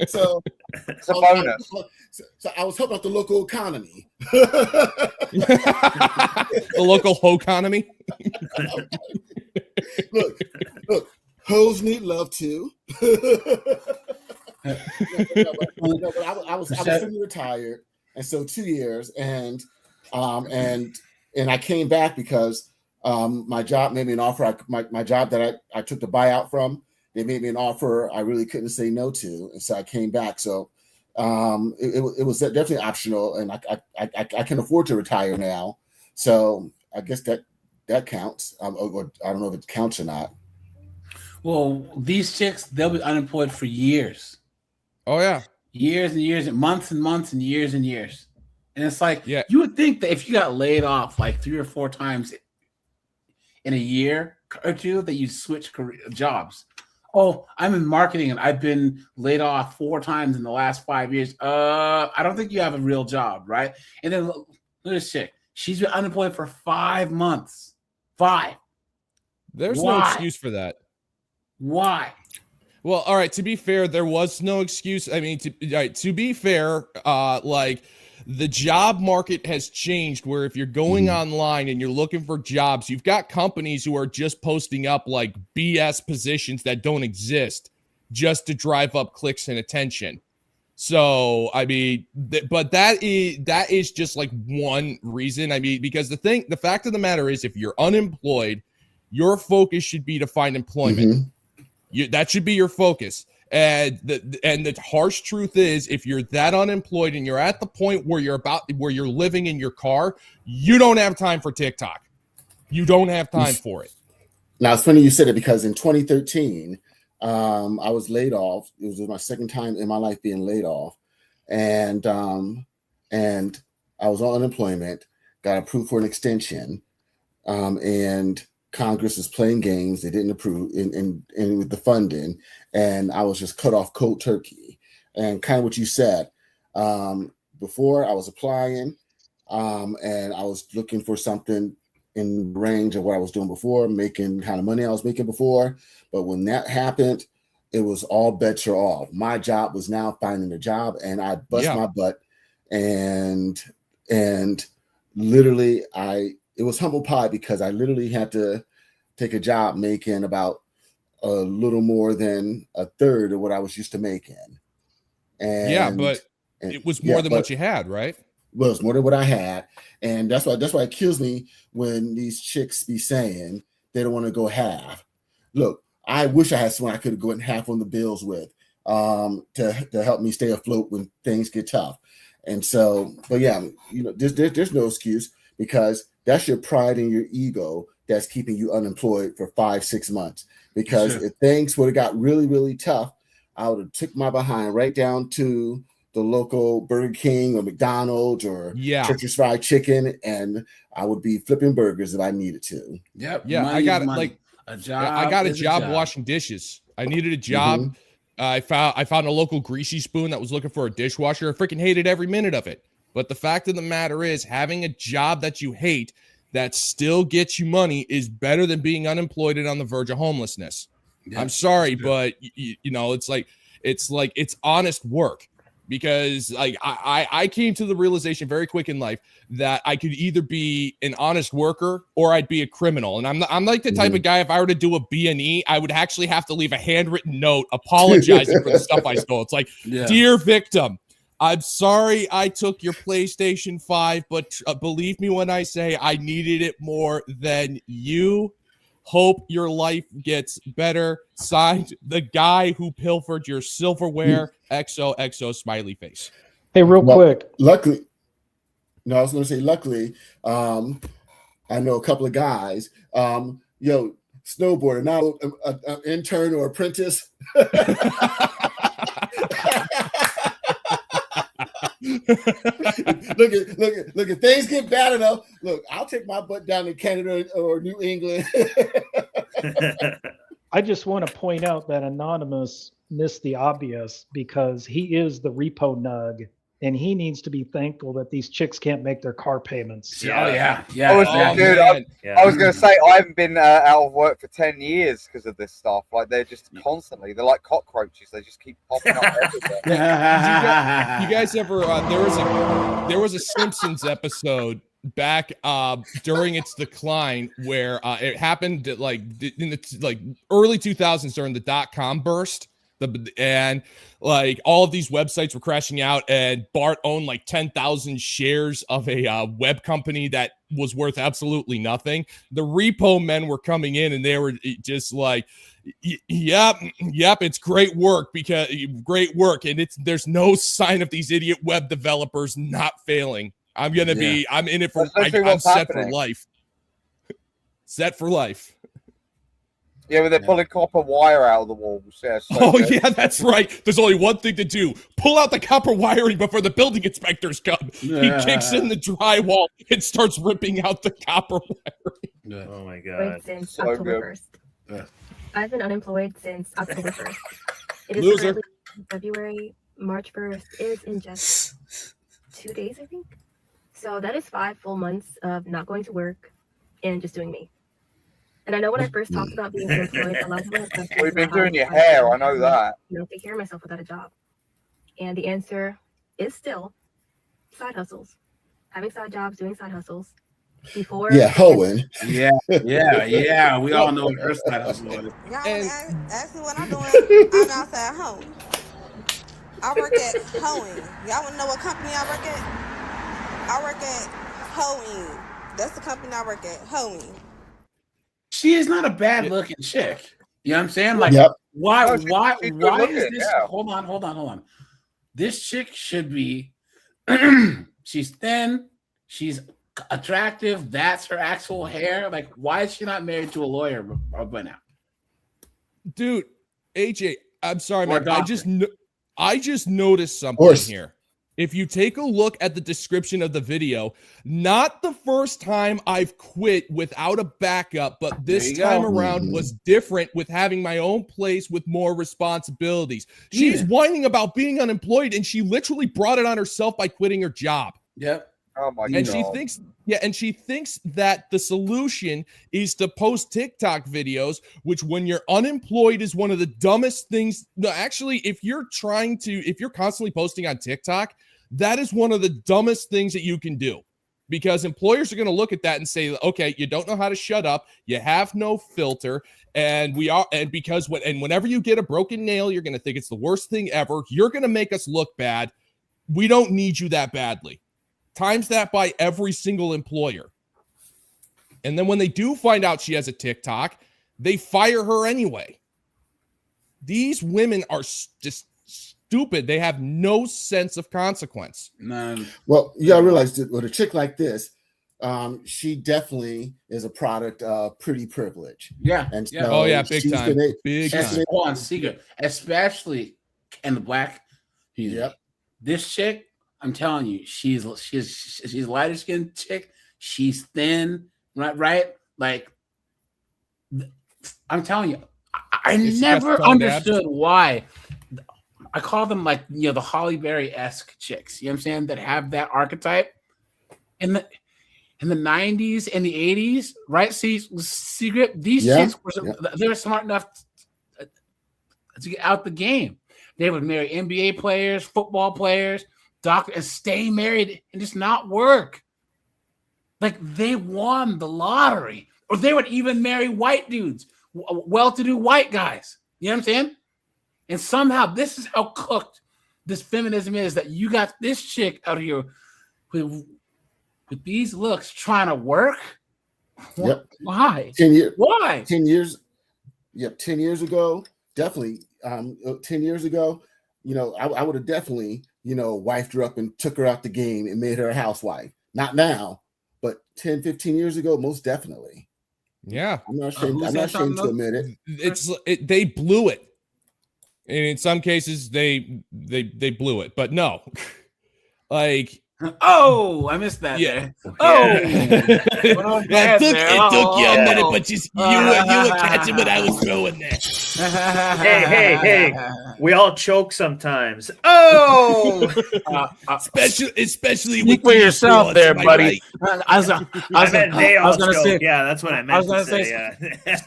So it's a bonus. So I was helping out the local economy. The local hoeconomy. Look, hoes need love too. I was semi-retired, and so 2 years, and I came back because my job made me an offer. My job that I took the buyout from, they made me an offer I really couldn't say no to, and so I came back. So it was definitely optional, and I can afford to retire now. So I guess that counts. Or I don't know if it counts or not. Well, these chicks, they'll be unemployed for years. Oh yeah, years and years, and months and months and years and years. And it's like, you would think that if you got laid off like 3 or 4 times in a year or two, that you switch jobs. Oh, I'm in marketing and I've been laid off 4 times in the last 5 years. I don't think you have a real job, right? And then look at this chick. She's been unemployed for 5 months. 5. There's no excuse for that. Why? Well, all right. To be fair, there was no excuse. I mean, to be fair, the job market has changed, where if you're going online and you're looking for jobs, you've got companies who are just posting up like BS positions that don't exist just to drive up clicks and attention. So, I mean, but that is just like one reason. I mean, because the fact of the matter is, if you're unemployed, your focus should be to find employment. That should be your focus. And the harsh truth is, if you're that unemployed and you're at the point where you're living in your car, you don't have time for TikTok. You don't have time for it. Now it's funny you said it, because in 2013, I was laid off. It was my second time in my life being laid off, and I was on unemployment. Got approved for an extension, and Congress was playing games. They didn't approve in with the funding, and I was just cut off cold turkey. And kind of what you said, before I was applying, and I was looking for something in range of what I was doing before, making kind of money I was making before. But when that happened, it was all bets are off. My job was now finding a job, and I bust my butt, and literally it was humble pie, because I literally had to take a job making about a little more than a third of what I was used to making. And it was more than what you had, right? Well, it's more than what I had. And that's why it kills me when these chicks be saying they don't want to go half. Look, I wish I had someone I could go half on the bills with, to help me stay afloat when things get tough. And so, but yeah, there's no excuse, because that's your pride and your ego that's keeping you unemployed for 5-6 months. Because if things would have got really, really tough, I would have took my behind right down to the local Burger King or McDonald's or Church's Fried Chicken, and I would be flipping burgers if I needed to. Yep. Yeah, I got a job. I got a job washing dishes. I needed a job. I found a local greasy spoon that was looking for a dishwasher. I freaking hated every minute of it. But the fact of the matter is, having a job that you hate that still gets you money is better than being unemployed and on the verge of homelessness. Yeah, I'm sorry, but it's honest work. Because like I came to the realization very quick in life that I could either be an honest worker or I'd be a criminal. And I'm like the type of guy, if I were to do a B&E, I would actually have to leave a handwritten note apologizing for the stuff I stole. It's like, dear victim, I'm sorry I took your PlayStation 5, but believe me when I say I needed it more than you. Hope your life gets better. Signed, the guy who pilfered your silverware. XOXO smiley face. Hey, real quick. Luckily, I was going to say, luckily, I know a couple of guys. Snowboarder, not an intern or apprentice. Look, if things get bad enough, look, I'll take my butt down to Canada or New England. I just want to point out that Anonymous missed the obvious, because he is the repo nug, and he needs to be thankful that these chicks can't make their car payments. I was going to say, I haven't been out of work for 10 years because of this stuff. Like, they're just constantly, they're like cockroaches. They just keep popping up everywhere. You guys ever, there was a Simpsons episode back during its decline where it happened like in the early 2000s during the .com burst. And like all of these websites were crashing out, and Bart owned like 10,000 shares of a web company that was worth absolutely nothing. The repo men were coming in, and they were just like, yep, it's great work, and there's no sign of these idiot web developers not failing. I'm in it for, I'm set for life. Set for life. Yeah, but they're pulling copper wire out of the walls. Yeah, yeah, that's right. There's only one thing to do. Pull out the copper wiring before the building inspectors come. He kicks in the drywall and starts ripping out the copper wiring. Oh, my God. Since October 1st. I've been unemployed since October 1st. It is Loser. currently February. March 1st is in just 2 days, I think. So that is 5 full months of not going to work and just doing me. And I know when I first talked about being unemployed, a lot of people had questions. We've been doing your hair, I know that. Take care of myself without a job. And the answer is still side hustles. Having side jobs, doing side hustles. Before. Yeah, hoeing. Yeah. We all know what her side hustle is. Y'all ask me what I'm doing. I'm outside hoeing. I work at hoeing. Y'all want to know what company I work at? I work at hoeing. That's the company I work at, hoeing. She is not a bad looking chick. You know what I'm saying? Like, Why she's good is looking, this? yeah. Hold on. This chick should be. She's thin. She's attractive. That's her actual hair. Like, why is she not married to a lawyer by now? Dude, AJ, I'm sorry, Or a man. doctor. I just noticed something here. If you take a look at the description of the video, not the first time I've quit without a backup, but this time around was different with having my own place with more responsibilities. She's whining about being unemployed, and she literally brought it on herself by quitting her job. Yep. Oh my And God. she thinks that the solution is to post TikTok videos, which when you're unemployed is one of the dumbest things. No, actually, if you're constantly posting on TikTok, that is one of the dumbest things that you can do, because employers are going to look at that and say, okay, you don't know how to shut up. You have no filter. And whenever you get a broken nail, you're going to think it's the worst thing ever. You're going to make us look bad. We don't need you that badly. Times that by every single employer. And then when they do find out she has a TikTok, they fire her anyway. These women are just stupid. They have no sense of consequence. None. Well, you gotta realize that with a chick like this, she definitely is a product of pretty privilege. Yeah. And yeah. Oh yeah, big time. Hold on, secret, especially in the black community. Yep. This chick, I'm telling you, she's lighter skinned chick. She's thin, right? Like, I'm telling you, I never understood why. I call them like, the Holly Berry-esque chicks. You know what I'm saying? That have that archetype. In the 90s and the 80s, right? Secret. These chicks they were smart enough to get out the game. They would marry NBA players, football players, doctor, and stay married and just not work. Like, they won the lottery. Or they would even marry white dudes, well-to-do white guys. You know what I'm saying? And somehow this is how cooked this feminism is, that you got this chick out here with these looks trying to work. Yep. Why? 10 years. Why? 10 years. Yep. 10 years ago, definitely. 10 years ago, I would have definitely, wifed her up and took her out the game and made her a housewife. Not now, but 10, 15 years ago, most definitely. Yeah. I'm not ashamed to admit it. They blew it. And in some cases they blew it, but no. Like, oh, I missed that. Yeah. There. Oh, it took you a minute, but you were catching what I was throwing there. Hey! We all choke sometimes. Oh, especially speak for yourself, there, buddy. I was gonna say, yeah, that's what I meant. I was gonna say, yeah.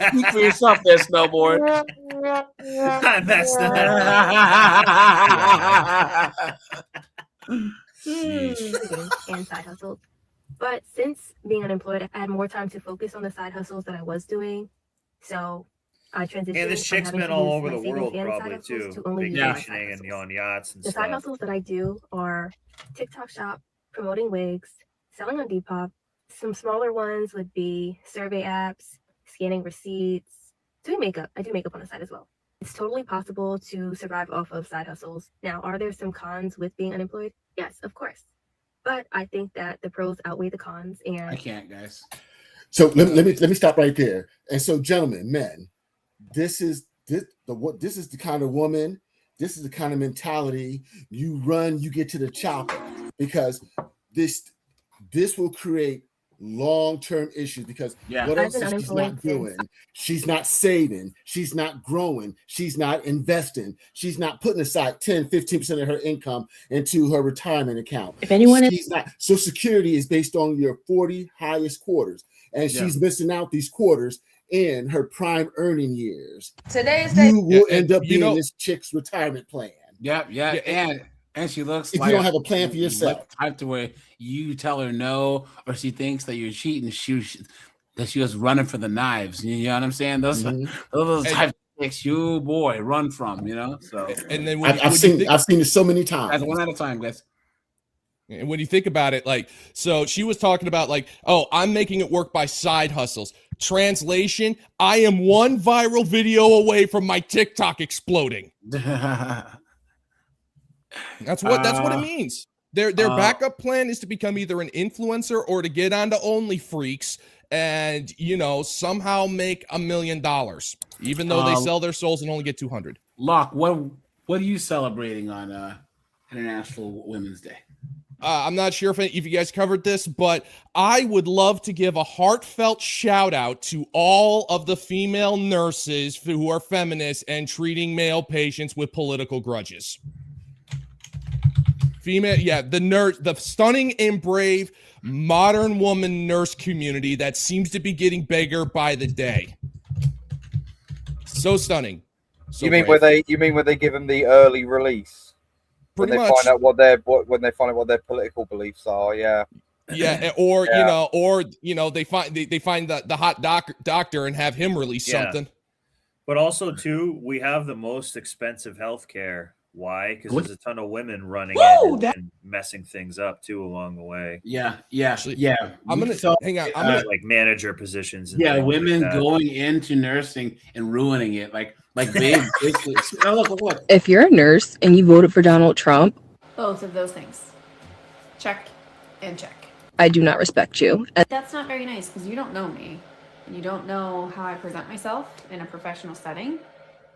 Speak for yourself, there, snowboard. I messed up. And side hustles. But since being unemployed, I had more time to focus on the side hustles that I was doing. So I transitioned. And this chick's been all over the world probably too, vacationing and on yachts and stuff. The side hustles that I do are TikTok shop, promoting wigs, selling on Depop. Some smaller ones would be survey apps, scanning receipts, doing makeup. I do makeup on the side as well. It's totally possible to survive off of side hustles. Now, are there some cons with being unemployed? Yes, of course. But I think that the pros outweigh the cons. And I can't, guys. So let me stop right there. And so, gentlemen, men, this is the kind of woman, this is the kind of mentality you run, you get to the chopper, because this will create long-term issues, because what else is she's not doing? She's not saving, she's not growing, she's not investing, she's not putting aside 10-15% of her income into her retirement account. If anyone she's not, Social Security is based on your 40 highest quarters, and she's missing out these quarters in her prime earning years. You will end up being this chick's retirement plan. And she looks if like you don't have a plan for yourself. Type to where you tell her no, or she thinks that you're cheating. That she was running for the knives. You know what I'm saying? Those type of chicks you run from. So and then I've seen it so many times. That's one at a time, guys. And when you think about it, like, so she was talking about like, oh, I'm making it work by side hustles. Translation: I am one viral video away from my TikTok exploding. That's what it means. Their backup plan is to become either an influencer or to get onto Only Freaks and, you know, somehow make $1 million, even though they sell their souls and only get 200. Locke, what are you celebrating on International Women's Day? I'm not sure if you guys covered this, but I would love to give a heartfelt shout out to all of the female nurses who are feminists and treating male patients with political grudges. The stunning and brave modern woman nurse community that seems to be getting bigger by the day. So stunning. So you mean brave. where they give them the early release? Pretty when they much. find out when they find out what their political beliefs are, yeah. Yeah, or they find the hot doctor and have him release something. But also too, we have the most expensive healthcare. Why? Because there's a ton of women running in and messing things up too along the way. Yeah. I'm gonna hang on. I'm gonna like manager positions. And women like going into nursing and ruining it, like big. Look. If you're a nurse and you voted for Donald Trump, Both of those things. Check and check. I do not respect you. That's not very nice because you don't know me. And you don't know how I present myself in a professional setting.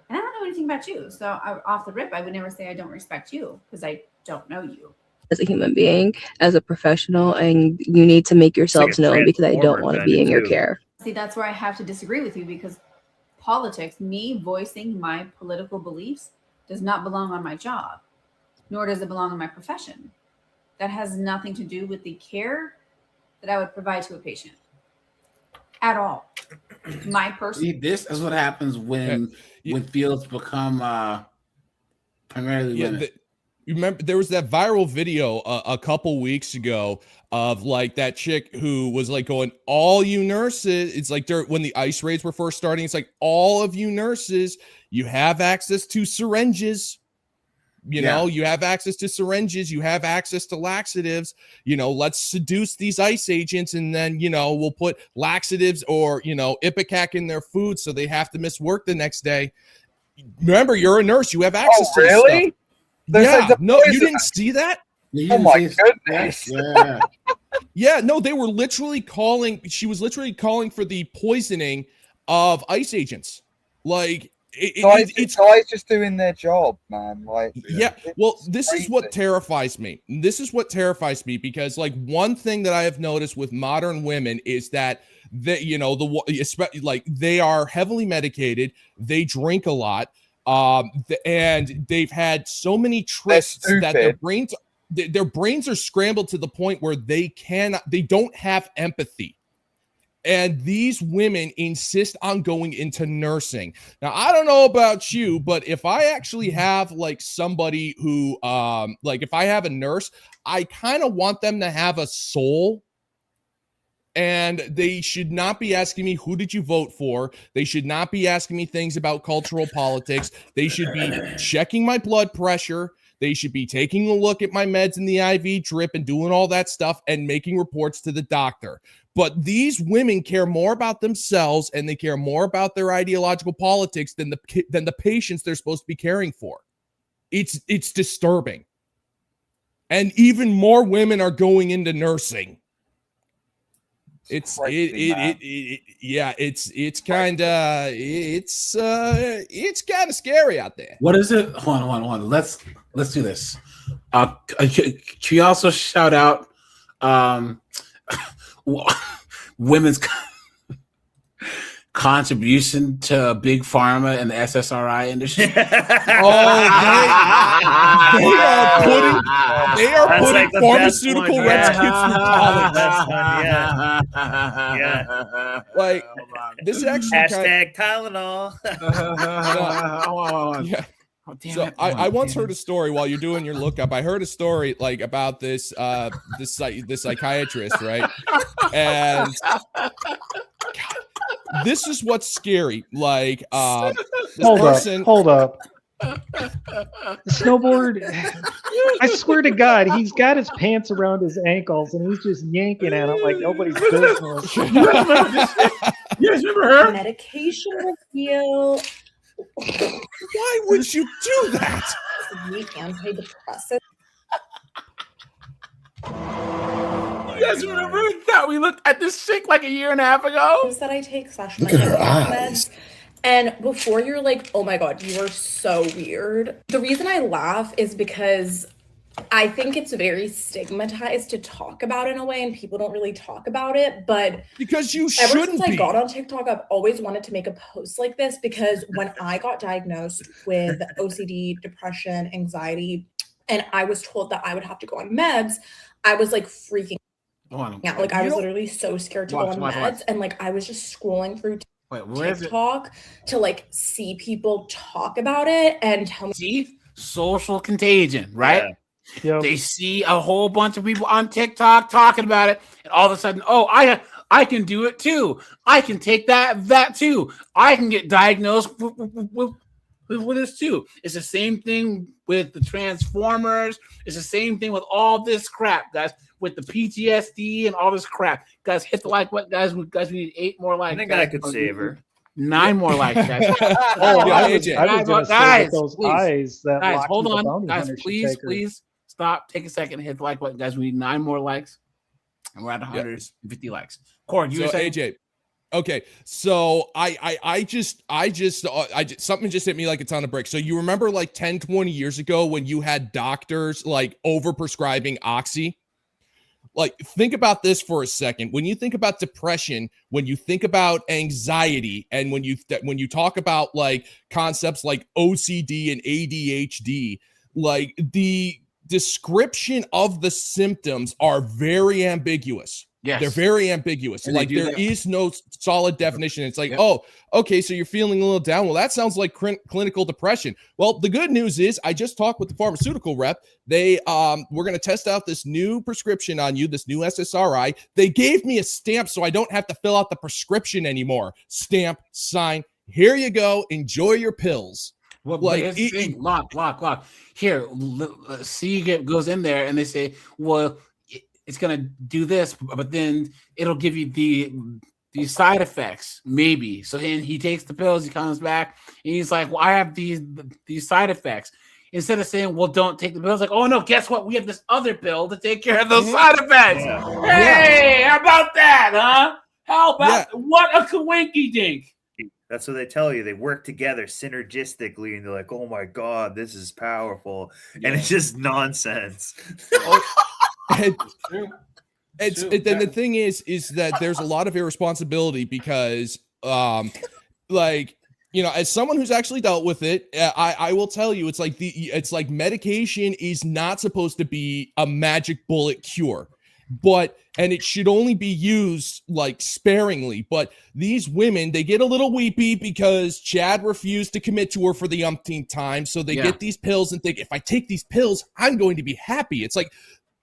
And I don't know anything about you. So off the rip, I would never say I don't respect you because I don't know you. As a human being, as a professional, and you need to make yourselves known because I don't want to be in your care. See, that's where I have to disagree with you because politics, me voicing my political beliefs, does not belong on my job, nor does it belong in my profession. That has nothing to do with the care that I would provide to a patient at all. My person. This is what happens when fields become primarily women. You remember there was that viral video a couple weeks ago of like that chick who was like going, all you nurses, it's like when the ICE raids were first starting, it's like all of you nurses, you have access to syringes. You know, you have access to syringes, you have access to laxatives, you know, let's seduce these ICE agents and then, you know, we'll put laxatives or, you know, Ipecac in their food so they have to miss work the next day. Remember, you're a nurse, you have access to this stuff. Yeah, no, you didn't see that? Oh my goodness. Yeah, no, they were literally she was literally calling for the poisoning of ICE agents. Like, it's guys just doing their job, man. Like, this is what terrifies me. This is what terrifies me because, like, one thing that I have noticed with modern women is that they are heavily medicated, they drink a lot, and they've had so many tricks that their brains are scrambled to the point where they don't have empathy. And these women insist on going into nursing. Now, I don't know about you, but if I actually have like somebody who, if I have a nurse, I kind of want them to have a soul. And they should not be asking me, who did you vote for? They should not be asking me things about cultural politics. They should be checking my blood pressure. They should be taking a look at my meds in the IV drip and doing all that stuff and making reports to the doctor. But these women care more about themselves and they care more about their ideological politics than the patients they're supposed to be caring for. It's disturbing. And even more women are going into nursing. It's kind of scary out there. What is it? Hold on. Let's do this. Can you also shout out women's contribution to big pharma and the SSRI industry? They are putting pharmaceutical rent kids through college. Like, this is actually hashtag Tylenol. Oh, damn so it. I once heard a story while you're doing your lookup. I heard a story like about this this psychiatrist, right? And God, this is what's scary. Like, hold up. The snowboard. I swear to God, he's got his pants around his ankles and he's just yanking at it like nobody's business. You guys remember her? Medication review. Why would you do that? Antidepressant. You guys remember that we looked at this chick like a year and a half ago? That I take / Look at her eyes. And before you're like, oh my God, you are so weird. The reason I laugh is because I think it's very stigmatized to talk about in a way, and people don't really talk about it. But because you ever shouldn't since I be. got on TikTok, I've always wanted to make a post like this, because when I got diagnosed with OCD, depression, anxiety, and I was told that I would have to go on meds, I was like freaking out. Like I was literally so scared to go on meds, and like I was just scrolling through TikTok to like see people talk about it and tell me. See, social contagion, right? Yep. They see a whole bunch of people on TikTok talking about it, and all of a sudden, oh, I can do it too. I can take that too. I can get diagnosed with this too. It's the same thing with the Transformers. It's the same thing with all this crap, guys. With the PTSD and all this crap, guys. Hit the like button, guys. Guys, we need 8 more likes. I think guys. I could save her. 9 more likes, guys. I was gonna say with those eyes that guys, locked hold with the on, bounty guys. hunter should Please, take her. please stop. Take a second and hit the like button, guys. We need 9 more likes, and we're at 150 likes. Cord, you were saying? AJ. Okay, so I just something just hit me like a ton of bricks. So you remember like 10, 20 years ago when you had doctors like overprescribing Oxy? Like, think about this for a second. When you think about depression, when you think about anxiety, and when you talk about like concepts like OCD and ADHD, like the description of the symptoms are very ambiguous. Yes. They're very ambiguous. And they Like do there that. is no solid definition. It's like, oh, okay, so you're feeling a little down. Well, that sounds like clinical depression. Well, the good news is I just talked with the pharmaceutical rep. They we're going to test out this new prescription on you, this new SSRI. They gave me a stamp so I don't have to fill out the prescription anymore. Stamp, sign. Here you go. Enjoy your pills. Well, like like the thing. Lock. Here, C goes in there and they say, well, it's gonna do this, but then it'll give you these side effects, maybe. So then he takes the pills, he comes back, and he's like, well, I have these side effects. Instead of saying, well, don't take the pills, like, oh no, guess what? We have this other pill to take care of those side effects. Yeah. Hey, how about that, huh? How about what a coinky dink? That's what they tell you. They work together synergistically, and they're like, "Oh my god, this is powerful," and it's just nonsense. Then the thing is that there's a lot of irresponsibility because, like, you know, as someone who's actually dealt with it, I will tell you, it's like medication is not supposed to be a magic bullet cure. And it should only be used like sparingly. But these women, they get a little weepy because Chad refused to commit to her for the umpteenth time. So they get these pills and think, if I take these pills, I'm going to be happy. It's like,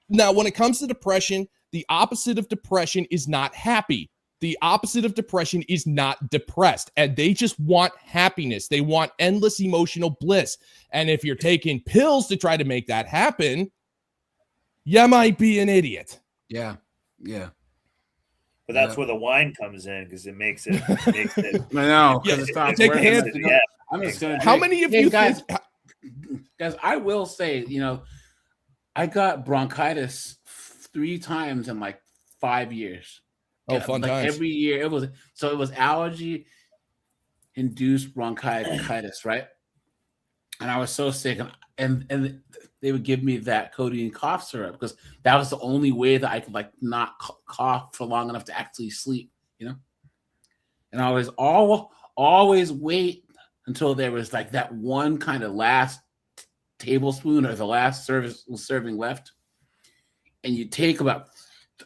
now when it comes to depression, the opposite of depression is not happy. The opposite of depression is not depressed. And they just want happiness. They want endless emotional bliss. And if you're taking pills to try to make that happen, you might be an idiot. Yeah. But that's where the wine comes in because it makes it. I know. It stops working. I'm just gonna. How many of you guys? Guys, I will say, you know, I got bronchitis 3 times in like 5 years. Oh, fun like times. Every year it was allergy induced bronchitis, right? And I was so sick, and they would give me that codeine cough syrup because that was the only way that I could like not cough for long enough to actually sleep, you know. And I was always wait until there was like that one kind of last tablespoon or the last serving left, and you take about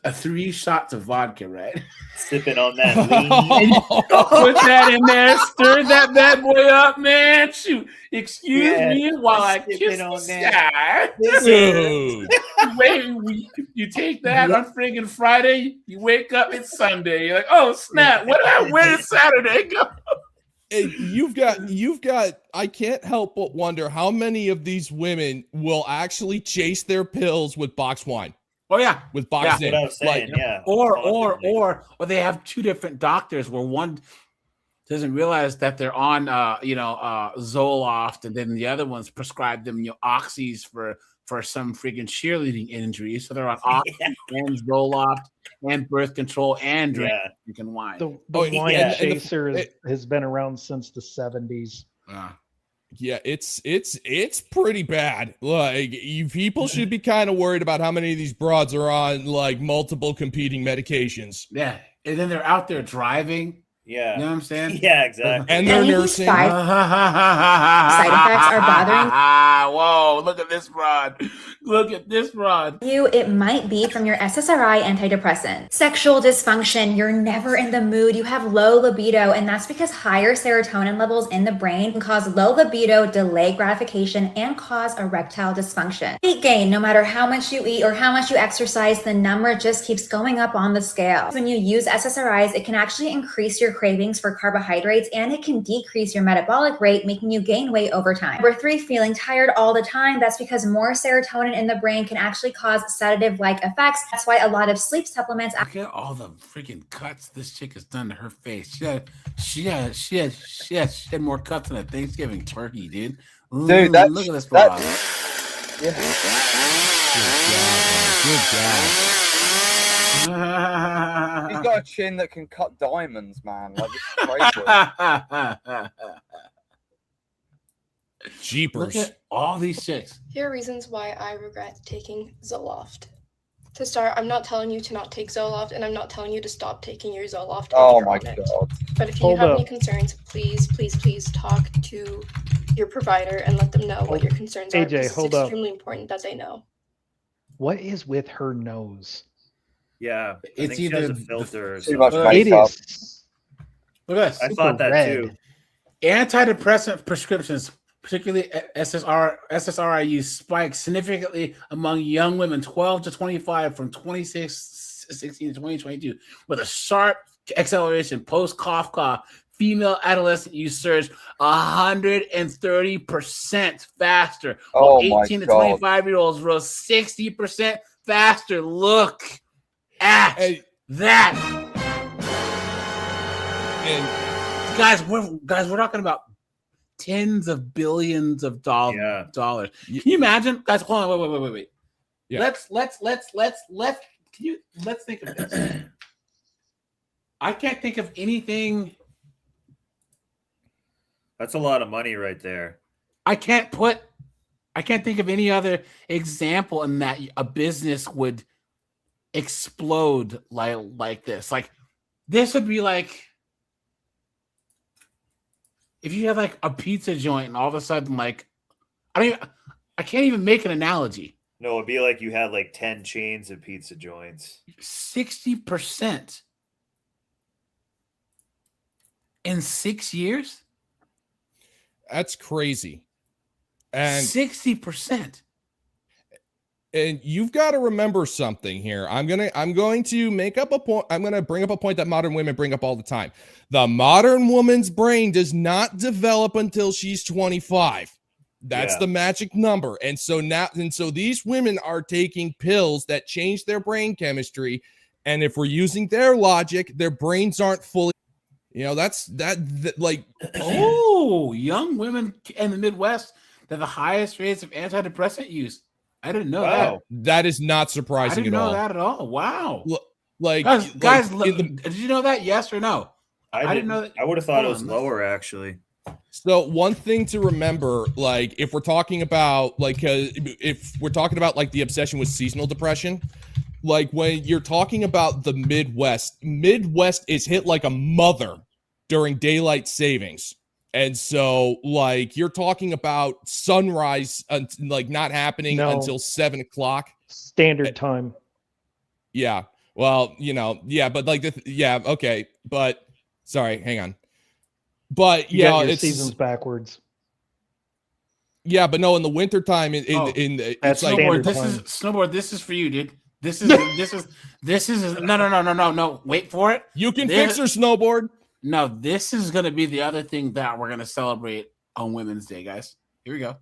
3 shots of vodka, right? Sipping on that lean. And you put that in there, stir that bad boy up, man. Shoot, excuse me while I kiss on that. Wait, you take that on friggin' Friday, you wake up, it's Sunday. You're like, oh snap, where did Saturday go? you've got. I can't help but wonder how many of these women will actually chase their pills with box wine. Oh yeah, with box That's what I was saying. Yeah. Or they have two different doctors where one doesn't realize that they're on Zoloft, and then the other one's prescribed them oxys for some freaking cheerleading injury, so they're on oxy and Zoloft and birth control and drinking wine. The wine chaser has been around since the 70s. Yeah, it's pretty bad. Like, people should be kind of worried about how many of these broads are on like multiple competing medications. Yeah, and then they're out there driving. Yeah, you know what I'm saying? Yeah, exactly. And they're nursing. Side effects are bothering. Whoa! Look at this broad. Look at this broad. It might be from your SSRI antidepressant. Sexual dysfunction, you're never in the mood, you have low libido, and that's because higher serotonin levels in the brain can cause low libido, delay gratification, and cause erectile dysfunction. Weight gain, no matter how much you eat or how much you exercise, the number just keeps going up on the scale. When you use SSRIs, it can actually increase your cravings for carbohydrates, and it can decrease your metabolic rate, making you gain weight over time. Number 3, feeling tired all the time. That's because more serotonin in the brain can actually cause sedative-like effects. That's why a lot of sleep supplements. Look at all the freaking cuts this chick has done to her face. She had more cuts than a Thanksgiving turkey, dude. Dude, that's, look at this broad. Yeah. Good job. He's got a chin that can cut diamonds, man. Like, it's crazy. Jeepers. Look at all these chicks. Here are reasons why I regret taking Zoloft. To start, I'm not telling you to not take Zoloft, and I'm not telling you to stop taking your Zoloft. Oh my God. But if you have any concerns, please talk to your provider and let them know what your concerns are. AJ, It's extremely important that they know. What is with her nose? Yeah, I It's think she has either a filter or too something. much It makeup. is. Look at this. I thought that red. too. Antidepressant prescriptions, particularly SSRI use, spiked significantly among young women 12 to 25 from 2016 to 2022, with a sharp acceleration post-cough. Female adolescent use surged 130% faster, while Oh my 18 to God. 25-year-olds rose 60% faster. Look at that. And Guys, we're talking about tens of billions of dollars. Can you imagine, guys? Hold on, wait. Yeah. Let's think of this. I can't think of anything. That's a lot of money right there. I can't think of any other example in that a business would explode like this. Like, this would be like if you have like a pizza joint and all of a sudden, like, I can't even make an analogy. No, it'd be like you had like 10 chains of pizza joints. 60% in 6 years. that's crazy. And 60%. And you've got to remember something here. I'm going to make up a point. I'm going to bring up a point that modern women bring up all the time. The modern woman's brain does not develop until she's 25. That's the magic number. And so these women are taking pills that change their brain chemistry. And if we're using their logic, their brains aren't fully, like, oh, young women in the Midwest have the highest rates of antidepressant use. I didn't know that. That is not surprising at all. I didn't know that at all. Wow. Guys, did you know that? Yes or no? I didn't know that. I would have thought it was lower, actually. So one thing to remember, like, if we're talking about, like, if we're talking about, like, the obsession with seasonal depression, like, when you're talking about the Midwest is hit like a mother during daylight savings. And so, like, you're talking about sunrise, like, not happening until 7 o'clock. Standard time. Yeah. Well, but like, okay. But sorry, hang on. But it's seasons backwards. Yeah, but no, in the wintertime, it's like Snowboard. Snowboard. This is for you, dude. This is no. Wait for it. You can fix your snowboard. No, this is going to be the other thing that we're going to celebrate on Women's Day, guys. Here we go.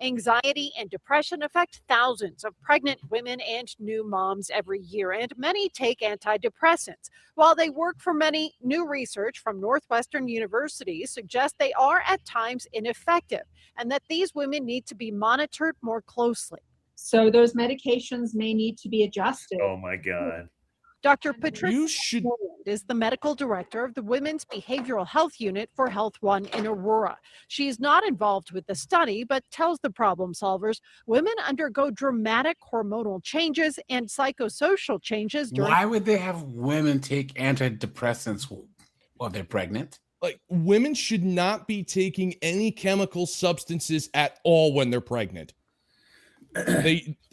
Anxiety and depression affect thousands of pregnant women and new moms every year, and many take antidepressants. While they work for many, new research from Northwestern University suggests they are at times ineffective and that these women need to be monitored more closely. So those medications may need to be adjusted. Oh my God. Dr. Patricia Rowland is the medical director of the Women's Behavioral Health Unit for Health One in Aurora. She's not involved with the study, but tells the problem solvers women undergo dramatic hormonal changes and psychosocial changes during. Why would they have women take antidepressants while they're pregnant? Like, women should not be taking any chemical substances at all when they're pregnant.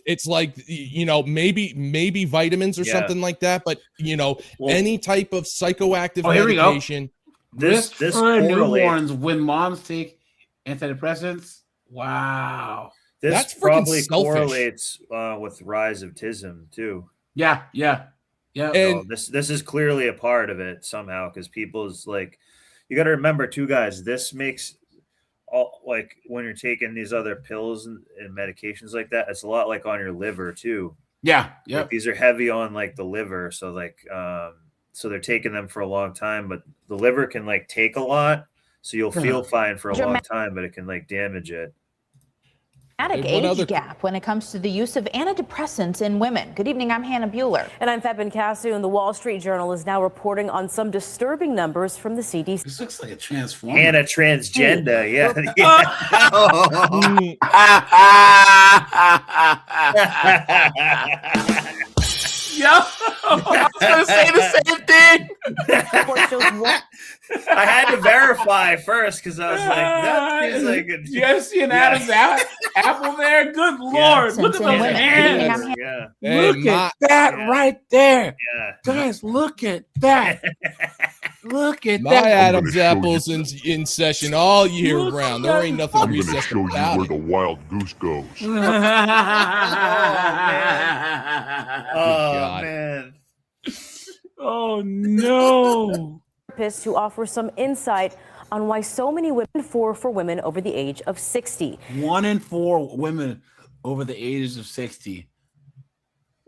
It's like, you know, maybe vitamins or something like that, but you know, any type of psychoactive medication. This for newborns when moms take antidepressants. Wow, This probably correlates with rise of autism too. Yeah. And this is clearly a part of it somehow, because people's like, you got to remember too, guys. This makes all, like, when you're taking these other pills and medications like that, it's a lot like on your liver too. Yeah. Like, these are heavy on like the liver, so like so they're taking them for a long time, but the liver can like take a lot, so you'll feel fine for a long time, but it can like damage it. Age gap when it comes to the use of antidepressants in women. Good evening, I'm Hannah Bueller. And I'm Febin Casu, and the Wall Street Journal is now reporting on some disturbing numbers from the CDC. This looks like a transformer. Hannah transgender, yeah. Yo, I was gonna say the same thing. I had to verify first because I was like, that seems like a. You ever see an Adam's apple there? Good Lord, look at those hands. Yeah. Look at that right there. Guys, look at that. Look at My that. Adam's apples in session all year round. There ain't nothing recessed about where it. the wild goose goes. Oh man. Oh no. Therapists who offer some insight on why so many women for women over the age of 60. 1 in 4 women over the ages of 60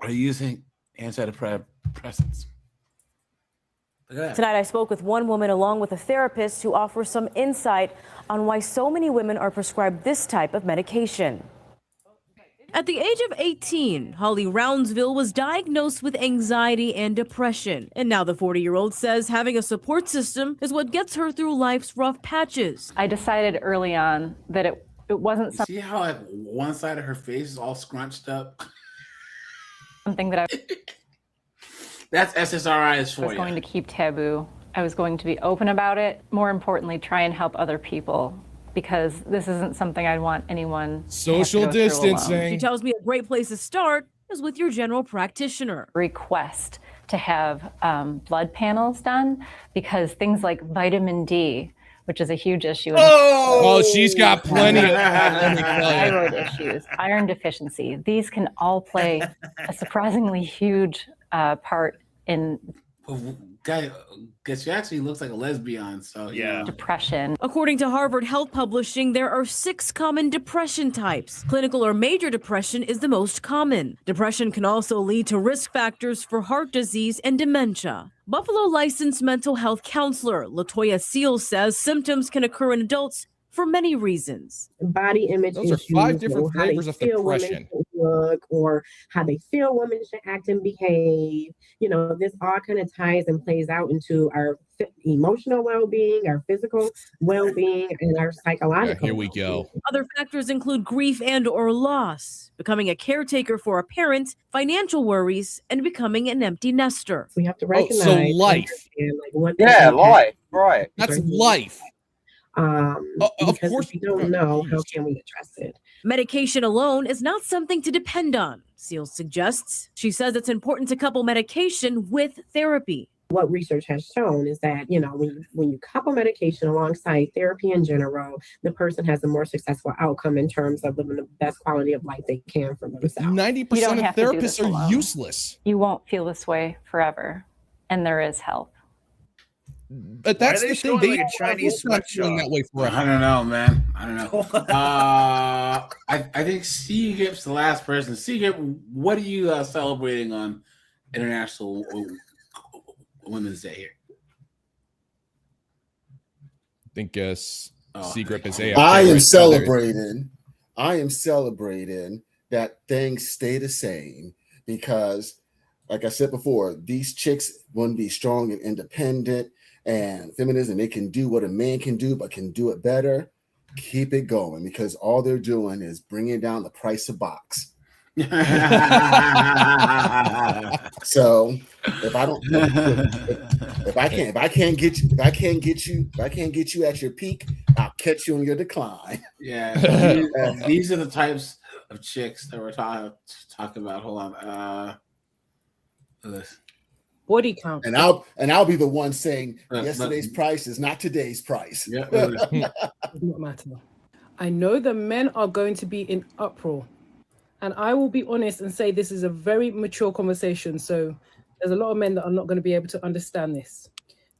are using antidepressants. Look at that. Tonight, I spoke with one woman along with a therapist who offers some insight on why so many women are prescribed this type of medication. At the age of 18, Holly Roundsville was diagnosed with anxiety and depression. And now the 40-year-old says having a support system is what gets her through life's rough patches. I decided early on that it wasn't See how like one side of her face is all scrunched up? something that I That's SSRIs for was you. going to keep taboo. I was going to be open about it. More importantly, try and help other people, because this isn't something I'd want anyone Social distancing. She tells me a great place to start is with your general practitioner. Request to have blood panels done, because things like vitamin D, which is a huge issue. Oh, she's got plenty of thyroid issues, iron deficiency. These can all play a surprisingly huge part in Because she actually looks like a lesbian, so yeah. depression. According to Harvard Health Publishing, there are 6 common depression types. Clinical or major depression is the most common. Depression can also lead to risk factors for heart disease and dementia. Buffalo licensed mental health counselor Latoya Seals says symptoms can occur in adults for many reasons. Body image Those are issues, 5 different how they flavors of feel women depression. should look, or how they feel women should act and behave. You know, this all kind of ties and plays out into our emotional well-being, our physical well-being, and our psychological. Here we go. Other factors include grief and or loss, becoming a caretaker for a parent, financial worries, and becoming an empty nester. We have to Oh, so life. like what Yeah, life, right. That's life. Of because course. if we don't know, how can we address it? Medication alone is not something to depend on, Seals suggests. She says it's important to couple medication with therapy. What research has shown is that, you know, when you couple medication alongside therapy in general, the person has a more successful outcome in terms of living the best quality of life they can for themselves. 90% of have to do this therapists are alone. useless. You won't feel this way forever, and there is help. But that's Why are they the thing. showing, like, a Chinese It's not feeling sweatshop? that way forever. I don't know, man. I don't know. I think Seagip's the last person. Seagip, what are you celebrating on International Women's Day here? I think Seagrip is AFK. I am right? celebrating. I am celebrating that things stay the same because, like I said before, these chicks want to be strong and independent and feminism. They can do what a man can do, but can do it better. Keep it going because all they're doing is bringing down the price of box. So if I can't get you at your peak, I'll catch you on your decline. Yeah, these are the types of chicks that we're talking about. Hold on, body count, and I'll be the one saying yesterday's price is not today's price. Yeah, does not matter. I know the men are going to be in uproar, and I will be honest and say this is a very mature conversation. So there's a lot of men that are not going to be able to understand this.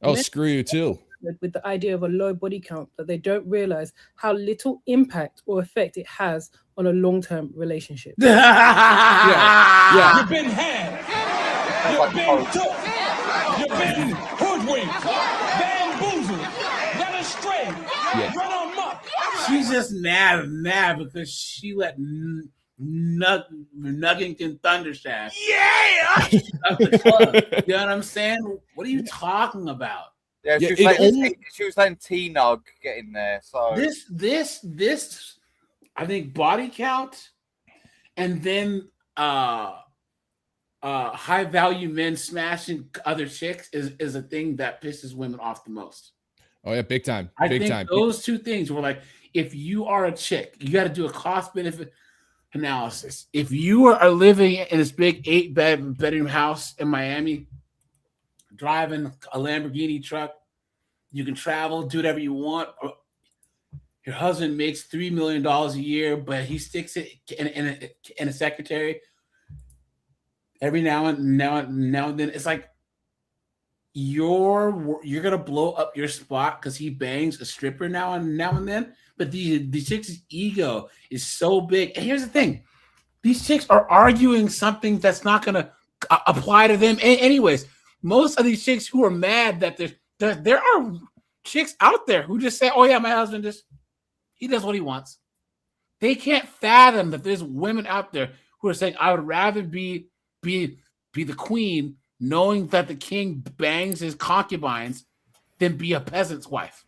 Oh, Men screw you too. with the idea of a low body count, that they don't realize how little impact or effect it has on a long-term relationship. Yeah. You've been had. You've been took. You've been hoodwinked, bamboozled, led astray, run amok. She's just mad because she let Nuggington Thundershaft. Yeah, the club. You know what I'm saying? What are you talking about? Yeah, she was letting T-Nug get in there. So this, I think body count, and then high value men smashing other chicks is a thing that pisses women off the most. Oh yeah, big time. I think those two things were like, if you are a chick, you got to do a cost benefit analysis. If you are living in this big 8-bedroom house in Miami, driving a Lamborghini truck, you can travel, do whatever you want. Your husband makes $3 million a year, but he sticks it in a secretary every now and then. It's like you're gonna blow up your spot because he bangs a stripper now and then. But the chick's ego is so big. And here's the thing: these chicks are arguing something that's not gonna apply to them anyways. Most of these chicks who are mad that there are chicks out there who just say, "Oh yeah, my husband he does what he wants." They can't fathom that there's women out there who are saying, "I would rather be the queen, knowing that the king bangs his concubines, than be a peasant's wife."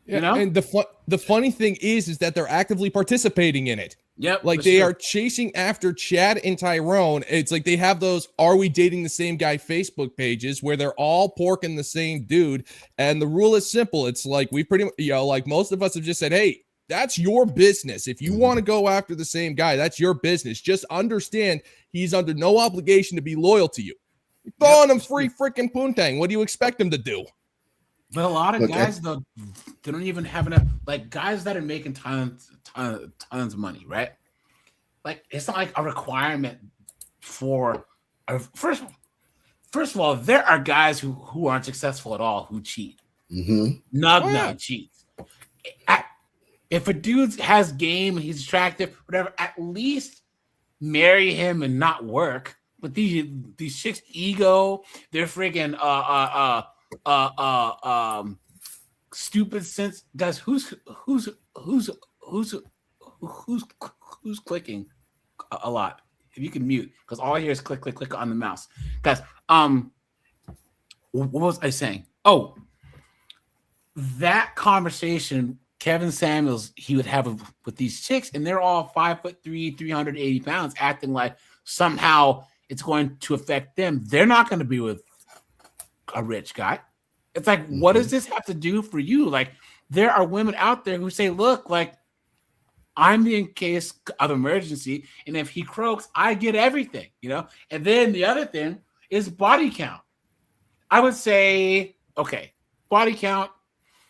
Yeah, you know? And the funny thing is that they're actively participating in it. Yep. Like they are chasing after Chad and Tyrone. It's like they have those "Are we dating the same guy" Facebook pages where they're all porking the same dude. And the rule is simple. It's like we pretty much, like most of us have just said, hey, that's your business. If you want to go after the same guy, that's your business. Just understand he's under no obligation to be loyal to you. You're throwing him free freaking poontang. What do you expect him to do? But a lot of guys, though, they don't even have enough. Like guys that are making tons of money, right? Like it's not like a requirement for. First of all, there are guys who aren't successful at all who cheat. Nug cheats. If a dude has game and he's attractive, whatever, at least marry him and not work. But these chicks' ego, they're freaking stupid sense. Guys, who's clicking a lot? If you can mute, because all I hear is click, click, click on the mouse. Guys, what was I saying? Oh, that conversation Kevin Samuels he would have with these chicks, and they're all 5'3", 380 pounds, acting like somehow it's going to affect them. They're not going to be with a rich guy. It's like, what does this have to do for you? Like, there are women out there who say, look, like, I'm in case of emergency, and if he croaks, I get everything, you know? And then the other thing is body count. I would say, okay, body count,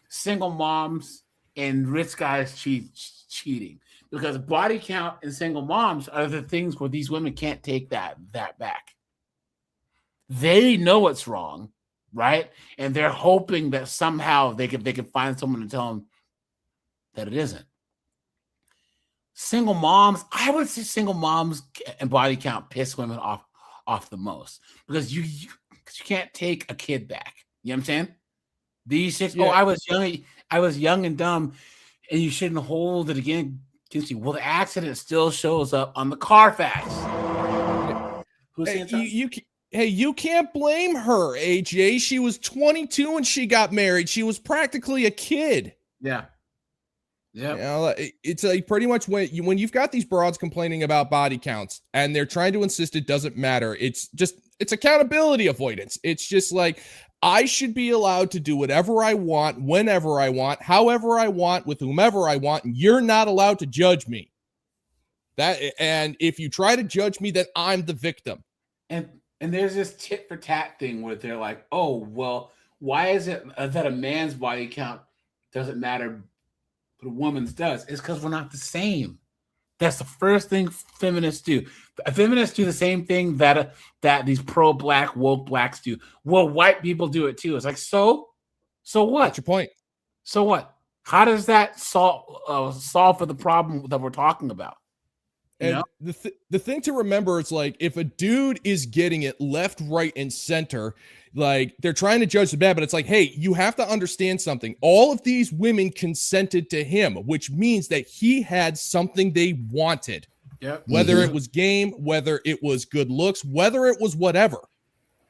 single moms, and rich guys cheating. Because body count and single moms are the things where these women can't take that back. They know it's wrong. right? And they're hoping that somehow they can find someone to tell them that it isn't. Single moms, I would say single moms and body count piss women off the most, because you can't take a kid back. You know what I'm saying? These chicks, I was young and dumb, and you shouldn't hold it against you. Well, the accident still shows up on the Carfax. Who's you can't blame her, AJ. She was 22 when she got married. She was practically a kid. Yeah. Yeah. You know, it's like pretty much when you've got these broads complaining about body counts and they're trying to insist it doesn't matter. It's accountability avoidance. It's just like, I should be allowed to do whatever I want, whenever I want, however I want, with whomever I want, and you're not allowed to judge me. And if you try to judge me, then I'm the victim. And there's this tit for tat thing where they're like, oh, well, why is it that a man's body count doesn't matter, but a woman's does? It's because we're not the same. That's the first thing feminists do. Feminists do the same thing that these pro-black woke blacks do. Well, white people do it too. It's like, so what? What's your point? So what? How does that solve for the problem that we're talking about? And the thing to remember is, like, if a dude is getting it left, right, and center, like, they're trying to judge the bad, but it's like, hey, you have to understand something. All of these women consented to him, which means that he had something they wanted. Yep. Whether it was game, whether it was good looks, whether it was whatever.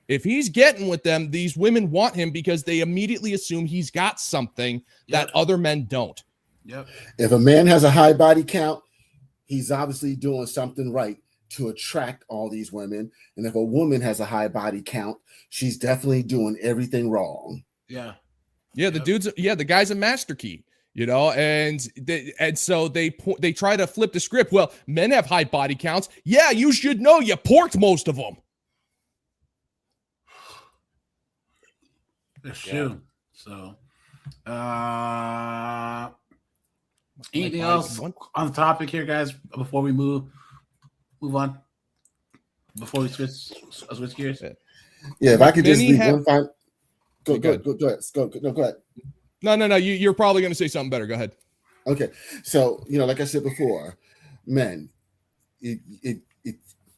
If he's getting with them, these women want him because they immediately assume he's got something that other men don't. Yep. If a man has a high body count, he's obviously doing something right to attract all these women. And if a woman has a high body count, she's definitely doing everything wrong. Yeah. Yeah, the guy's a master key, you know, and so they try to flip the script. Well, men have high body counts. Yeah, you should know you porked most of them. That's true. So, anything else on the topic here, guys, before we move on? Before we switch gears? Yeah, if I could just leave one final... Go ahead. No. You're probably going to say something better. Go ahead. Okay. So, like I said before, men,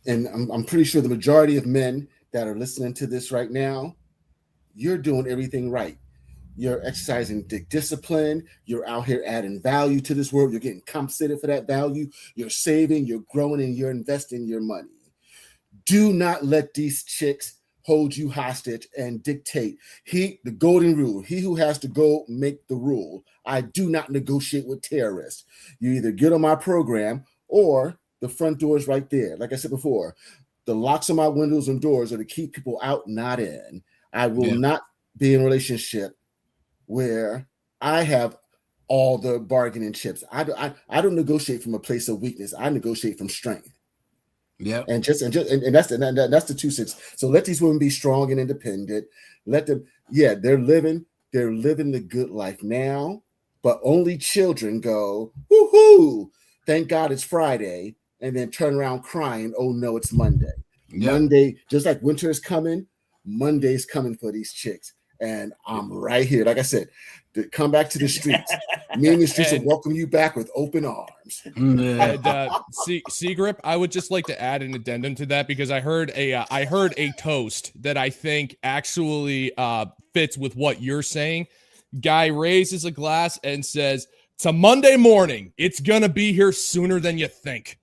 and I'm pretty sure the majority of men that are listening to this right now, you're doing everything right. You're exercising discipline. You're out here adding value to this world. You're getting compensated for that value. You're saving, you're growing, and you're investing your money. Do not let these chicks hold you hostage and dictate. The golden rule, he who has to go make the rule. I do not negotiate with terrorists. You either get on my program or the front door is right there. Like I said before, the locks on my windows and doors are to keep people out, not in. I will not be in a relationship where I have all the bargaining chips. I don't negotiate from a place of weakness. I negotiate from strength. Yeah, and that's the 2 cents. So let these women be strong and independent. Let them, they're living the good life now. But only children go, woohoo! Thank God it's Friday, and then turn around crying. Oh no, it's Monday. Yep. Monday, just like winter is coming, Monday's coming for these chicks. And I'm right here. Like I said, to come back to the streets. Me and the streets will welcome you back with open arms. Seagrip, I would just like to add an addendum to that, because I heard a toast that I think actually fits with what you're saying. Guy raises a glass and says, "It's a Monday morning. It's gonna be here sooner than you think."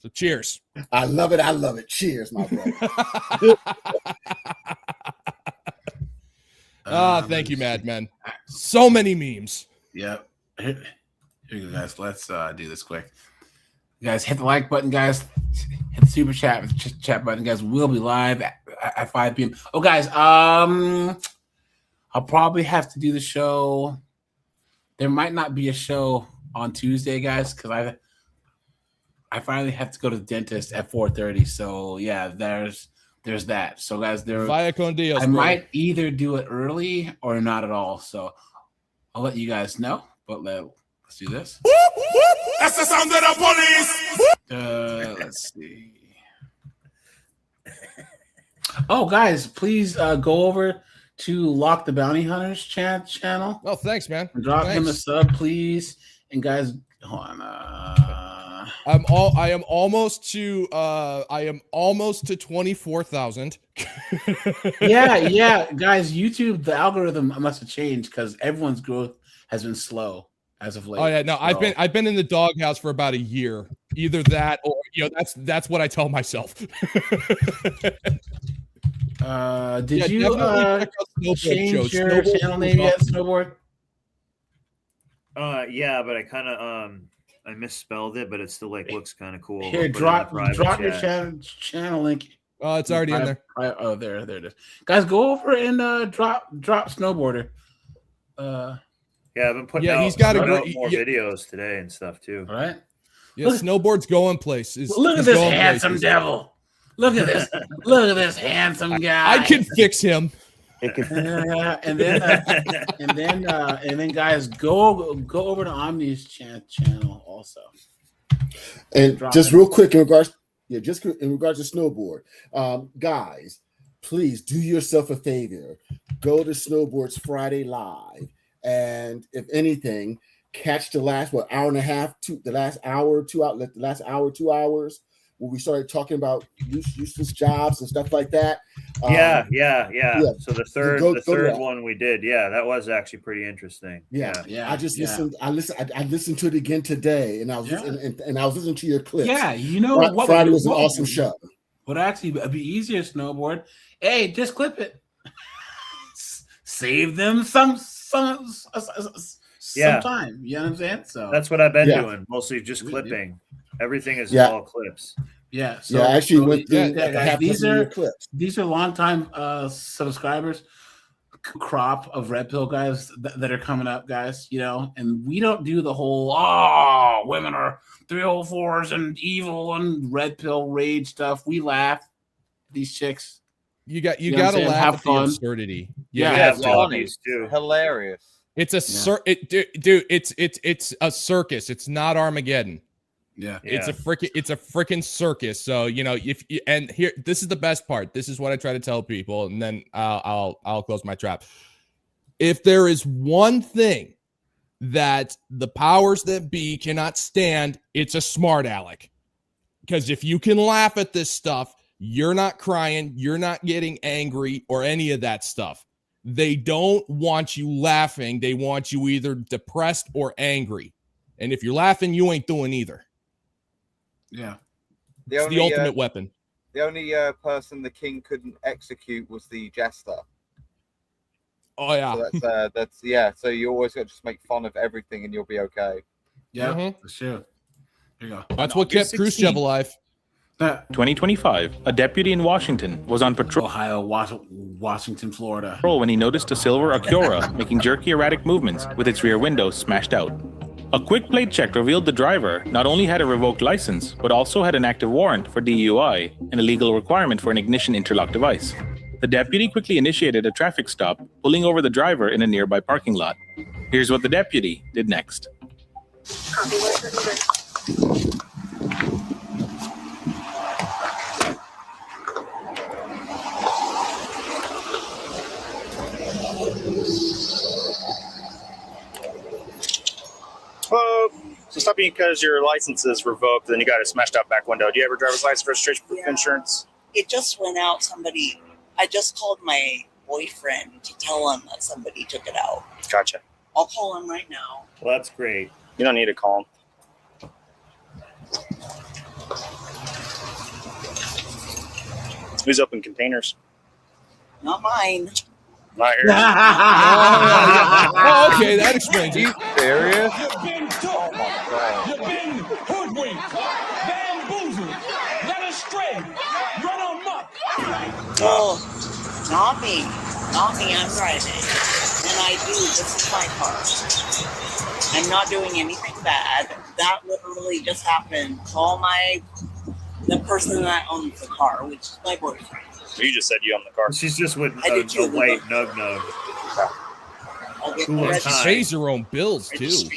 So cheers. I love it. Cheers, my brother. Thank you, Madman. So many memes. Yep. Here you go, guys. Let's do this quick. You guys, hit the like button, guys. Hit the super chat button, guys. We'll be live at 5 p.m. Oh, guys, I'll probably have to do the show. There might not be a show on Tuesday, guys, because I finally have to go to the dentist at 4:30. So yeah, there's that. So guys, Vaya con Dios, I might either do it early or not at all. So I'll let you guys know. But let's do this. That's the sound of the police. Let's see. Oh, guys, please go over to Lock the Bounty Hunters channel. Oh, thanks, man. Drop him a sub, please. And guys, hold on. I am almost to 24,000. yeah, guys, YouTube, the algorithm must have changed because everyone's growth has been slow as of late. Oh yeah, no, I've been in the doghouse for about a year. Either that or that's what I tell myself. Did you change your channel name yet, Snowboard? Yeah, but I kind of I misspelled it, but it still like looks kind of cool. Here, drop your channel link. Oh, it's already in there. Oh, there it is. Guys, go over and drop Snowboarder. Yeah, I've been putting he's got more videos today and stuff too. All right. Yeah, Snowboard's going places. Look at this handsome devil. Look at this. Look at this handsome guy. I can fix him. And then guys, go over to Omni's channel also. And just real quick in regards to Snowboard, guys, please do yourself a favor. Go to Snowboard's Friday Live, and if anything, catch the last hour and a half to the last hour, 2 hours. When we started talking about useless jobs and stuff like that. Yeah. So the third one we did, that was actually pretty interesting. Yeah. I just listened. I listened to it again today, and I was listening to your clips. Yeah, you know what? Friday was an awesome show. Would actually be easier, Snowboard. Hey, just clip it. Save them some time. You know what I'm saying? So that's what I've been doing, mostly just clipping. Everything is all clips. Yeah. So, I actually went through guys, these are longtime subscribers, crop of Red Pill guys that are coming up, guys. You know, and we don't do the whole women are 304s and evil and Red Pill rage stuff. We laugh. These chicks. You got to laugh at the absurdity. Funnies too. Hilarious. It's a it's a circus. It's not Armageddon. Yeah, it's a freaking circus. So this is the best part. This is what I try to tell people, and then I'll close my trap. If there is one thing that the powers that be cannot stand, it's a smart aleck. Because if you can laugh at this stuff, you're not crying, you're not getting angry or any of that stuff. They don't want you laughing. They want you either depressed or angry. And if you're laughing, you ain't doing either. Yeah. It's the ultimate weapon. The only person the king couldn't execute was the jester. Oh, yeah. So so you always got to just make fun of everything and you'll be okay. Yeah, for sure. Here you go. That's what kept Khrushchev alive. 2025, a deputy in Washington was on patrol. Ohio, Washington, Florida. When he noticed a silver Acura making jerky, erratic movements with its rear window smashed out. A quick plate check revealed the driver not only had a revoked license, but also had an active warrant for DUI, an illegal requirement for an ignition interlock device. The deputy quickly initiated a traffic stop, pulling over the driver in a nearby parking lot. Here's what the deputy did next. So stopping because your license is revoked, then you got a smashed out back window. Do you have a driver's license, registration, proof of insurance? It just went out. I just called my boyfriend to tell him that somebody took it out. Gotcha. I'll call him right now. Well, that's great. You don't need to call him. Who's open containers? Not mine. Not yours. Oh, okay, that explains it. Serious? You've been told. You've been hoodwinked, bamboozled, led astray, run amok. Oh, not me. Not me. I'm driving. And this is my car. I'm not doing anything bad. That literally just happened. Call the person that owns the car, which is my boyfriend. You just said you own the car. She's just with a white nug. She pays her own bills too.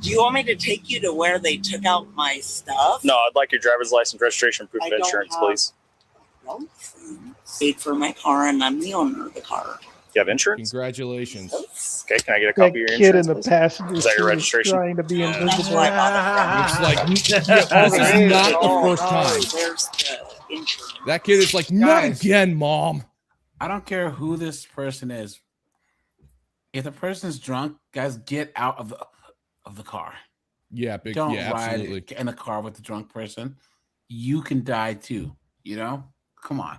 Do you want me to take you to where they took out my stuff? No, I'd like your driver's license, registration, proof of insurance, please. Paid for my car, and I'm the owner of the car. You have insurance? Congratulations. Okay, can I get a That copy of your kid insurance? in the please? passenger Is that seat your is registration? trying to be invisible. Looks like this is not the first time. There's the insurance. That kid is like, not Guys. again, Mom. I don't care who this person is. If the person's drunk, guys, get out of the car. Yeah, big. Don't Yeah, ride absolutely. in the car with the drunk person. You can die too. You know? Come on.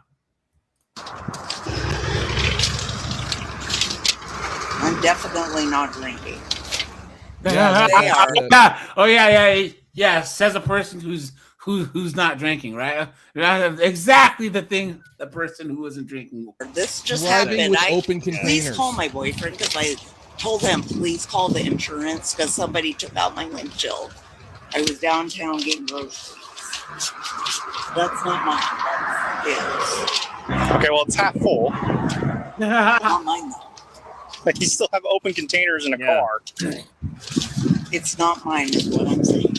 I'm definitely not drinking. Yeah, They are. Oh yeah. Says a person who's not drinking, right? Exactly the thing the person who isn't drinking. This just Driving happened. with open Please containers. call my boyfriend because I told him please call the insurance because somebody took out my windshield. I was downtown getting groceries. That's not mine. That's his. Okay, well, it's half full. Not mine though. Like, you still have open containers in a car. It's not mine, is what I'm saying.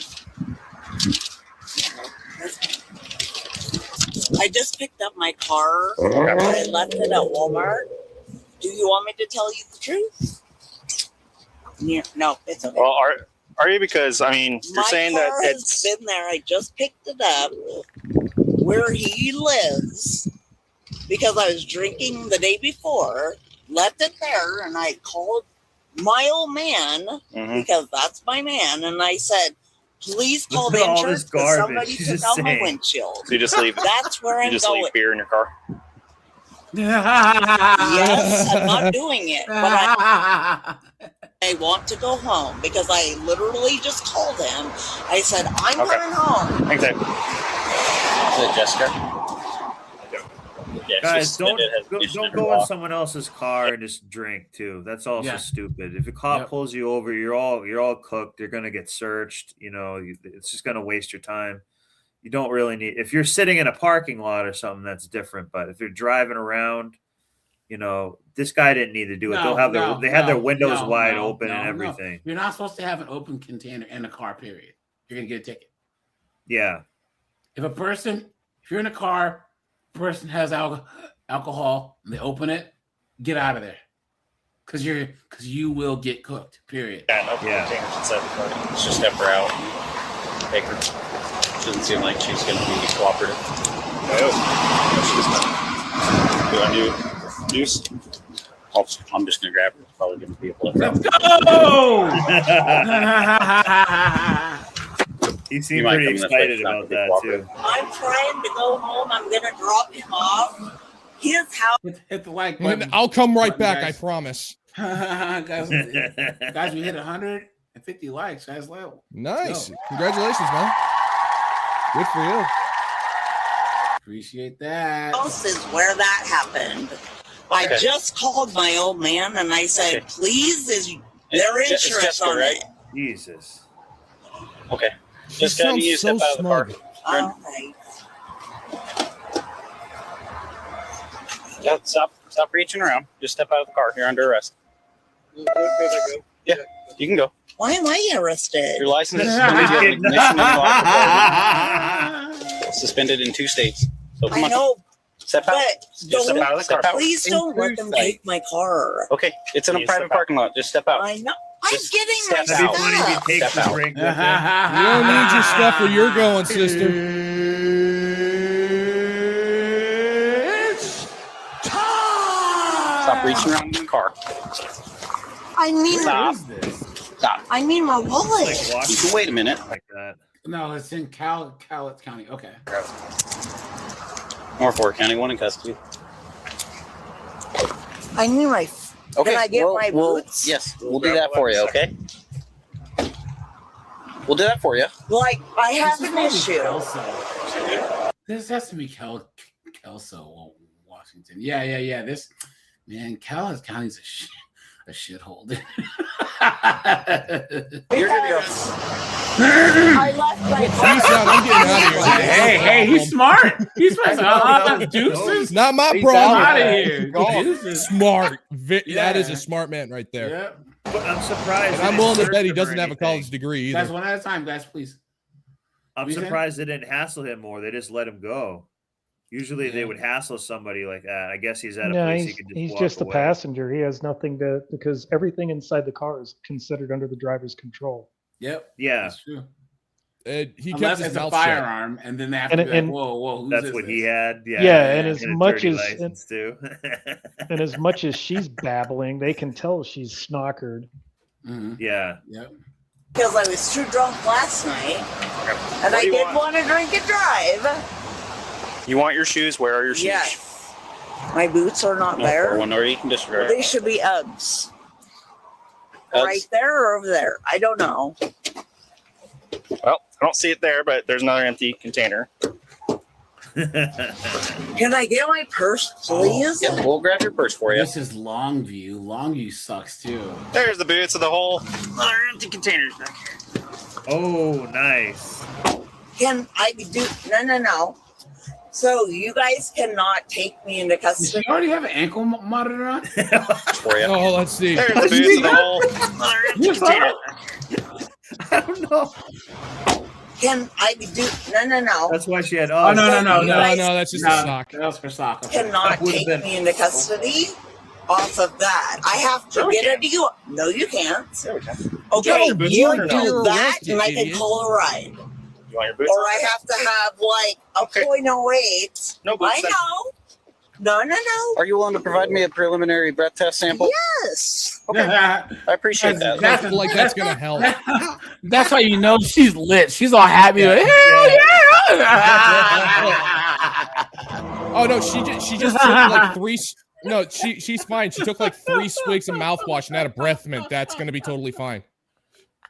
I just picked up my car. I left it at Walmart. Do you want me to tell you the truth? Yeah, no, it's okay. Well, are you? Because, I mean, you're My saying car that has it's... been there. I just picked it up where he lives because I was drinking the day before, left it there, and I called my old man because that's my man, and I said, please call Look the at all insurance this because garbage. somebody She's took just out my saying. windshield. So you just leave... That's where you I'm just going. leave beer in your car? Yes, I'm not doing it, but I want to go home because I literally just called him. I said, I'm Okay. coming home. Thanks, Dave. Is it Jessica? Yeah, Guys, don't in go law. in someone else's car and just drink too. That's also Yeah. stupid. If a cop pulls you over, you're all cooked. You're gonna get searched. You know, it's just gonna waste your time. You don't really need. If you're sitting in a parking lot or something, that's different. But if you're driving around, you know, this guy didn't need to do it. They'll have their windows wide open and everything. You're not supposed to have an open container in a car. Period. You're gonna get a ticket. Yeah. If you're in a car, person has alcohol, and they open it, get out of there, because you will get cooked. Period. Yeah, no containers inside the car. Let's just step her out. Take her. Doesn't seem like she's going to be cooperative. No, she's not. Do I do juice? I'm just going to grab her. It's probably going to be a blip. Let's go! He seemed pretty excited about that too. I'm trying to go home. I'm going to drop him off. His house. Hit the like button. I'll come right back. guys. I promise. guys, we hit 150 likes. Guys, low. Nice. Congratulations, man. Good for you. Appreciate that. House is where that happened. I just called my old man and I said, please, is there It's insurance Jessica, on right? it? Jesus. Okay. She Just gotta sounds use so step out of the car. Okay. Yeah, stop reaching around. Just step out of the car. You're under arrest. Yeah, you can go. Why am I arrested? Your license is suspended. You have ignition and suspended in 2 states. So come I on. know, Step out. but Just step out of the car. please don't let them take my car. Okay, it's in a private parking lot. Just step out. I know. I'm Just getting my step out. stuff. Step out. Drink with You don't need your stuff where you're going, sister. Stop reaching around in the car. I mean, Stop. Stop. I mean my wallet. You can wait a minute. Like that. No, it's in Cowlitz County. Okay. Norfolk County, 1 in custody. I need my. Okay. Can I get my boots? Yes, we'll do that for you. Okay. We'll do that for you. Like I have This is an probably issue. Kelso. This has to be Kelso, Washington. Yeah. This man, Cowlitz County's a shithole. You're good to go. I left my Peace out. I'm getting out of here. Hey, he's smart. He's smart. Deuces. Not my Out problem. of here. Deuces. Smart. That is Yeah. a smart man right there. Yeah. But I'm surprised. And they I'm didn't willing to search bet he him or doesn't have a anything. college degree Guys, either. one at a time, guys, please. I'm What you saying? surprised they didn't hassle him more. They just let him go. Usually they would hassle somebody like that. I guess he's at a No, place he could just he's walk just a away. passenger. He has nothing to, because everything inside the car is considered under the driver's control. Yep. Yeah. That's true. He kept Unless his it's a mouth firearm, and then they have to be like, whoa, who's That's this? what he had. Yeah. Yeah, and as a much dirty as license too. and as much as she's babbling, they can tell she's snockered. Yeah. Yep. Because I was too drunk last night, and What I do you didn't want? want to drink and drive. You want your shoes? Where are your shoes? Yes. My boots are not there. One, or you can disregard. They should be Uggs. Uggs? Right there or over there. I don't know. Well, I don't see it there, but there's another empty container. Can I get my purse, please? Yeah, we'll grab your purse for you. This is Longview. Longview sucks too. There's the boots of the whole other empty containers back here. Oh, nice. Can I do? No. So you guys cannot take me into Does custody. she already have an ankle monitor on? For you. Oh, let's see. There's the boots of the whole other empty container. I don't know. Can I do? No. That's why she had. Oh, no. No, that's just a sock. That was for sock. Okay. Cannot Would've take been- me into custody off of that. I have to get a deal. No, you can't. Okay, your boots you on or no? do that, Arrested, and I can idiot. call a ride. You want your boots? Or I have to have like a .08. No boots I then. know. No. Are you willing to provide me a preliminary breath test sample? Yes. Okay. I appreciate that. I feel like that's gonna help. That's how you know she's lit. She's all happy. Like, hell yeah! Oh no, she just took like three. No, she's fine. She took like 3 swigs of mouthwash and had a breath mint. That's gonna be totally fine.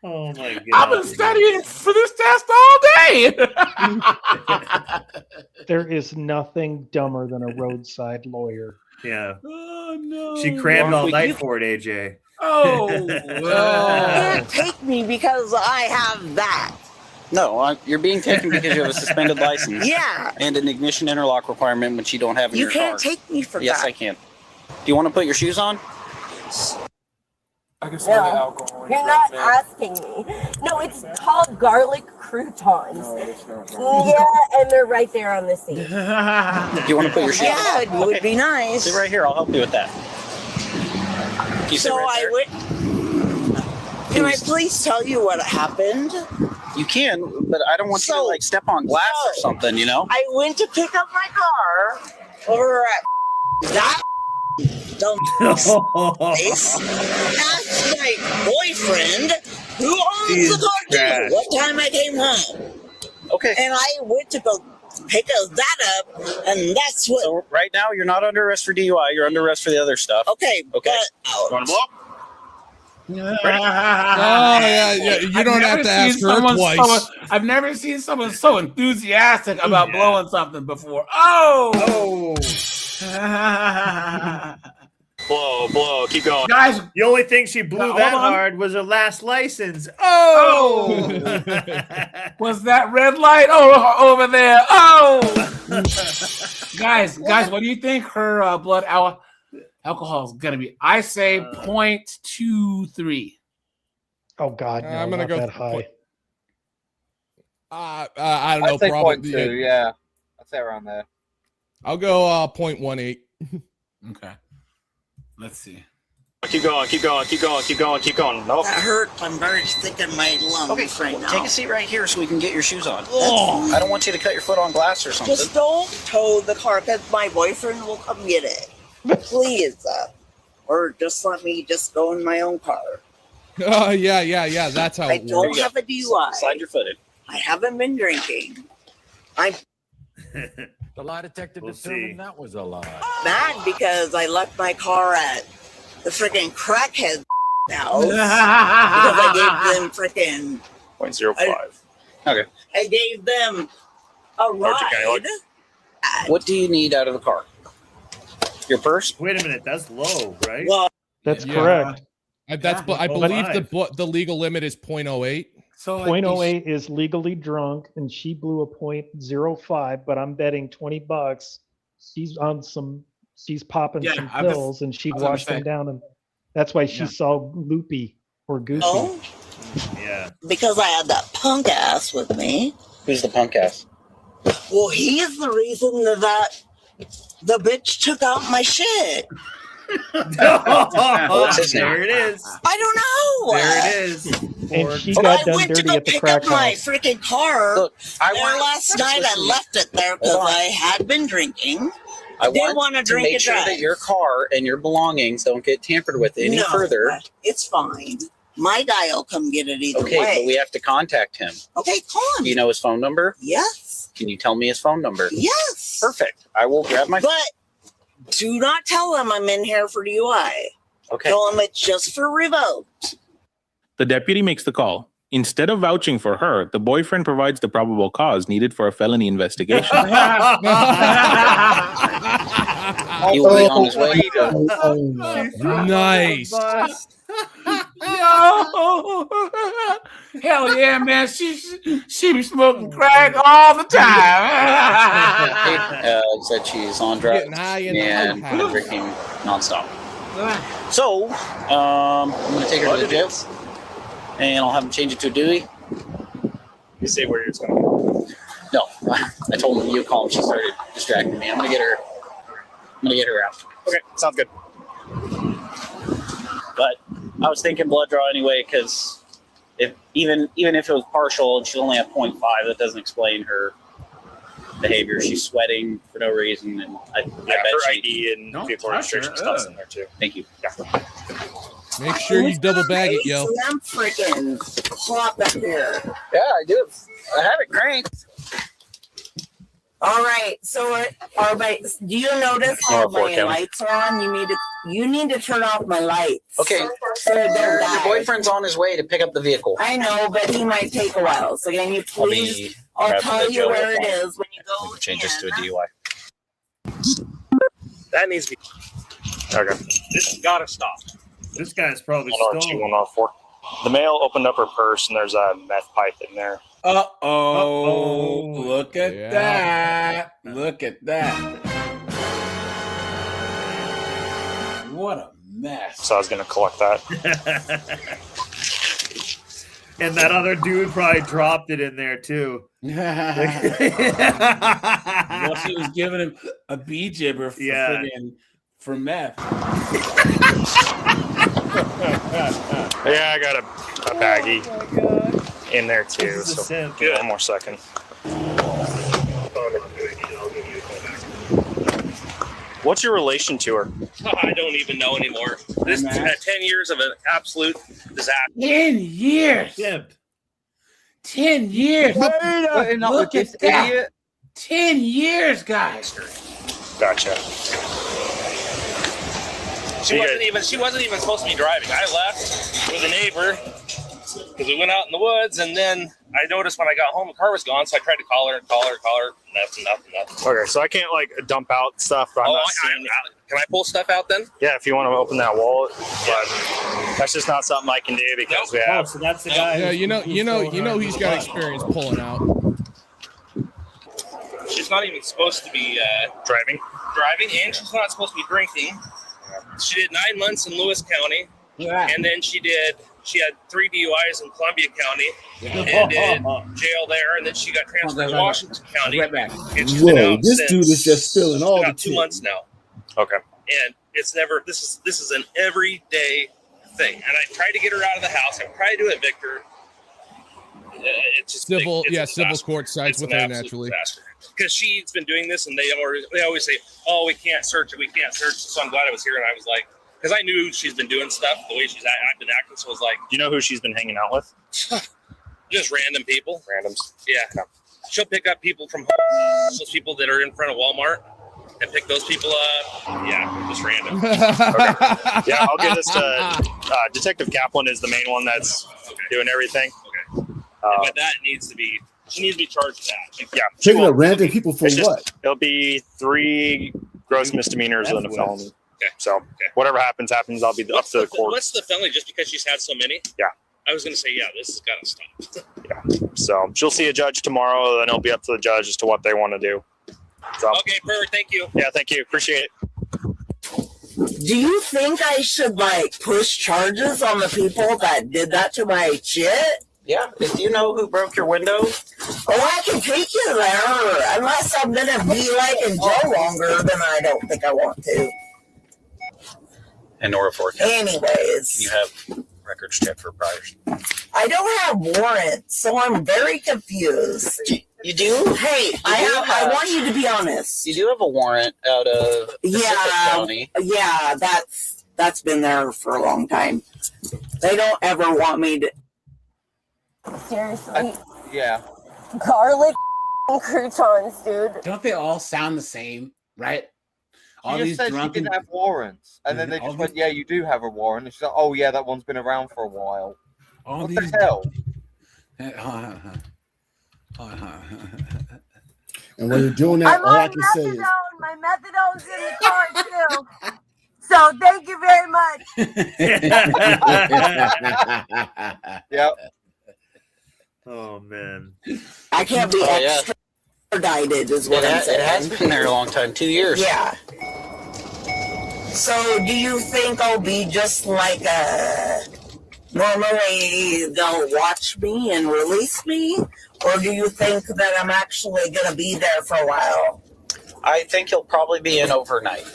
Oh my god. I've been studying for this test all day. There is nothing dumber than a roadside lawyer. Yeah. Oh no. She crammed all night for it, AJ. Oh. You can't take me because I have that. No, you're being taken because you have a suspended license. Yeah. And an ignition interlock requirement, which you don't have in You your car. can't take me for Yes, that. I can. Do you want to put your shoes on? No, you're not asking me. No, it's called garlic croutons. Yeah, and they're right there on the seat. Do you want to put your shoes Yeah, on? it would be nice. Sit right here. I'll help you with that. You sit So right I there. would. Can I please tell you what happened? You can, but I don't want you to like step on glass or something, you know? I went to pick up my car over at that dumb place. Asked my boyfriend who owns Jesus the car too Christ. what time I came home. Okay. And I went to go pick that up, and that's what. So right now, you're not under arrest for DUI. You're under arrest for the other stuff. Okay. Okay. But, You want to blow? Oh yeah. You don't have to ask her twice. I've never seen someone so enthusiastic about blowing something before. Oh. Blow. Keep going. Guys, The only thing she blew Hold that on. hard was her last license. Oh! Was that red light over there? Oh. guys, what do you think her blood alcohol is gonna be? I say 0.23. Oh God, no, I'm gonna not go that high. I don't know. I'd say Probably. 0.2, yeah. I'd say around there. I'll go 0.18. Okay. Let's see. Keep going. Nope. that hurts. I'm very sick in my lungs Okay, right now. take a seat right here so we can get your shoes on. Oh. I don't want you to cut your foot on glass or something. Just don't tow the car because my boyfriend will come get it. Please. Or just let me just go in my own car. Oh yeah. That's how I it don't works. have a DUI. Slide your foot in. I haven't been drinking. I'm The lie detector determined that was a lie. mad because I left my car at the freaking crackhead house because I gave them freaking 0.05. Okay. I gave them a ride. What do you need out of the car? Your purse? Wait a minute, that's low, right? Well, That's Yeah. correct. I believe the legal limit is 0.08. So 0.08 is legally drunk, and she blew a 0.05. But I'm betting $20 she's on some. She's popping some pills, and she washed them down, and that's why she's all loopy or goofy. Oh, Yeah. because I had that punk ass with me. Who's the punk ass? Well, he's the reason that the bitch took out my shit. What's his name? There it is. I don't know. There it is. And she But got I done went to dirty go at the pick crack up my house. freaking car. Look, I there want last night. I left it there because I had been drinking. I didn't want to to drink make and sure drive. that your car and your belongings don't get tampered with any No, further. It's fine. My guy will come get it either Okay, way. but we have to contact him. Okay, call him. Do you know his phone number? Yes. Can you tell me his phone number? Yes. Perfect. I will grab my. But do not tell him I'm in here for DUI. Okay. Tell him it's just for revoked. The deputy makes the call. Instead of vouching for her, the boyfriend provides the probable cause needed for a felony investigation. He will be on his way. Nice. Yo, hell yeah, man! She be smoking crack all the time. Said she's on drugs Getting high in and the house. drinking nonstop. So, I'm gonna take her to the jail, and I'll have him change it to a Dewey. You say where it's going to go? No, I told him you call him. She started distracting me. I'm gonna get her out. Okay, sounds good. But I was thinking blood draw anyway, because even if it was partial and she only had 0.5, that doesn't explain her behavior. She's sweating for no reason, and I bet her she. ID and vehicle registration stuff's in there too. Thank you. Yeah. Make sure you double bag it, yo. I'm freaking hot back here. Yeah, I do. I have it cranked. All right. So, do you notice how my lights are on? You need to turn off my lights. Okay. Your boyfriend's on his way to pick up the vehicle. I know, but he might take a while. So can you please? I'll tell you where it is when you go. Change this to a DUI. That needs to be. Okay. This has got to stop. This guy's probably 1R2, stolen. 1R4. The male opened up her purse and there's a meth pipe in there. Look at that. Look at that. What a mess. So I was going to collect that. And that other dude probably dropped it in there too. Well, she was giving him a bee jibber for meth. Yeah, I got a baggie in there too. So give it one more second. What's your relation to her? I don't even know anymore. This 10 years of an absolute disaster. 10 years. 10 years. Look at that. Idiot. 10 years, guys. Gotcha. She wasn't even supposed to be driving. I left with a neighbor because we went out in the woods, and then I noticed when I got home the car was gone, so I tried to call her. Nothing. Okay, so I can't like dump out stuff. But I'm not seeing. Can I pull stuff out then? Yeah, if you want to open that wallet, but that's just not something I can do because we have. So that's the guy. Yeah, you know he's got experience pulling out. She's not even supposed to be driving, and she's not supposed to be drinking. She did 9 months in Lewis County, and then she had 3 DUIs in Columbia County, and did jail there, and then she got transferred to Washington County. And she's been out this since dude is just spilling all the about 2 tea. months now. Okay. And it's never. This is an everyday thing. And I tried to get her out of the house. I tried to evict her. It's just Civil disaster. court sides with her naturally. Because she's been doing this, and they always say, "Oh, we can't search it. We can't search it." So I'm glad I was here, and I was like, because I knew she's been doing stuff the way I've been acting. So I was like, do you know who she's been hanging out with? just random people. Randoms. Yeah. She'll pick up people from those people that are in front of Walmart and pick those people up. Yeah, just random. Okay. Yeah, I'll give this to Detective Kaplan is the main one that's doing everything. Okay. But that needs to be. She needs to be charged with that. Yeah. Taking up random people for what? It'll be 3 gross misdemeanors and a felony. Okay. So whatever happens. I'll be up to the court. What's the felony? Just because she's had so many? Yeah. I was going to say, yeah, this has got to stop. Yeah. So she'll see a judge tomorrow, then it'll be up to the judge as to what they want to do. So, okay, perfect. Thank you. Yeah, thank you. Appreciate it. Do you think I should push charges on the people that did that to my shit? Yeah, if you know who broke your window. Oh, I can take you there, unless I'm gonna be like in jail longer, then I don't think I want to. And Nora Fork. Anyways. You have records checked for priors. I don't have warrants, so I'm very confused. You do? Hey, I want you to be honest. You do have a warrant out of Pacific County. Yeah, that's been there for a long time. They don't ever want me to. Seriously. Yeah. Garlic croutons, dude. Don't they all sound the same, right? All She these just said she didn't have warrants, and then they just went, "Yeah, you do have a warrant." And she's like, "Oh yeah, that one's been around for a while." All what these the hell? And when you're doing that, all I can say is, My methadone's in the car too. So thank you very much. Yep. Oh man. I can't be extradited, is what I'm saying. It has been there a long time, 2 years. Yeah. So, do you think I'll be just like normally they'll watch me and release me? Or do you think that I'm actually going to be there for a while? I think you'll probably be in overnight.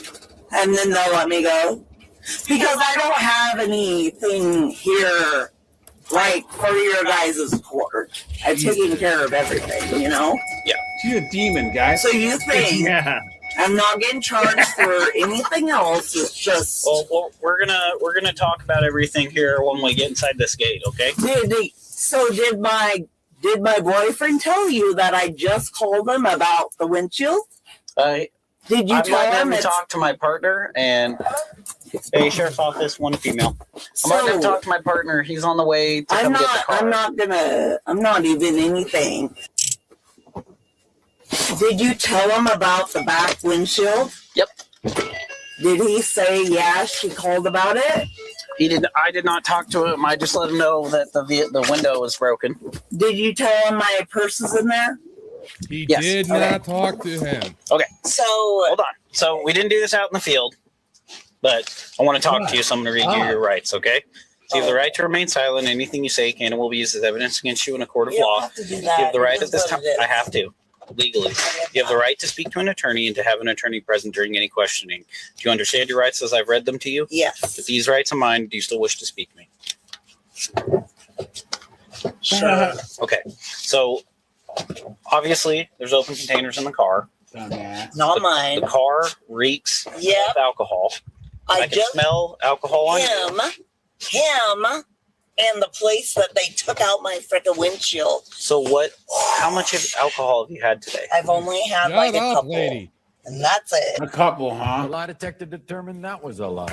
And then they'll let me go? Because I don't have anything here, like, for your guys' court. I've taken care of everything, you know? Yeah. She's a demon, guys. So you think Yeah. I'm not getting charged for anything else? It's just... Well, we're gonna talk about everything here when we get inside this gate, okay? Did my boyfriend tell you that I just called him about the windshield? Did you tell him? I talk to my partner and hey, sheriff's office, one female. I'm not gonna talk to my partner. He's on the way to come get the car. I'm not even anything. Did you tell him about the back windshield? Yep. Did he say she called about it? He did. I did not talk to him. I just let him know that the window was broken. Did you tell him my purse is in there? He did not talk to him. Okay. So hold on. So we didn't do this out in the field, but I want to talk to you, so I'm going to read you your rights. Okay. So you have the right to remain silent. Anything you say can and will be used as evidence against you in a court of law. Have to do You that. have the right It at is this what time. it is. I have to. Legally. You have the right to speak to an attorney and to have an attorney present during any questioning. Do you understand your rights as I've read them to you? Yes. With these rights in mind, do you still wish to speak to me? Sure. Okay. So obviously there's open containers in the car. Not mine. The car reeks of alcohol. I can smell alcohol on you. Him, and the place that they took out my freaking windshield. So how much of alcohol have you had today? I've only had like a couple. lady. And that's it. A couple, huh? The lie detector determined that was a lie.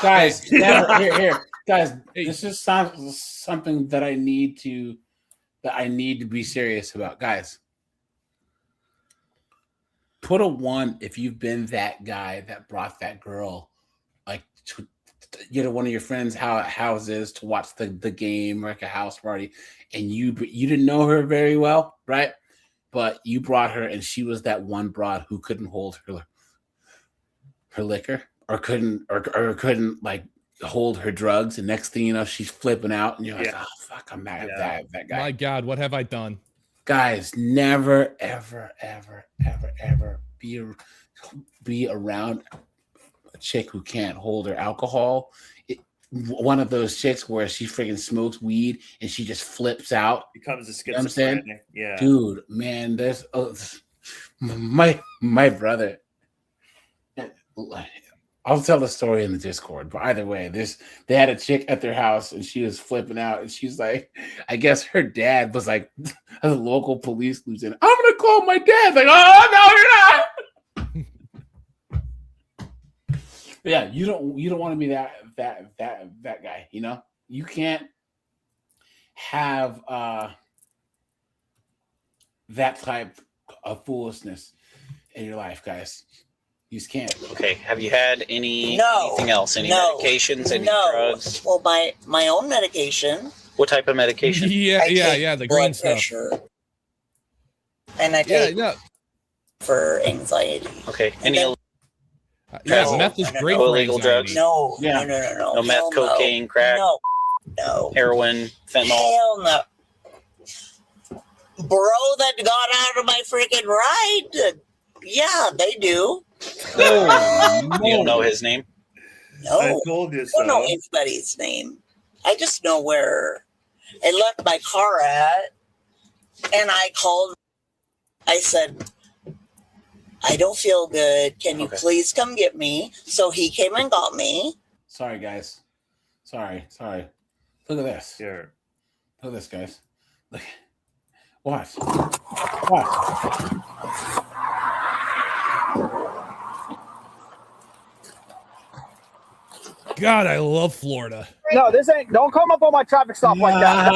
Guys, here. Guys, this is something that I need to be serious about. Guys, put a 1 if you've been that guy that brought that girl like to one of your friends' houses to watch the game or like a house party, and you didn't know her very well, right? But you brought her, and she was that one broad who couldn't hold her liquor or couldn't like hold her drugs, and next thing you know, she's flipping out, and you're like, oh fuck, I'm mad at that guy. My God, what have I done? Guys, never, ever, ever, ever, ever be around a chick who can't hold her alcohol. One of those chicks where she freaking smokes weed and she just flips out. Becomes a You know what I'm saying? schizophrenic. Yeah. Dude, man, there's my brother. I'll tell the story in the Discord, but either way, they had a chick at their house and she was flipping out, and she's like, I guess her dad was like a local police lieutenant. I'm gonna call my dad. Like, oh no, you're not. Yeah, you don't want to be that guy, you know? You can't have that type of foolishness in your life, guys. You just can't. Okay. Have you had anything else? Any No. medications? Any No. drugs? Well, my own medication. What type of medication? Yeah, the green stuff. Pressure. And I take Yeah. for anxiety. Okay. And Any then- Yeah, meth is great no for illegal anxiety. drugs? No, Yeah. no. No meth, cocaine, crack? No. No. Heroin, fentanyl. Hell no. Bro that got out of my freaking ride. Yeah, they do. You don't know his name? No. I told you I don't know so. anybody's name. I just know where I left my car at. And I called. I said, I don't feel good. Can you please come get me? So he came and got me. Sorry, guys. Sorry. Look at this. Sure. Look at this, guys. Look. Watch. Watch. God, I love Florida. No, this ain't. Don't come up on my traffic stop like that.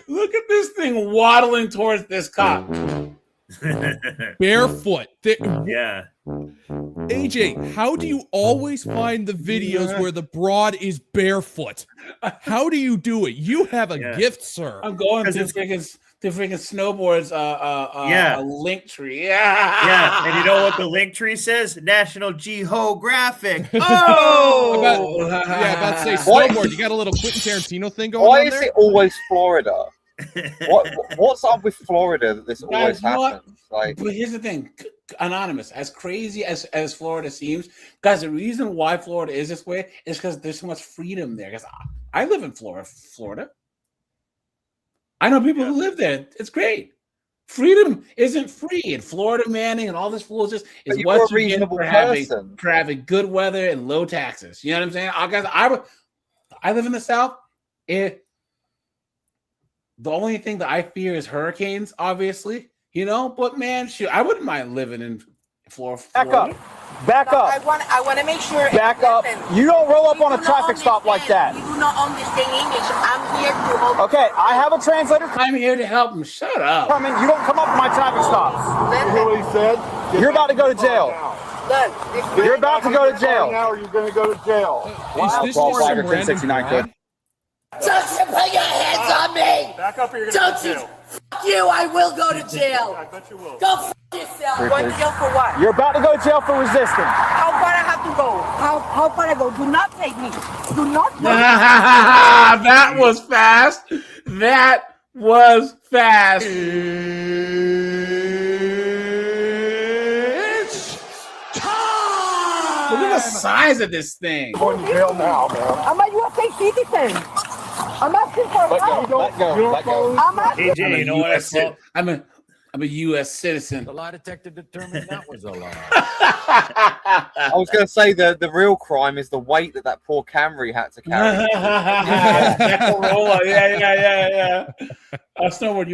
Look at this thing waddling towards this cop. Barefoot. Yeah. AJ, how do you always find the videos where the broad is barefoot? How do you do it? You have a gift, sir. I'm going to freaking snowboards a link tree. Yeah, and you know what the link tree says? National Geographic. Oh, about to say snowboard. You got a little Quentin Tarantino thing going Why on is there? it always Florida? What's up with Florida that this always Guys, happens? Like, but here's the thing, Anonymous, as crazy as Florida seems, guys, the reason why Florida is this way is because there's so much freedom there. Because I live in Florida. I know people who live there. It's great. Freedom isn't free. And Florida Manning and all this foolishness is what you get for having good weather and low taxes. You know what I'm saying? Guys, I live in the South. The only thing that I fear is hurricanes, obviously, you know. But man, shoot, I wouldn't mind living in Florida. Back up. I want to make sure. Back up. You don't roll up on a traffic stop like that. You do not understand English. I'm here to hold. Okay, I have a translator. I'm here to help him. Shut up. Coming. You don't come up on my traffic stops. You hear what he said? You're about to go to jail. You're about to go to jail. Now you're going to go to jail. Is this just some random Don't you put your hands on me! Back up or you're going to go to jail. Fuck you! I will go to jail. I bet you will. Go f yourself. Going to jail for what? You're about to go to jail for resisting. How far I have to go? How far I go? Do not take me. Do not. That was fast. That was fast. Look at the size of this thing. Going to jail now, man. I'm a USA citizen. I'm asking for help. Let go. I'm asking. AJ, you know what I said? I'm a U.S. citizen. The lie detector determined that was a lie. I was going to say the real crime is the weight that poor Camry had to carry. Yeah. Snowboard,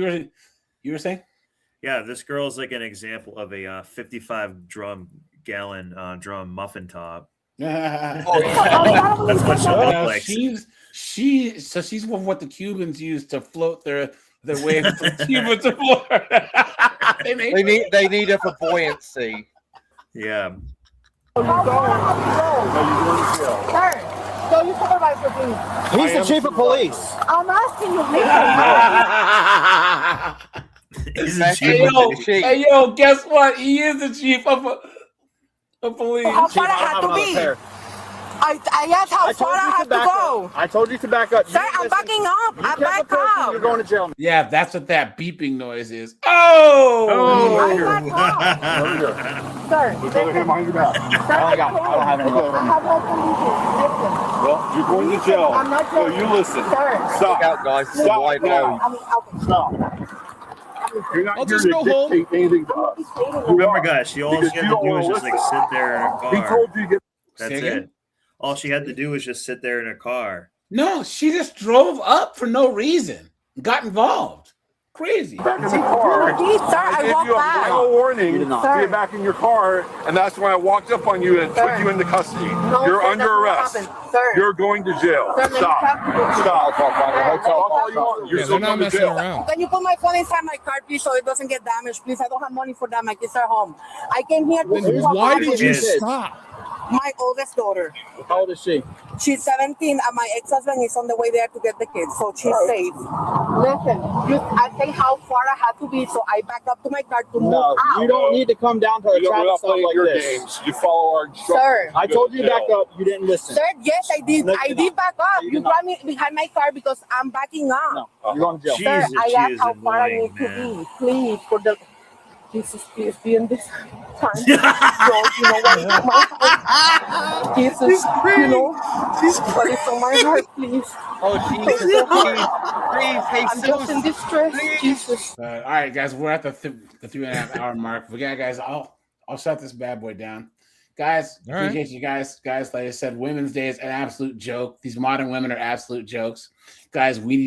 you were saying? Yeah, this girl is like an example of a 55 gallon drum muffin top. That's what she looks like. She's what the Cubans use to float their way from Cuba to Florida. they need her for buoyancy. Yeah. Sir, so you supervisor, please. He's the chief of police. I'm asking you. Hey yo, guess what? He is the chief of police. How far I have to be? I asked how far I have to go. I told you to back up. Sir, I'm backing up. I back up. You're going to jail. Yeah, that's what that beeping noise is. Oh! Sir, Look over here behind your back. I don't have any. I have no collusion. Well, you're going to jail. I'm not So you listen. Sir. Stop. Look out, guys. Stop now. Stop. You're not here to dictate anything to us. Remember, guys, all she had to do was just like sit there in her car. He told you to get. That's it. All she had to do was just sit there in her car. No, she just drove up for no reason. Got involved. Crazy. Back in the car. Sir, I walked back. No warning. Get back in your car, and that's when I walked up on you and took you into custody. No, You're sir, under that's arrest. what happened. Sir. You're going to jail. Sir, Stop. You're Yeah, still they're not going to messing jail. around. Can you put my phone inside my car, please, so it doesn't get damaged, please? I don't have money for that. My kids are home. I came here to see what Why did you happened. stop? My oldest daughter. How old is she? She's 17, and my ex-husband is on the way there to get the kids, so she's safe. Listen, I think how far I had to be, so I backed up to my car to move out. You don't need to come down to a traffic stop like your this. games. You follow our instructions. Sir. I told you to back up. You didn't listen. Sir, yes, I did. No, I did back up. You brought me behind my car because I'm backing up. No, you're going to jail. Sir, Jesus, I she asked is how far I annoying, need to man. be. Please, for the... Jesus, please be in this time. So, you know what is on my heart? Jesus, you know, what is on my heart, please. Oh, please, I'm just in distress, Jesus. All right, guys, we're at the 3.5 hour mark. We got, guys. I'll shut this bad boy down, guys. All right. Appreciate you guys. Like I said, Women's Day is an absolute joke. These modern women are absolute jokes, guys. All we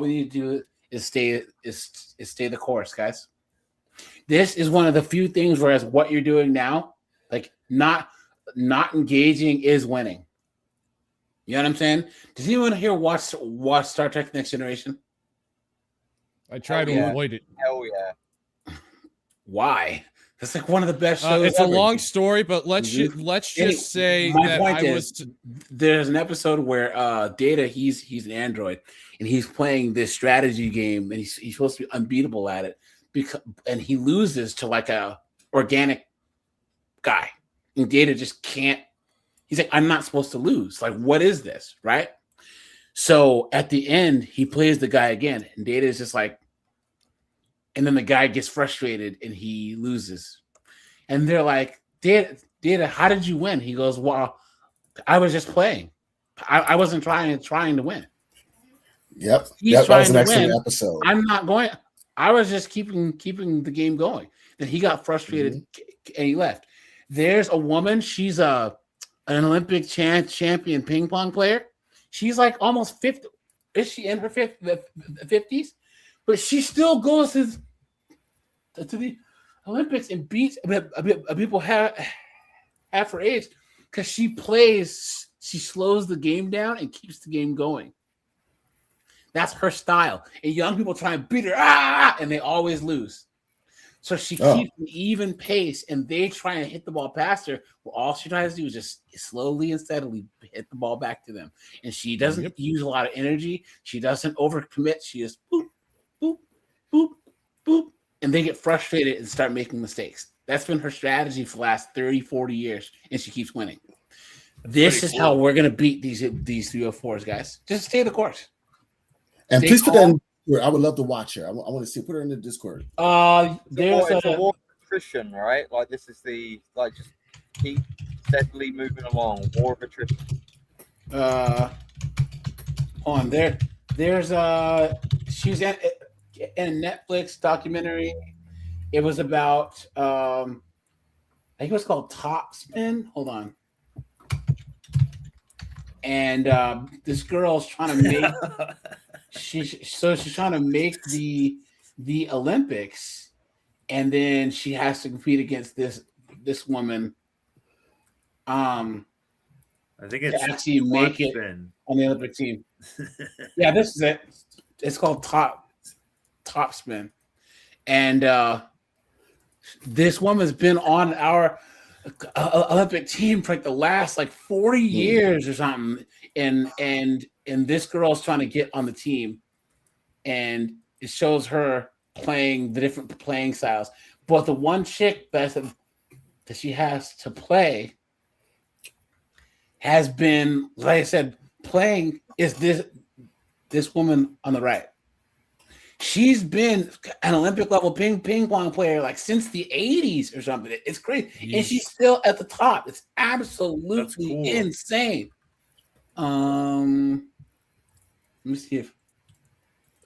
need to do is stay the course, guys. This is one of the few things, whereas what you're doing now, like not engaging, is winning. You know what I'm saying? Does anyone here watch Star Trek Next Generation? I try to avoid it. Hell yeah. Why? That's like one of the best shows. It's ever. a long story, but let's just say that there's an episode where Data, he's an android, and he's playing this strategy game, and he's supposed to be unbeatable at it, and he loses to like a organic guy, and Data just can't. He's like, I'm not supposed to lose. Like, what is this, right? So at the end, he plays the guy again, and Data is just like, and then the guy gets frustrated and he loses. And they're like, Data, how did you win? He goes, well, I was just playing. I wasn't trying to win. Yep. He's that was an trying to excellent win. episode. I'm not going. I was just keeping the game going. Then he got frustrated and he left. There's a woman. She's an Olympic champion ping pong player. She's like almost 50. Is she in her 50s? But she still goes to the Olympics and beats people half her age because she plays. She slows the game down and keeps the game going. That's her style. And young people try and beat her, and they always lose. So she keeps an even pace, and they try and hit the ball past her. Well, all she tries to do is just slowly and steadily hit the ball back to them. And she doesn't use a lot of energy. She doesn't overcommit. She just boop, boop, boop, boop. And they get frustrated and start making mistakes. That's been her strategy for the last 30, 40 years, and she keeps winning. This is how we're going to beat these 304s, guys. Just stay the course. And please put that in. I would love to watch her. I want to see. Put her in the Discord. There's a war of attrition, right? Like this is just keep steadily moving along. War of attrition. On there. There's she's in a Netflix documentary. It was about I think it was called Top Spin. Hold on. And this girl's trying to make she's trying to make the Olympics, and then she has to compete against this woman. I think it's to actually make it on the Olympic team. Yeah, this is it. It's called Top Spin, and this woman's been on our Olympic team for like the last 40 years or something, and this girl's trying to get on the team, and it shows her playing the different playing styles. But the one chick that she has to play has been, like I said, playing is this woman on the right. She's been an Olympic level ping pong player since the 80s or something. It's crazy. Jeez. And she's still at the top. It's absolutely insane. Let me see if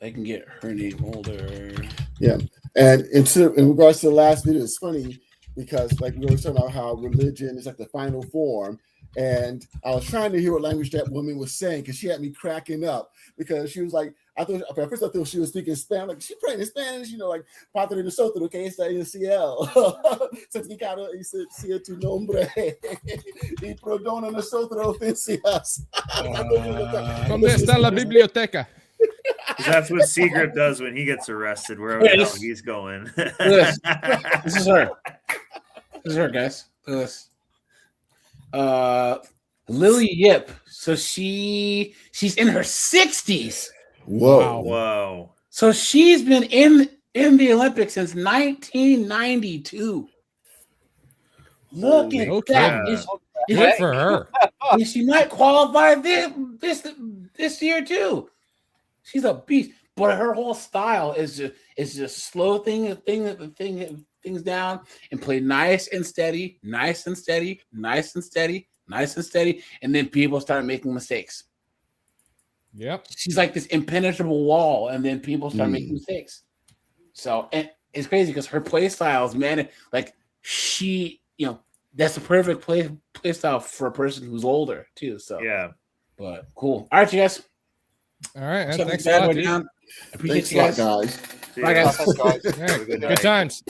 I can get her name older. Yeah. And in regards to the last video, it's funny because we were talking about how religion is like the final form. And I was trying to hear what language that woman was saying because she had me cracking up because she was like, at first I thought she was speaking Spanish. She praying in Spanish, Padre de nosotros que está en el cielo. Santificado sea tu nombre y perdona nosotros ofensas. ¿Dónde está la biblioteca? That's what Seagrip does when he gets arrested, wherever the hell he's going. This is her. This is her, guys. Look at this. Lily Yip. So she's in her 60s. Whoa. Whoa. So she's been in the Olympics since 1992. Look Holy at that. Good for her. And she might qualify this year too. She's a beast. But her whole style is just slow things down and play nice and steady, nice and steady, nice and steady, nice and steady, and then people start making mistakes. Yep. She's like this impenetrable wall, and then people start making mistakes. So, and it's crazy because her play styles, man, like she, that's the perfect play style for a person who's older too. So yeah, but cool. All right, you guys. All right, Something thanks bad a lot, went dude. down. Appreciate Thanks you a guys. lot, guys. Bye, guys. All right, good times.